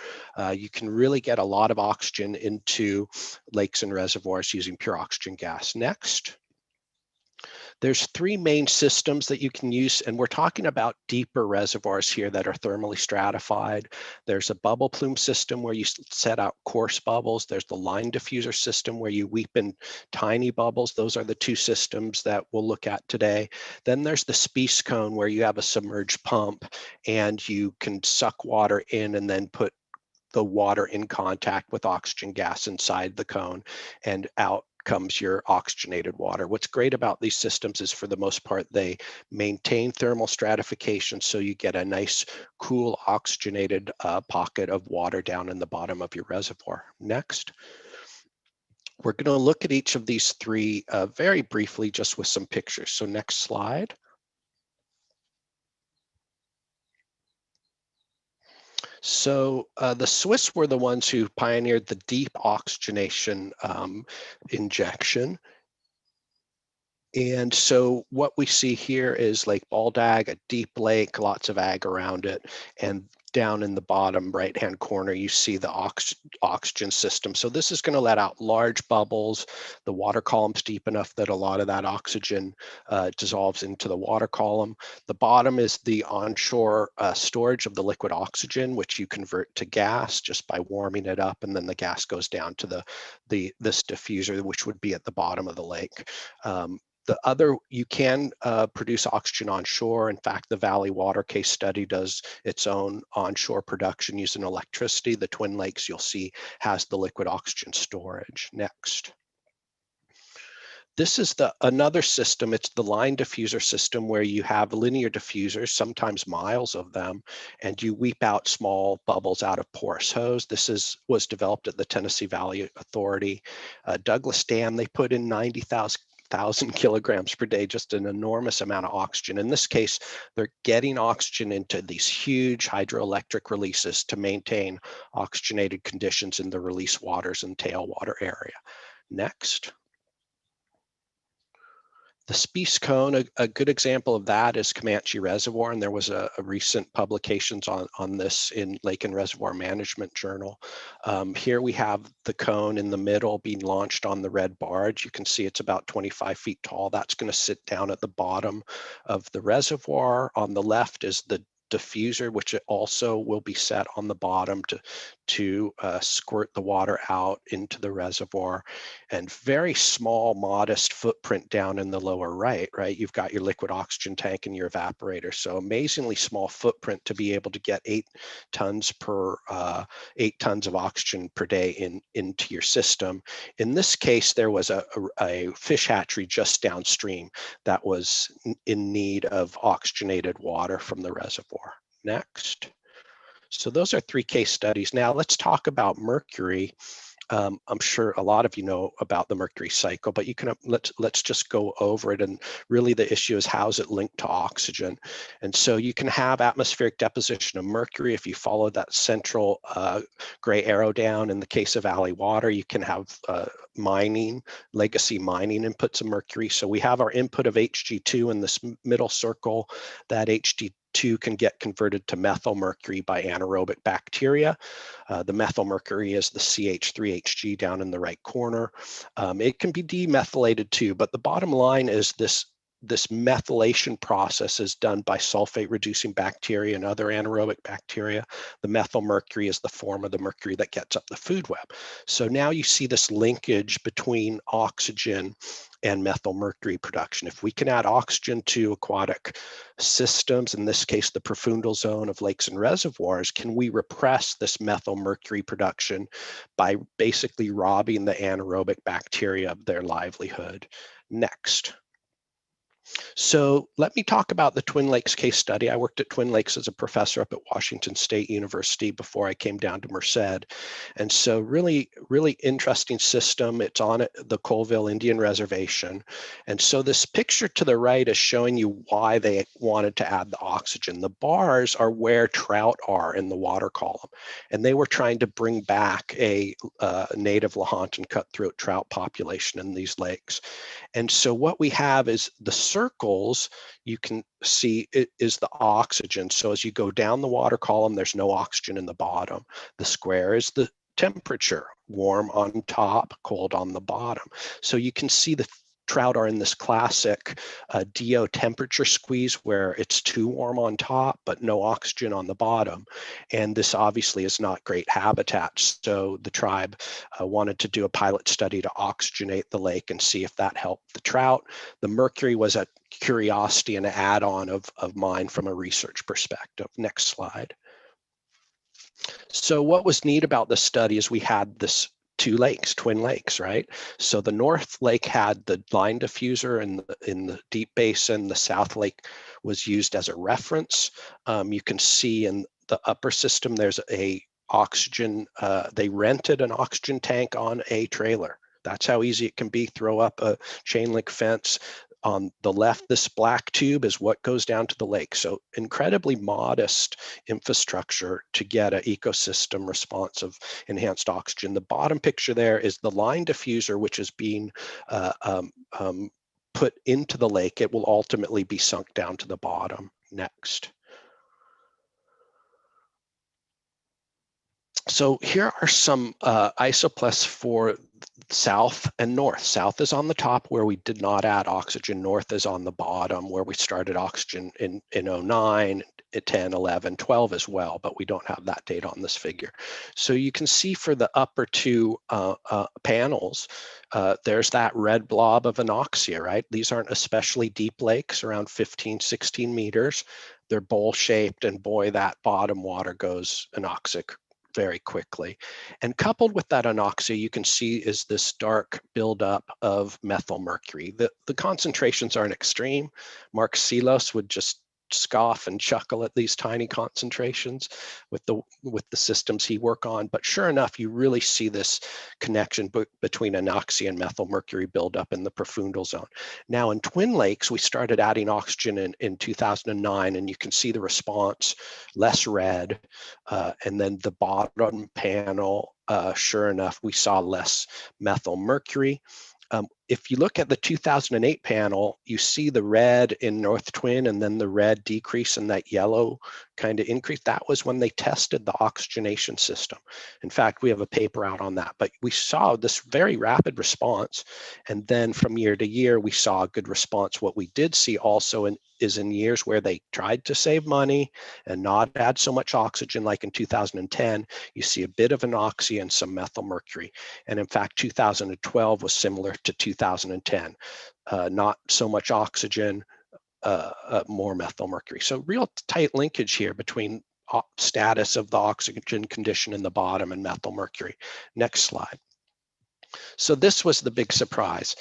You can really get a lot of oxygen into lakes and reservoirs using pure oxygen gas. Next. There's 3 main systems that you can use, and we're talking about deeper reservoirs here that are thermally stratified. There's a bubble plume system where you set out coarse bubbles. There's the line diffuser system where you weep in tiny bubbles. Those are the 2 systems that we'll look at today. Then there's the Spiess cone where you have a submerged pump and you can suck water in and then put the water in contact with oxygen gas inside the cone, and out comes your oxygenated water. What's great about these systems is for the most part, they maintain thermal stratification, so you get a nice, cool, oxygenated pocket of water down in the bottom of your reservoir. Next. We're going to look at each of these 3 very briefly, just with some pictures. So next slide. So the Swiss were the ones who pioneered the deep oxygenation injection. And so what we see here is Lake Baldag, a deep lake, lots of ag around it. And down in the bottom right-hand corner, you see the oxygen system. So this is going to let out large bubbles. The water column's deep enough that a lot of that oxygen dissolves into the water column. The bottom is the onshore storage of the liquid oxygen, which you convert to gas just by warming it up, and then the gas goes down to this diffuser, which would be at the bottom of the lake. You can produce oxygen onshore. In fact, the Valley Water case study does its own onshore production using electricity. The Twin Lakes, you'll see, has the liquid oxygen storage. Next. This is another system. It's the line diffuser system where you have linear diffusers, sometimes miles of them, and you weep out small bubbles out of porous hose. This was developed at the Tennessee Valley Authority. Douglas Dam, they put in 90,000 kilograms per day, just an enormous amount of oxygen. In this case, they're getting oxygen into these huge hydroelectric releases to maintain oxygenated conditions in the release waters and tailwater area. Next. The Spiess cone, a good example of that is Comanche Reservoir, and there was a recent publications on this in Lake and Reservoir Management Journal. Here we have the cone in the middle being launched on the red barge. You can see it's about 25 feet tall. That's going to sit down at the bottom of the reservoir. On the left is the diffuser, which it also will be set on the bottom to squirt the water out into the reservoir. And very small, modest footprint down in the lower right, you've got your liquid oxygen tank and your evaporator. So amazingly small footprint to be able to get 8 tons of oxygen per day into your system. In this case, there was a fish hatchery just downstream that was in need of oxygenated water from the reservoir. Next. So those are 3 case studies. Now let's talk about mercury. I'm sure a lot of you know about the mercury cycle, but you can let's just go over it. And really the issue is, how is it linked to oxygen? And so you can have atmospheric deposition of mercury if you follow that central gray arrow down. In the case of Valley Water, you can have legacy mining inputs of mercury. So we have our input of Hg2 in this middle circle. That Hg2 can get converted to methyl mercury by anaerobic bacteria. The methyl mercury is the CH3Hg down in the right corner. It can be demethylated too, but the bottom line is this this methylation process is done by sulfate-reducing bacteria and other anaerobic bacteria. The methyl mercury is the form of the mercury that gets up the food web. So now you see this linkage between oxygen and methyl mercury production. If we can add oxygen to aquatic systems, in this case, the profundal zone of lakes and reservoirs, can we repress this methyl mercury production by basically robbing the anaerobic bacteria of their livelihood? Next. So let me talk about the Twin Lakes case study. I worked at Twin Lakes as a professor up at Washington State University before I came down to Merced. And so really, really interesting system. It's on the Colville Indian Reservation. And so this picture to the right is showing you why they wanted to add the oxygen. The bars are where trout are in the water column. And they were trying to bring back a native Lahontan cutthroat trout population in these lakes. And so what we have is the circles, you can see it is the oxygen. So as you go down the water column, there's no oxygen in the bottom. The square is the temperature, warm on top, cold on the bottom. So you can see the trout are in this classic DO temperature squeeze where it's too warm on top, but no oxygen on the bottom. And this obviously is not great habitat. So the tribe wanted to do a pilot study to oxygenate the lake and see if that helped the trout. The mercury was a curiosity and an add-on of mine from a research perspective. Next slide. So what was neat about this study is we had this two lakes, twin lakes, right? So the North Lake had the line diffuser in the deep basin. The South Lake was used as a reference. You can see in the upper system, there's a oxygen, they rented an oxygen tank on a trailer. That's how easy it can be. Throw up a chain link fence. On the left, this black tube is what goes down to the lake. So incredibly modest infrastructure to get an ecosystem response of enhanced oxygen. The bottom picture there is the line diffuser, which is being put into the lake. It will ultimately be sunk down to the bottom. Next. So here are some isoplests for south and north. South is on the top where we did not add oxygen. North is on the bottom where we started oxygen in 09, 10, 11, 12 as well, but we don't have that data on this figure. So you can see for the upper two panels, there's that red blob of anoxia, right? These aren't especially deep lakes, around 15, 16 meters. They're bowl-shaped, and boy, that bottom water goes anoxic very quickly. And coupled with that anoxia, you can see is this dark buildup of methyl mercury. The concentrations aren't extreme. Mark Selos would just scoff and chuckle at these tiny concentrations with the systems he work on. But sure enough, you really see this connection between anoxia and methyl mercury buildup in the profundal zone. Now in Twin Lakes, we started adding oxygen in 2009, and you can see the response, less red. And then the bottom panel, sure enough, we saw less methyl mercury. If you look at the 2008 panel, you see the red in North Twin and then the red decrease and that yellow kind of increase. That was when they tested the oxygenation system. In fact, we have a paper out on that, but we saw this very rapid response. And then from year to year, we saw a good response. What we did see also is in years where they tried to save money and not add so much oxygen, like in 2010, you see a bit of anoxia and some methyl mercury. And in fact, 2012 was similar to 2010, not so much oxygen, more methyl mercury. So real tight linkage here between status of the oxygen condition in the bottom and methyl mercury. Next slide. So this was the big surprise.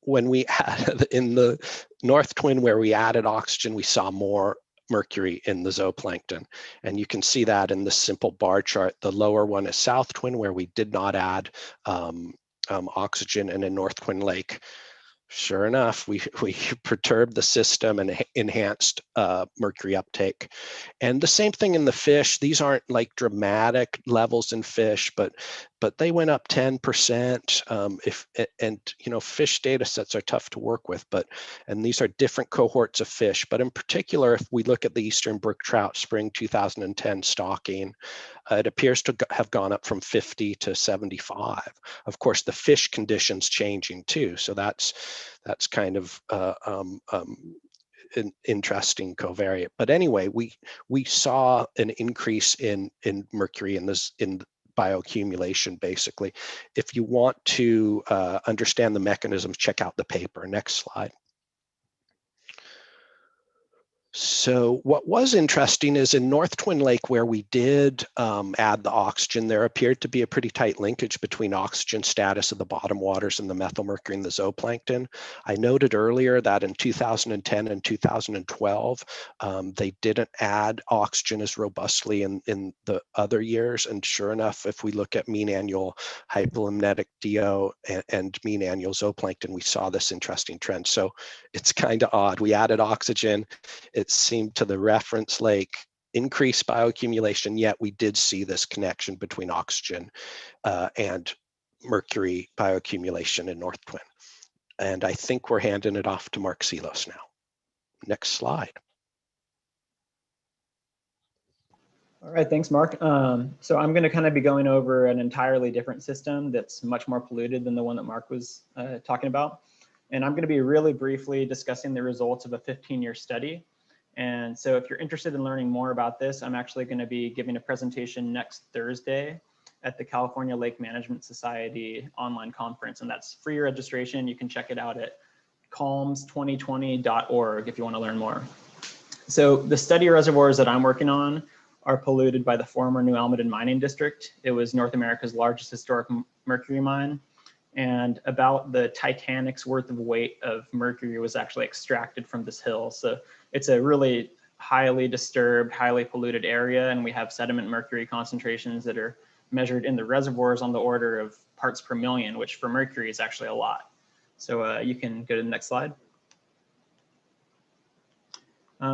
When we had in the North Twin where we added oxygen, we saw more mercury in the zooplankton. And you can see that in this simple bar chart. The lower one is South Twin where we did not add oxygen, and in North Twin Lake, sure enough, we perturbed the system and enhanced mercury uptake. And the same thing in the fish. These aren't like dramatic levels in fish, but but they went up 10%. And fish data sets are tough to work with, and these are different cohorts of fish. But in particular, if we look at the eastern brook trout spring 2010 stocking, it appears to have gone up from 50 to 75. Of course, the fish conditions changing too, so that's kind of an interesting covariate. But anyway, we saw an increase in mercury in bioaccumulation, basically. If you want to understand the mechanisms, check out the paper. Next slide. So what was interesting is in North Twin Lake, where we did add the oxygen, there appeared to be a pretty tight linkage between oxygen status of the bottom waters and the methylmercury in the zooplankton. I noted earlier that in 2010 and 2012, they didn't add oxygen as robustly in the other years. And sure enough, if we look at mean annual hypolimnetic DO and mean annual zooplankton, we saw this interesting trend. So it's kind of odd. We added oxygen. It seemed to the reference lake increase bioaccumulation, yet we did see this connection between oxygen and mercury bioaccumulation in North Twin. And I think we're handing it off to Mark Selos now. Next slide. All right, thanks, Mark. So I'm going to kind of be going over an entirely different system that's much more polluted than the one that Mark was talking about. And I'm going to be really briefly discussing the results of a 15-year study. And so if you're interested in learning more about this, I'm actually going to be giving a presentation next Thursday at the California Lake Management Society online conference. And that's free registration. You can check it out at calms2020.org if you want to learn more. So the study reservoirs that I'm working on are polluted by the former New Almaden mining district. It was North America's largest historic mercury mine. And about the Titanic's worth of weight of mercury was actually extracted from this hill. So it's a really highly disturbed, highly polluted area. And we have sediment mercury concentrations that are measured in the reservoirs on the order of parts per million, which for mercury is actually a lot. So you can go to the next slide.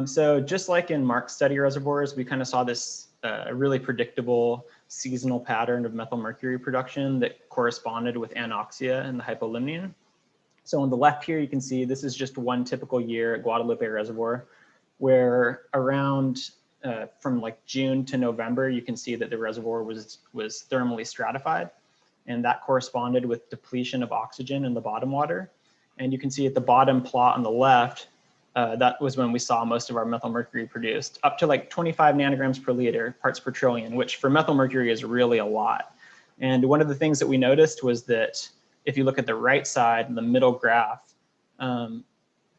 So just like in Mark's study reservoirs, we kind of saw this really predictable seasonal pattern of methylmercury production that corresponded with anoxia and the hypolimnion. So on the left here, you can see this is just one typical year at Guadalupe Reservoir, where around from like June to November, you can see that the reservoir was thermally stratified, and that corresponded with depletion of oxygen in the bottom water. And you can see at the bottom plot on the left, that was when we saw most of our methylmercury produced, up to like 25 nanograms per liter, parts per trillion, which for methylmercury is really a lot. And one of the things that we noticed was that if you look at the right side in the middle graph,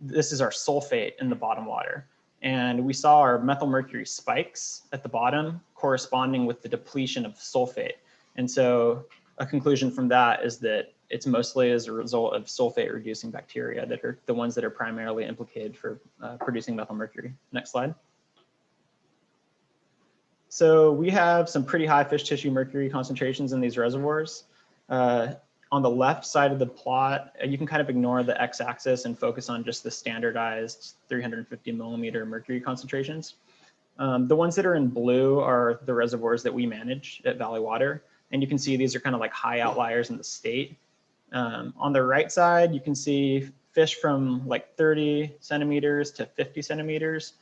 this is our sulfate in the bottom water. And we saw our methylmercury spikes at the bottom corresponding with the depletion of sulfate. And so a conclusion from that is that it's mostly as a result of sulfate reducing bacteria that are the ones that are primarily implicated for producing methylmercury. Next slide. So we have some pretty high fish tissue mercury concentrations in these reservoirs. On the left side of the plot, you can kind of ignore the x-axis and focus on just the standardized 350 millimeter mercury concentrations. The ones that are in blue are the reservoirs that we manage at Valley Water. And you can see these are kind of like high outliers in the state. On the right side, you can see fish from like 30 centimeters to 50 centimeters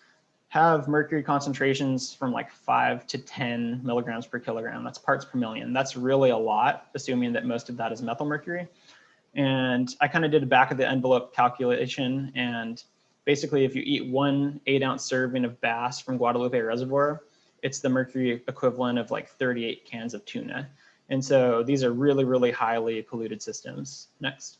have mercury concentrations from like 5 to 10 milligrams per kilogram. That's parts per million. That's really a lot, assuming that most of that is methylmercury. And I kind of did a back of the envelope calculation. And basically, if you eat 1 8-ounce serving of bass from Guadalupe Reservoir, it's the mercury equivalent of like 38 cans of tuna. And so these are really, really highly polluted systems. Next.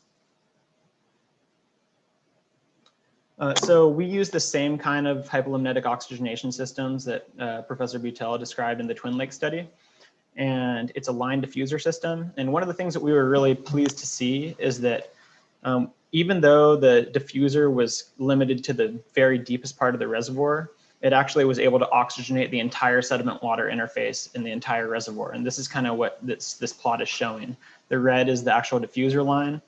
So we use the same kind of hypolimnetic oxygenation systems that Professor Butel described in the Twin Lake study. And it's a line diffuser system. And one of the things that we were really pleased to see is that even though the diffuser was limited to the very deepest part of the reservoir, it actually was able to oxygenate the entire sediment water interface in the entire reservoir. And this is kind of what this plot is showing. The red is the actual diffuser line,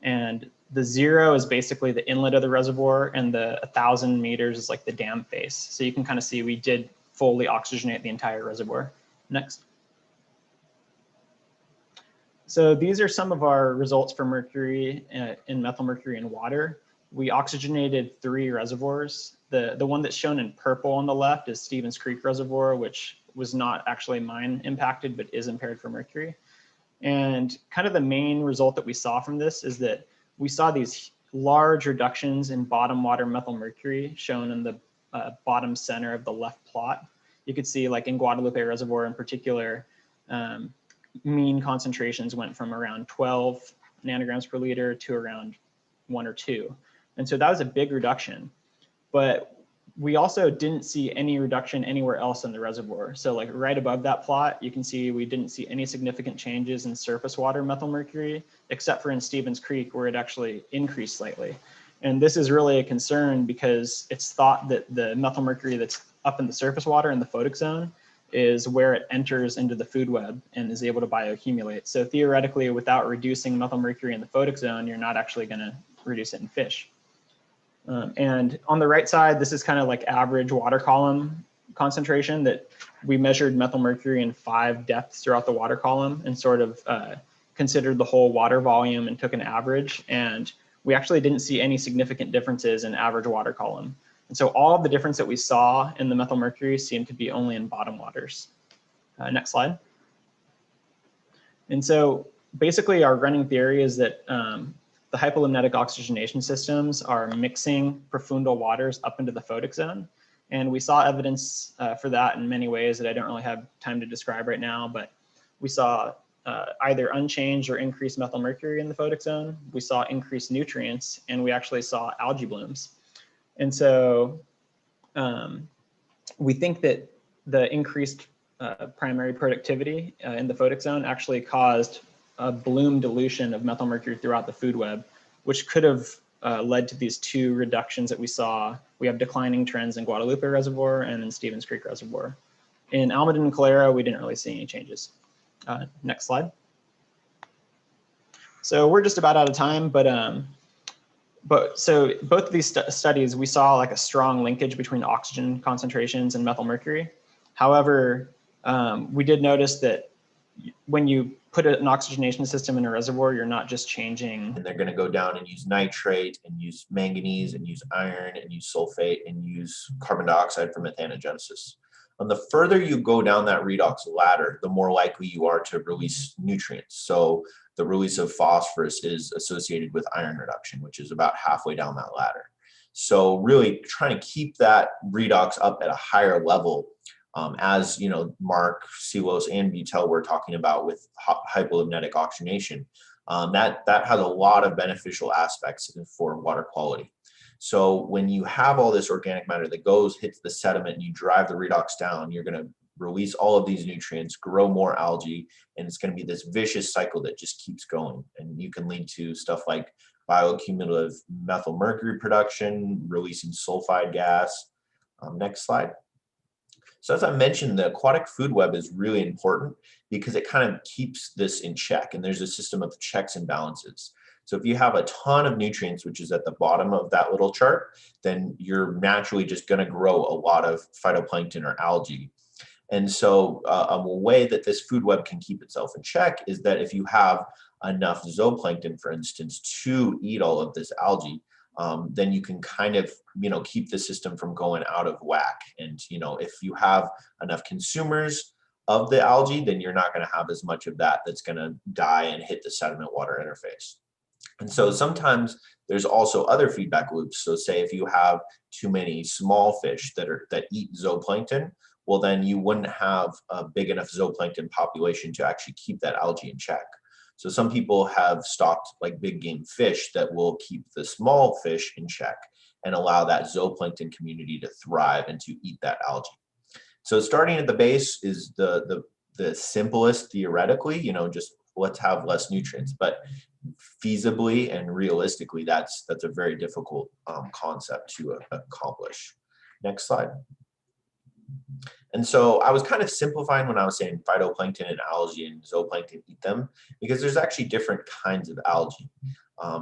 and the 0 is basically the inlet of the reservoir, and the 1,000 meters is like the dam face. So you can kind of see we did fully oxygenate the entire reservoir. Next. So these are some of our results for mercury in methylmercury in water. We oxygenated 3 reservoirs. The one that's shown in purple on the left is Stevens Creek Reservoir, which was not actually mine impacted, but is impaired for mercury. And kind of the main result that we saw from this is that we saw these large reductions in bottom water methylmercury shown in the bottom center of the left plot. You could see, like in Guadalupe Reservoir in particular, mean concentrations went from around 12 nanograms per liter to around 1 or 2. And so that was a big reduction. But we also didn't see any reduction anywhere else in the reservoir. So like right above that plot, you can see we didn't see any significant changes in surface water methylmercury, except for in Stevens Creek, where it actually increased slightly. And this is really a concern because it's thought that the methylmercury that's up in the surface water in the photic zone is where it enters into the food web and is able to bioaccumulate. So theoretically, without reducing methylmercury in the photic zone, you're not actually going to reduce it in fish. And on the right side, this is kind of like average water column concentration that we measured methylmercury in 5 depths throughout the water column and sort of considered the whole water volume and took an average. And we actually didn't see any significant differences in average water column. And so all of the difference that we saw in the methylmercury seemed to be only in bottom waters. Next slide. And so basically our running theory is that the hypolimnetic oxygenation systems are mixing profundal waters up into the photic zone. And we saw evidence for that in many ways that I don't really have time to describe right now, but we saw either unchanged or increased methylmercury in the photic zone. We saw increased nutrients, and we actually saw algae blooms. And so we think that the increased primary productivity in the photic zone actually caused a bloom dilution of methylmercury throughout the food web, which could have led to these 2 reductions that we saw. We have declining trends in Guadalupe Reservoir and in Stevens Creek Reservoir. In Almaden and Calera, we didn't really see any changes. Next slide. So we're just about out of time, but so both of these studies, we saw like a strong linkage between oxygen concentrations and methylmercury. However, we did notice that when you put an oxygenation system in a reservoir, you're not just changing. And they're going to go down and use nitrate and use manganese and use iron and use sulfate and use carbon dioxide for methanogenesis. And the further you go down that redox ladder, the more likely you are to release nutrients. So the release of phosphorus is associated with iron reduction, which is about halfway down that ladder. So really trying to keep that redox up at a higher level, as you know, Mark, Silos, and Vitel were talking about with hypolimnetic oxygenation, that has a lot of beneficial aspects for water quality. So when you have all this organic matter that hits the sediment, and you drive the redox down, you're going to release all of these nutrients, grow more algae, and it's going to be this vicious cycle that just keeps going. And you can lead to stuff like bioaccumulative methylmercury production, releasing sulfide gas. Next slide. So as I mentioned, the aquatic food web is really important because it kind of keeps this in check, and there's a system of checks and balances. So if you have a ton of nutrients, which is at the bottom of that little chart, then you're naturally just going to grow a lot of phytoplankton or algae. And so a way that this food web can keep itself in check is that if you have enough zooplankton, for instance, to eat all of this algae, then you can kind of, keep the system from going out of whack. And, if you have enough consumers of the algae, then you're not going to have as much of that that's going to die and hit the sediment water interface. And so sometimes there's also other feedback loops. So say if you have too many small fish that eat zooplankton, well, then you wouldn't have a big enough zooplankton population to actually keep that algae in check. So some people have stocked like big game fish that will keep the small fish in check and allow that zooplankton community to thrive and to eat that algae. So starting at the base is the simplest theoretically, just let's have less nutrients, but feasibly and realistically, that's a very difficult concept to accomplish. Next slide. And so I was kind of simplifying when I was saying phytoplankton and algae and zooplankton eat them, because there's actually different kinds of algae.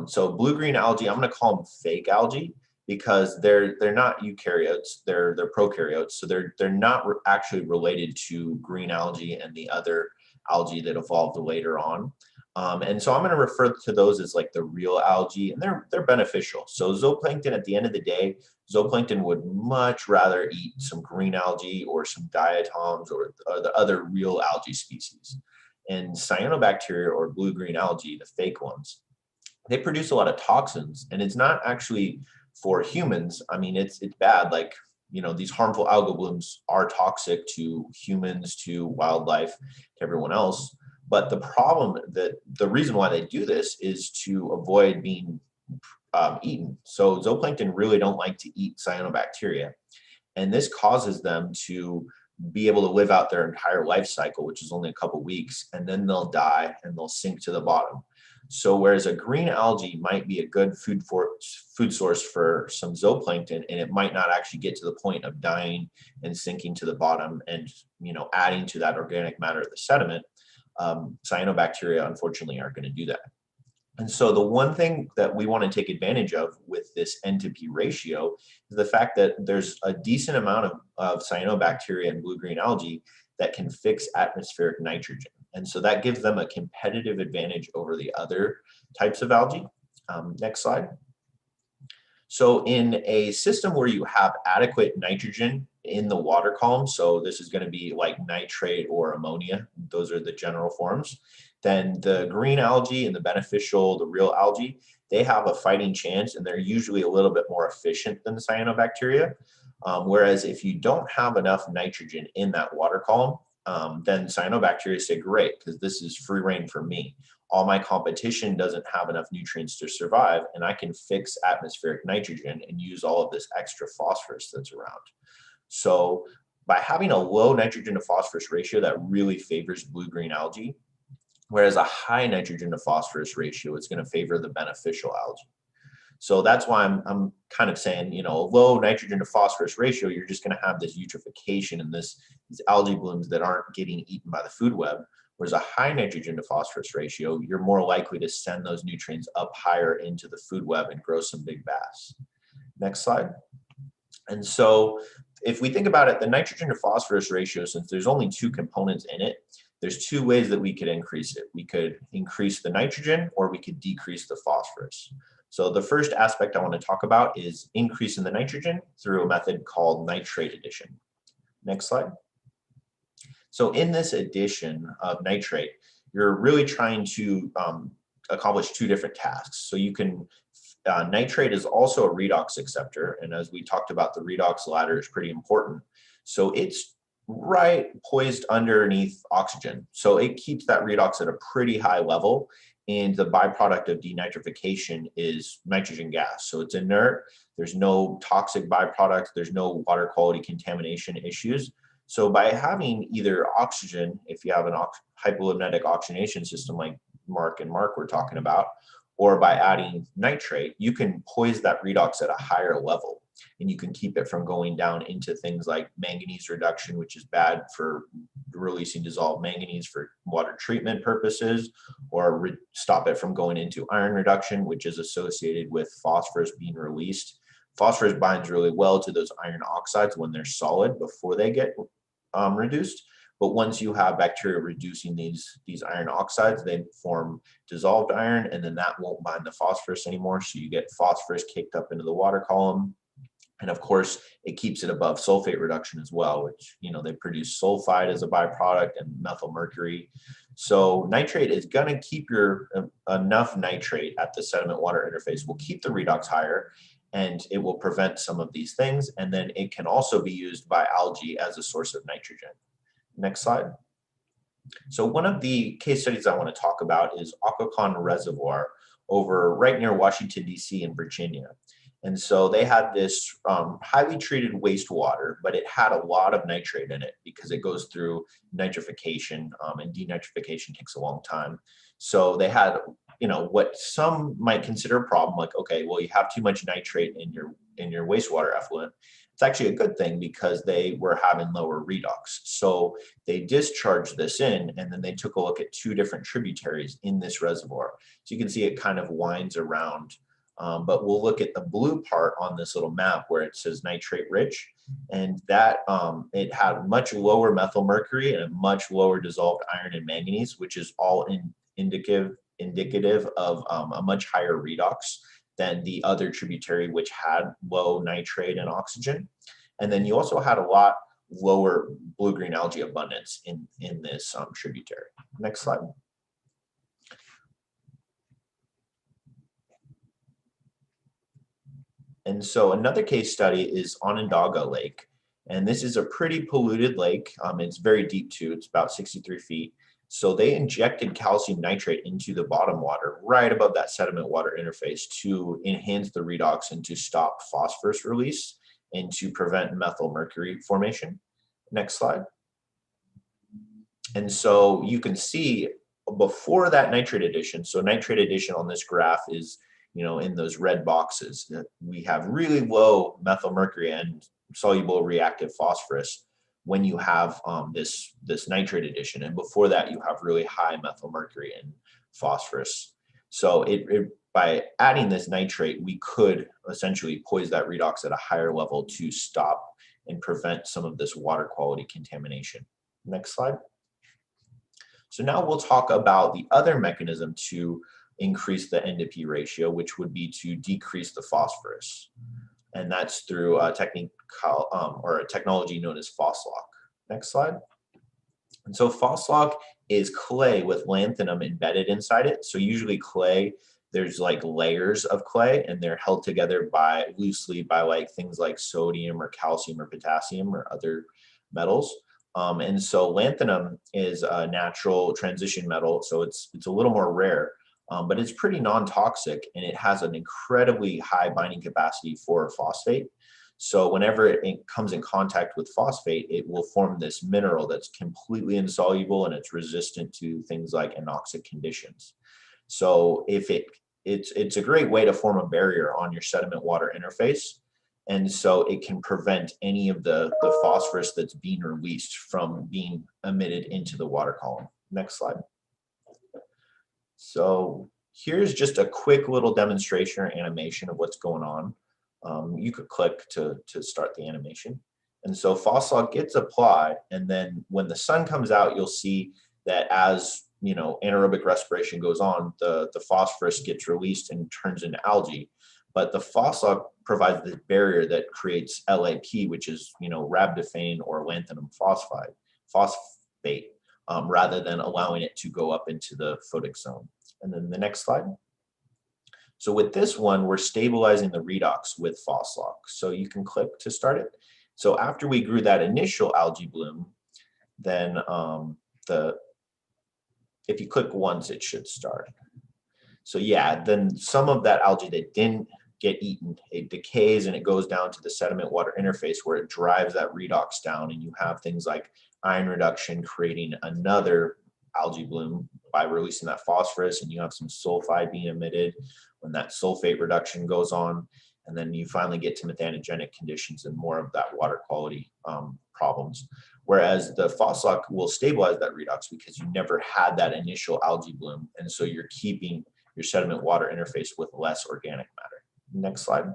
So blue-green algae, I'm going to call them fake algae because they're not eukaryotes, they're prokaryotes. So they're not actually related to green algae and the other algae that evolved later on. And so I'm going to refer to those as like the real algae, and they're beneficial. So zooplankton, at the end of the day, zooplankton would much rather eat some green algae or some diatoms or the other real algae species. And cyanobacteria, or blue-green algae, the fake ones, they produce a lot of toxins, and it's not actually for humans. I mean, it's bad. Like, you know, these harmful algal blooms are toxic to humans, to wildlife, to everyone else. But the problem, the reason why they do this is to avoid being eaten. So zooplankton really don't like to eat cyanobacteria, and this causes them to be able to live out their entire life cycle, which is only a couple weeks, and then they'll die and they'll sink to the bottom. So whereas a green algae might be a good food source for some zooplankton, and it might not actually get to the point of dying and sinking to the bottom and, you know, adding to that organic matter of the sediment, cyanobacteria unfortunately aren't going to do that. And so the one thing that we want to take advantage of with this N to P ratio is the fact that there's a decent amount of cyanobacteria and blue-green algae that can fix atmospheric nitrogen. And so that gives them a competitive advantage over the other types of algae. Next slide. So in a system where you have adequate nitrogen in the water column, so this is going to be like nitrate or ammonia, those are the general forms, then the green algae and the beneficial, the real algae, they have a fighting chance, and they're usually a little bit more efficient than the cyanobacteria. Whereas if you don't have enough nitrogen in that water column, then cyanobacteria say, great, because this is free reign for me. All my competition doesn't have enough nutrients to survive, and I can fix atmospheric nitrogen and use all of this extra phosphorus that's around. So by having a low nitrogen to phosphorus ratio, that really favors blue-green algae, whereas a high nitrogen to phosphorus ratio is going to favor the beneficial algae. So that's why I'm kind of saying, you know, a low nitrogen to phosphorus ratio, you're just going to have this eutrophication and these algae blooms that aren't getting eaten by the food web. Whereas a high nitrogen to phosphorus ratio, you're more likely to send those nutrients up higher into the food web and grow some big bass. Next slide. And so if we think about it, the nitrogen to phosphorus ratio, since there's only two components in it, there's two ways that we could increase it. We could increase the nitrogen, or we could decrease the phosphorus. So the first aspect I want to talk about is increasing the nitrogen through a method called nitrate addition. Next slide. So in this addition of nitrate, you're really trying to accomplish two different tasks. So you can, nitrate is also a redox acceptor. And as we talked about, the redox ladder is pretty important. So it's right poised underneath oxygen. So it keeps that redox at a pretty high level. And the byproduct of denitrification is nitrogen gas. So it's inert. There's no toxic byproduct. There's no water quality contamination issues. So by having either oxygen, if you have an hypolimnetic oxygenation system like Mark were talking about, or by adding nitrate, you can poise that redox at a higher level, and you can keep it from going down into things like manganese reduction, which is bad for releasing dissolved manganese for water treatment purposes, or stop it from going into iron reduction, which is associated with phosphorus being released. Phosphorus binds really well to those iron oxides when they're solid before they get reduced. But once you have bacteria reducing these iron oxides, they form dissolved iron, and then that won't bind the phosphorus anymore. So you get phosphorus kicked up into the water column. And of course, it keeps it above sulfate reduction as well, which, you know, they produce sulfide as a byproduct and methyl mercury. So nitrate is going to keep your enough nitrate at the sediment water interface, will keep the redox higher, and it will prevent some of these things. And then it can also be used by algae as a source of nitrogen. Next slide. So one of the case studies I want to talk about is Occoquan Reservoir over right near Washington, D.C. in Virginia. And so they had this highly treated wastewater, but it had a lot of nitrate in it because it goes through nitrification, and denitrification takes a long time. So they had, you know, what some might consider a problem, like, okay, well, you have too much nitrate in your wastewater effluent. It's actually a good thing because they were having lower redox. So they discharged this in, and then they took a look at two different tributaries in this reservoir. So you can see it kind of winds around. But we'll look at the blue part on this little map where it says nitrate rich, and that it had much lower methyl mercury and a much lower dissolved iron and manganese, which is all indicative indicative of a much higher redox than the other tributary, which had low nitrate and oxygen. And then you also had a lot lower blue-green algae abundance in this tributary. Next slide. And so another case study is Onondaga Lake. And this is a pretty polluted lake. It's very deep too, it's about 63 feet. So they injected calcium nitrate into the bottom water, right above that sediment water interface, to enhance the redox and to stop phosphorus release and to prevent methyl mercury formation. Next slide. And so you can see before that nitrate addition, so nitrate addition on this graph is, in those red boxes, that we have really low methyl mercury and soluble reactive phosphorus when you have this nitrate addition, and before that you have really high methyl mercury and phosphorus. So by adding this nitrate, we could essentially poise that redox at a higher level to stop and prevent some of this water quality contamination. Next slide. So now we'll talk about the other mechanism to increase the N to P ratio, which would be to decrease the phosphorus. And that's through a technique or a technology known as Phoslock. Next slide. And so Phoslock is clay with lanthanum embedded inside it. So usually clay, there's like layers of clay, and they're held together loosely by like things like sodium or calcium or potassium or other metals. And so lanthanum is a natural transition metal, so it's a little more rare. But it's pretty non-toxic, and it has an incredibly high binding capacity for phosphate. So whenever it comes in contact with phosphate, it will form this mineral that's completely insoluble, and it's resistant to things like anoxic conditions. So it's a great way to form a barrier on your sediment water interface. And so it can prevent any of the phosphorus that's being released from being emitted into the water column. Next slide. So here's just a quick little demonstration or animation of what's going on. You could click to start the animation. And so Phoslock gets applied, and then when the sun comes out, you'll see that as anaerobic respiration goes on, the phosphorus gets released and turns into algae. But the Phoslock provides the barrier that creates LAP, which is rhabdophane or lanthanum phosphate, rather than allowing it to go up into the photic zone. And then the next slide. So with this one, we're stabilizing the redox with Phoslock. So you can click to start it. So after we grew that initial algae bloom, then if you click once, it should start. So yeah, then some of that algae that didn't get eaten, it decays and it goes down to the sediment water interface where it drives that redox down, and you have things like iron reduction creating another algae bloom by releasing that phosphorus, and you have some sulfide being emitted when that sulfate reduction goes on, and then you finally get to methanogenic conditions and more of that water quality problems. Whereas the Phoslock will stabilize that redox because you never had that initial algae bloom, and so you're keeping your sediment water interface with less organic matter. Next slide.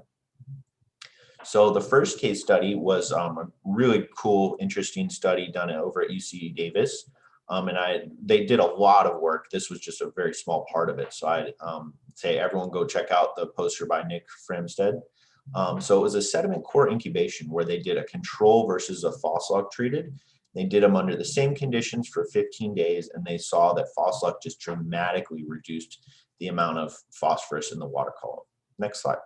So the first case study was a really cool, interesting study done over at UC Davis. They did a lot of work. This was just a very small part of it. So I'd say everyone go check out the poster by Nick Framstead. So it was a sediment core incubation where they did a control versus a Phoslock treated. They did them under the same conditions for 15 days, and they saw that Phoslock just dramatically reduced the amount of phosphorus in the water column. Next slide.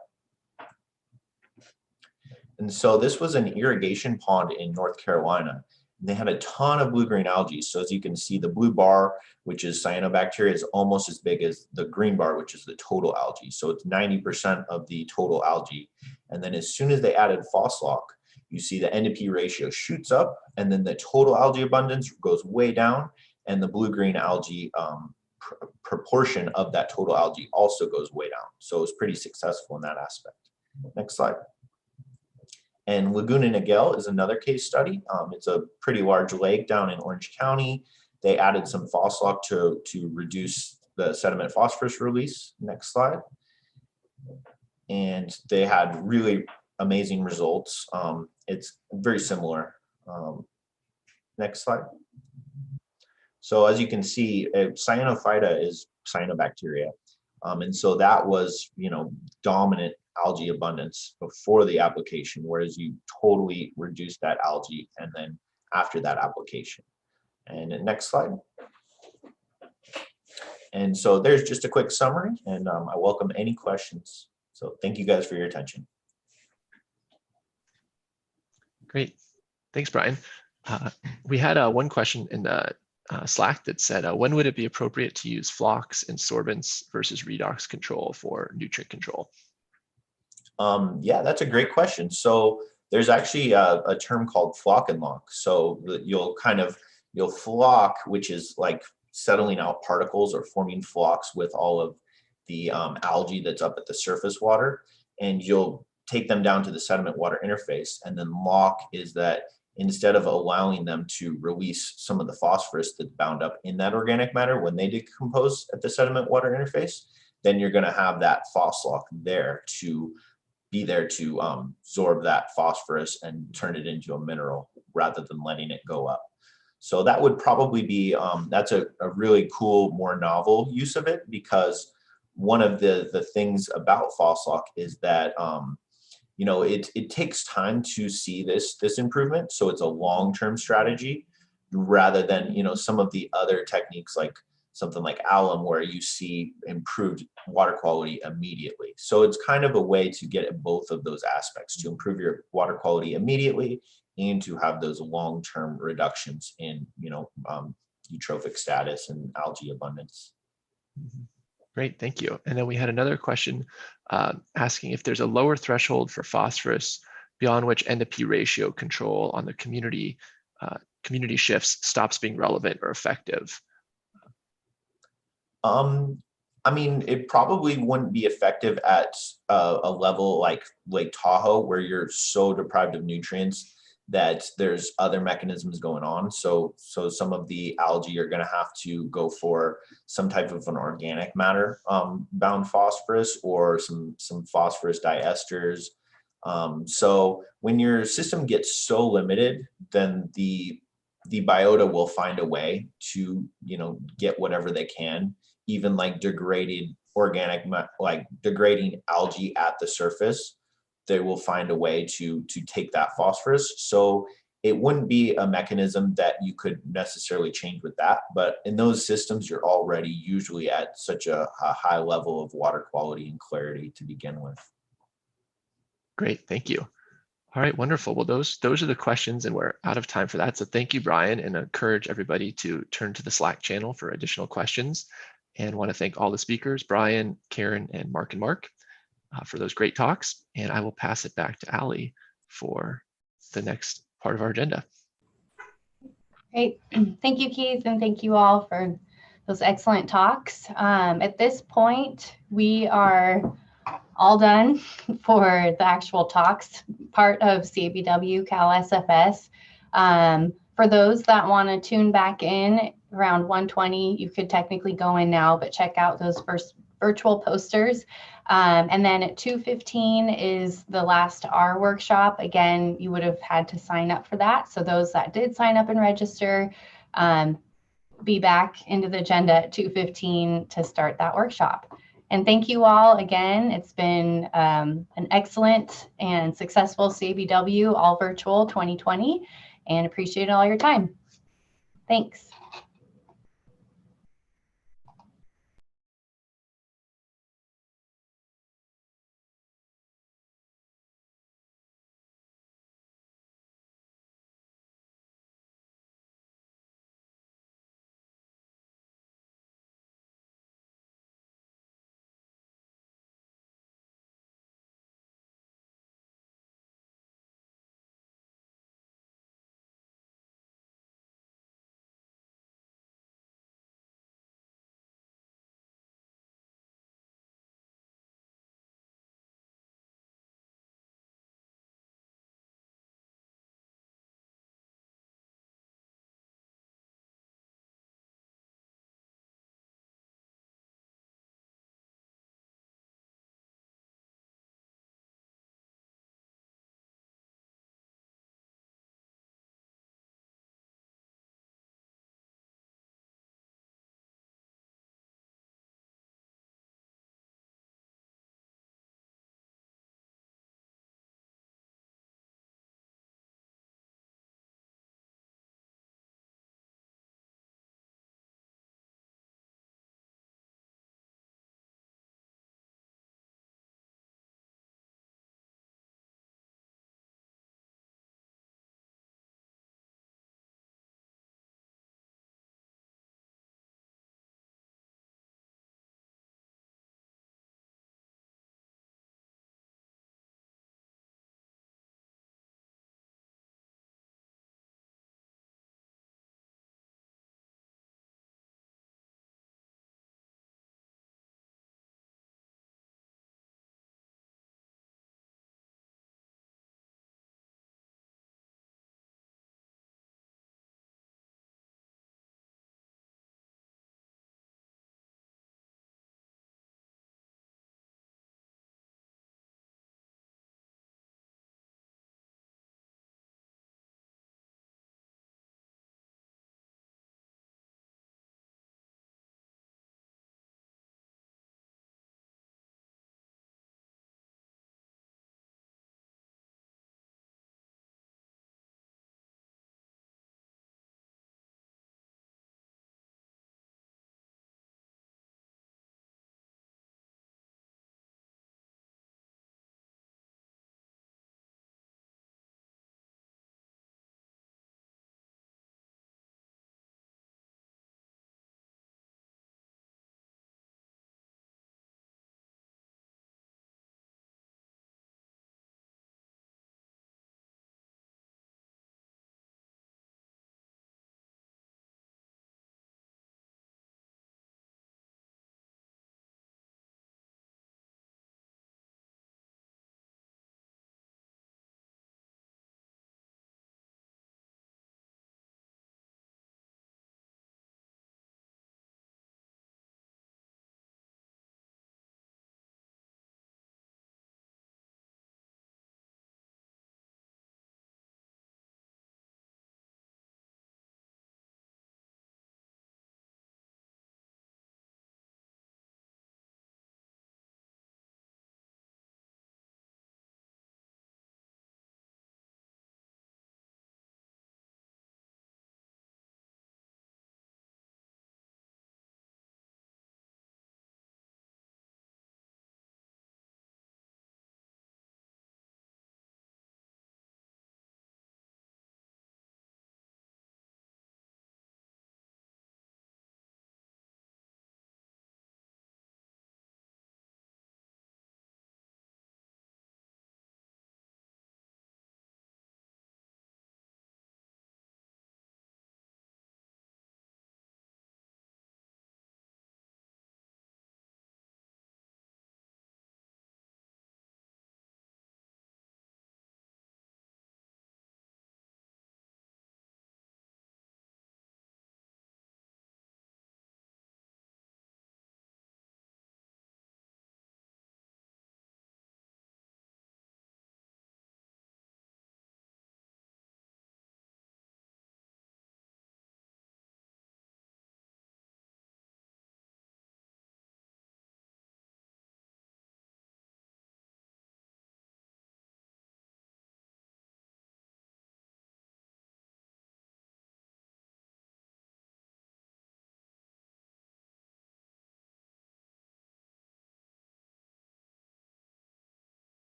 And so this was an irrigation pond in North Carolina. They had a ton of blue-green algae. So as you can see, the blue bar, which is cyanobacteria, is almost as big as the green bar, which is the total algae. So it's 90% of the total algae. And then as soon as they added Phoslock, you see the N to P ratio shoots up, and then the total algae abundance goes way down, and the blue-green algae proportion of that total algae also goes way down. So it was pretty successful in that aspect. Next slide. And Laguna Niguel is another case study. It's a pretty large lake down in Orange County. They added some Phoslock to reduce the sediment phosphorus release. Next slide. And they had really amazing results. It's very similar. Next slide. So as you can see, cyanophyta is cyanobacteria. And so that was, dominant algae abundance before the application, whereas you totally reduced that algae and then after that application. And the next slide. And so there's just a quick summary, and I welcome any questions. So thank you guys for your attention. Great. Thanks, Brian. We had one question in the Slack that said, when would it be appropriate to use flocks and sorbents versus redox control for nutrient control? Yeah, that's a great question. So there's actually a term called flock and lock. So you'll flock, which is like settling out particles or forming flocks with all of the algae that's up at the surface water, and you'll take them down to the sediment water interface. And then lock is that instead of allowing them to release some of the phosphorus that's bound up in that organic matter when they decompose at the sediment water interface, then you're going to have that phoslock there to be there to absorb that phosphorus and turn it into a mineral rather than letting it go up. So that would probably be, that's a really cool, more novel use of it, because one of the things about phoslock is that it takes time to see this improvement. So it's a long-term strategy rather than, some of the other techniques like something like alum where you see improved water quality immediately. So it's kind of a way to get at both of those aspects, to improve your water quality immediately and to have those long-term reductions in, eutrophic status and algae abundance. Great, thank you. And then we had another question asking if there's a lower threshold for phosphorus beyond which N to P ratio control on the community shifts stops being relevant or effective. It probably wouldn't be effective at a level like Lake Tahoe, where you're so deprived of nutrients that there's other mechanisms going on. So some of the algae are going to have to go for some type of an organic matter bound phosphorus or some phosphorus diesters. So when your system gets so limited, then the biota will find a way to get whatever they can, even like degrading algae at the surface. They will find a way to take that phosphorus. So it wouldn't be a mechanism that you could necessarily change with that. But in those systems, you're already usually at such a high level of water quality and clarity to begin with. Great, thank you. All right, wonderful. Well, those are the questions, and we're out of time for that. So thank you, Brian, and I encourage everybody to turn to the Slack channel for additional questions. And want to thank all the speakers, Brian, Karen, and Mark for those great talks. And I will pass it back to Ali for the next part of our agenda. Great. Thank you, Keith, and thank you all for those excellent talks. At this point, we are all done for the actual talks part of CABW, CalSFS. For those that want to tune back in around 1:20, you could technically go in now, but check out those first virtual posters. And then at 2:15 is the last R workshop. Again, you would have had to sign up for that. So those that did sign up and register, be back into the agenda at 2:15 to start that workshop. And thank you all again. It's been an excellent and successful CABW all virtual 2020, and appreciate all your time. Thanks.